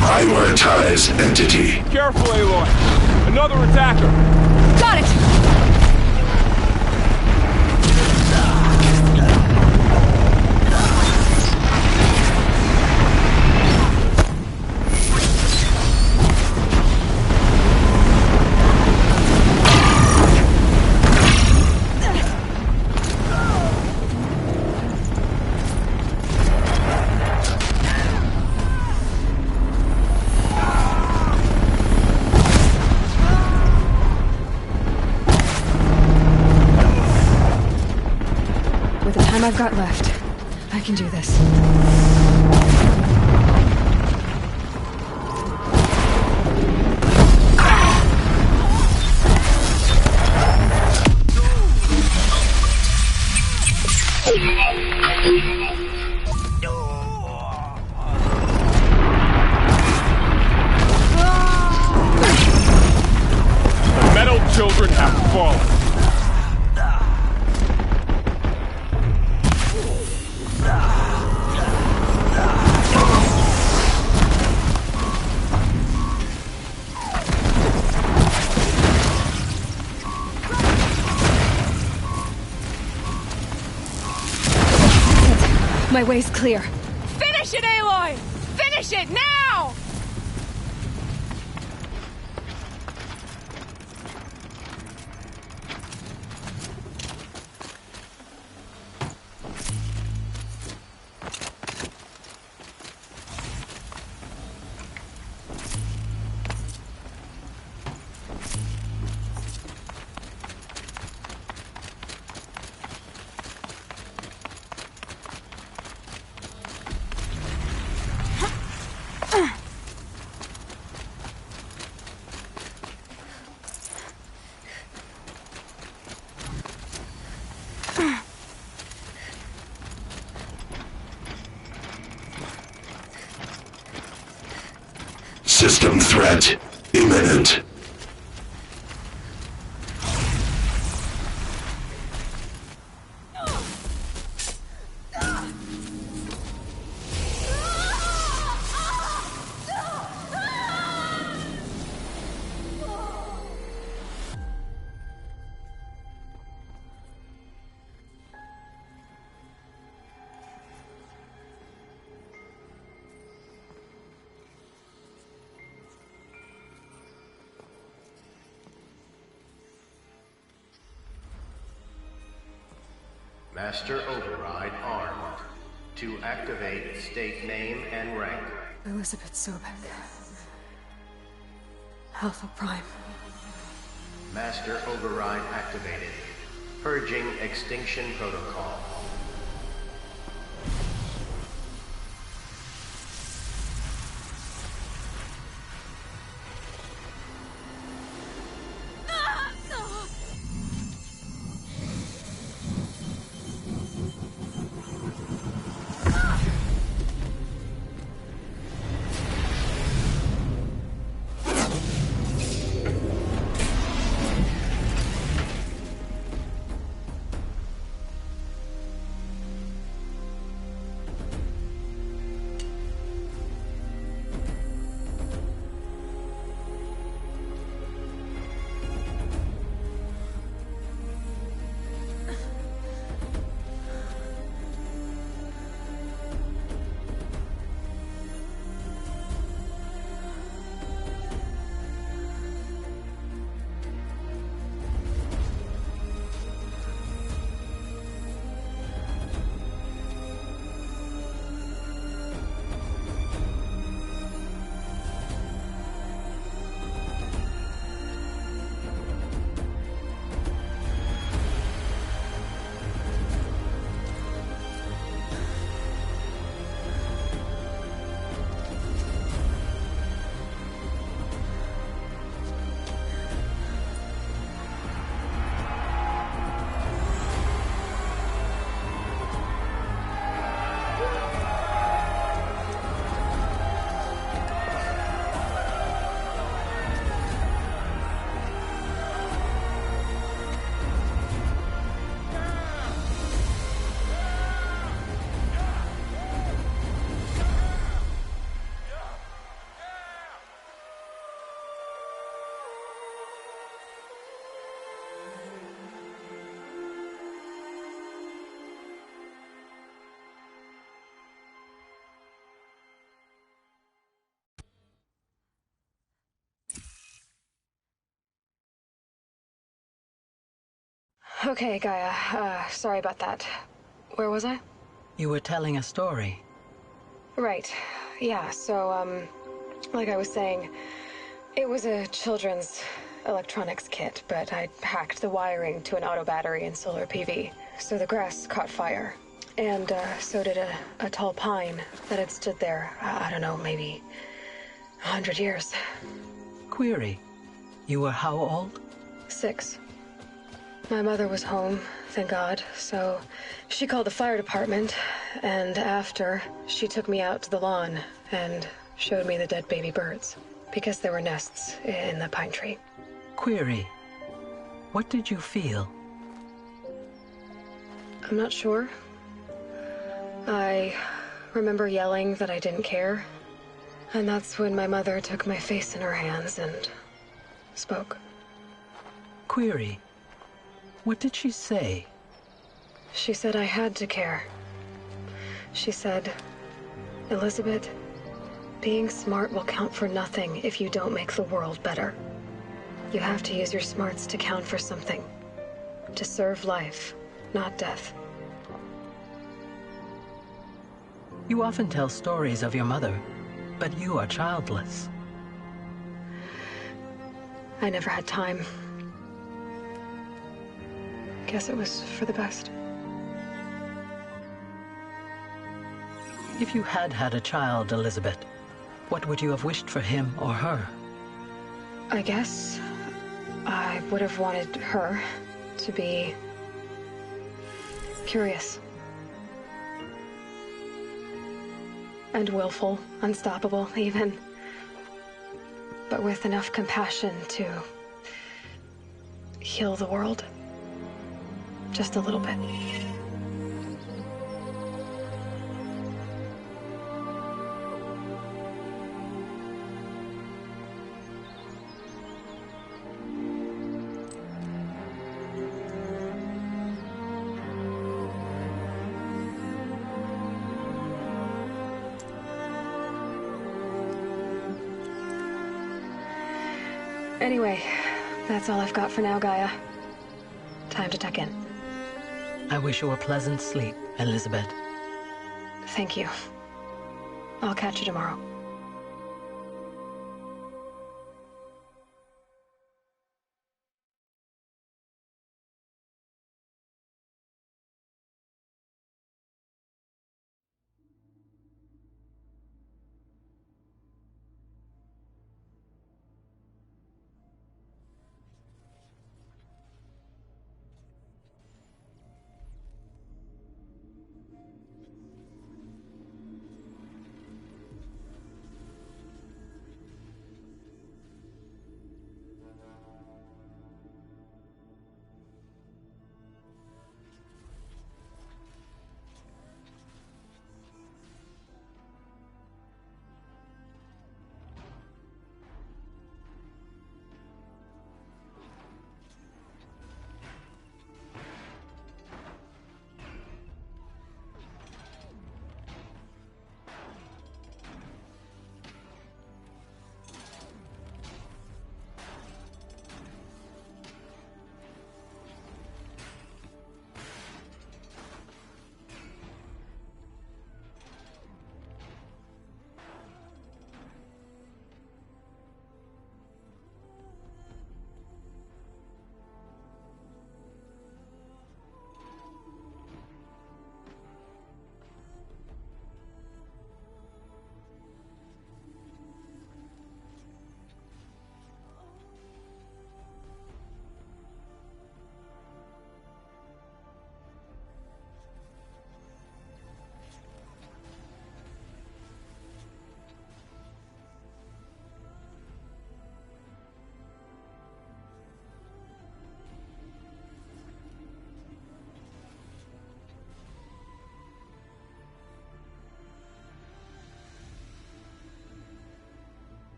Prioritize entity. Careful, Aloy. Another attacker. Got it! I've got left. I can do this. The metal children have fallen. My way's clear. Finish it, Aloy! Finish it, now! System threat imminent. Master Override armed. To activate, state name and rank. Elizabeth Sobek. Alpha Prime. Master Override activated. Purging Extinction Protocol. Okay, Gaia. Sorry about that. Where was I? You were telling a story. Right. Yeah, so, like I was saying, it was a children's electronics kit, but I hacked the wiring to an auto battery and solar PV. So the grass caught fire. And, so did a tall pine that had stood there, I don't know, maybe 100 years. Query. You were how old? 6. My mother was home, thank God, so she called the fire department, and after, she took me out to the lawn and showed me the dead baby birds, because there were nests in the pine tree. Query. What did you feel? I'm not sure. I remember yelling that I didn't care, and that's when my mother took my face in her hands and spoke. Query. What did she say? She said I had to care. She said, Elizabeth, being smart will count for nothing if you don't make the world better. You have to use your smarts to count for something. To serve life, not death. You often tell stories of your mother, but you are childless. I never had time. Guess it was for the best. If you had had a child, Elizabeth, what would you have wished for him or her? I guess I would have wanted her to be curious. And willful, unstoppable, even. But with enough compassion to heal the world. Just a little bit. Anyway, that's all I've got for now, Gaia. Time to tuck in. I wish you a pleasant sleep, Elizabeth. Thank you. I'll catch you tomorrow.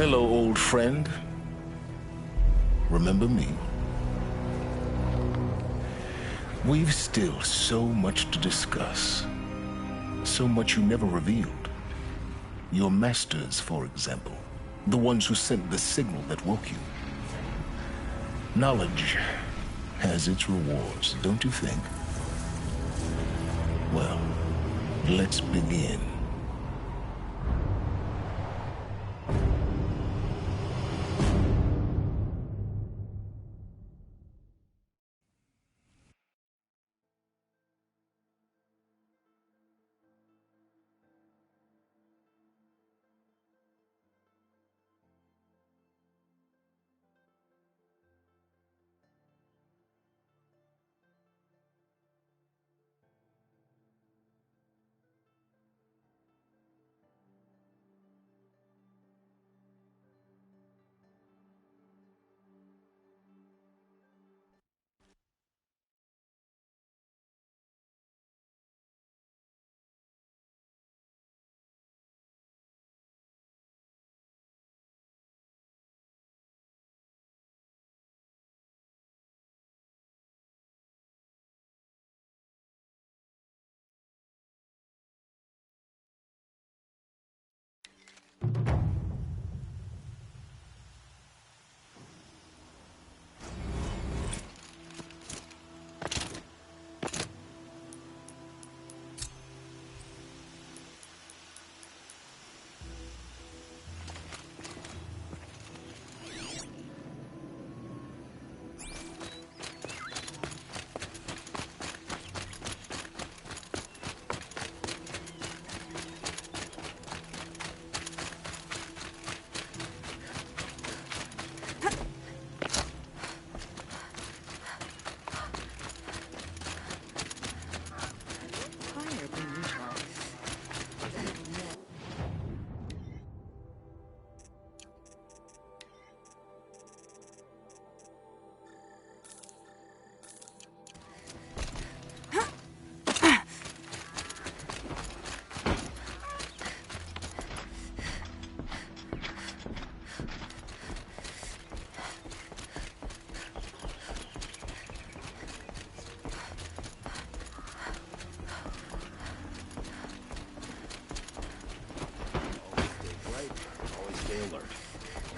Hello, old friend. Remember me? We've still so much to discuss. So much you never revealed. Your masters, for example. The ones who sent the signal that woke you. Knowledge has its rewards, don't you think? Well, let's begin.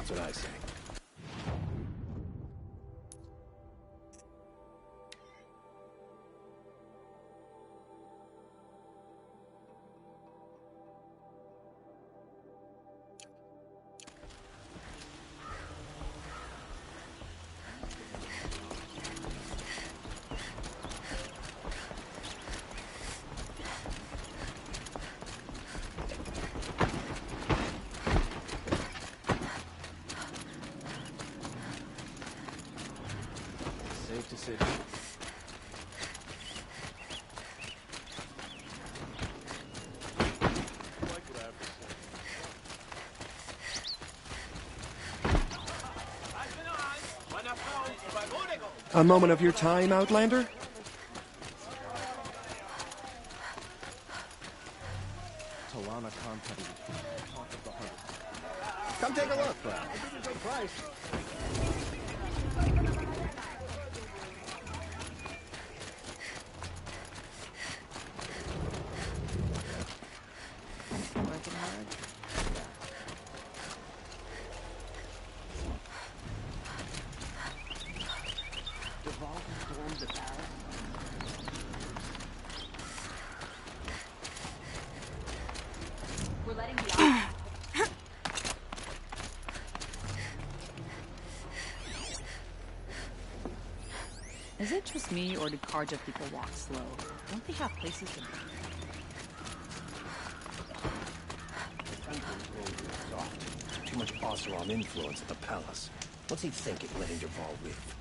That's what I say. Safe to sit. A moment of your time, Outlander? Talana Company. Come take a look. This is a good price. Is it just me, or do Karja people walk slow? Don't they have places to be? Too much Oseram influence at the palace. What's he thinking letting Javal live?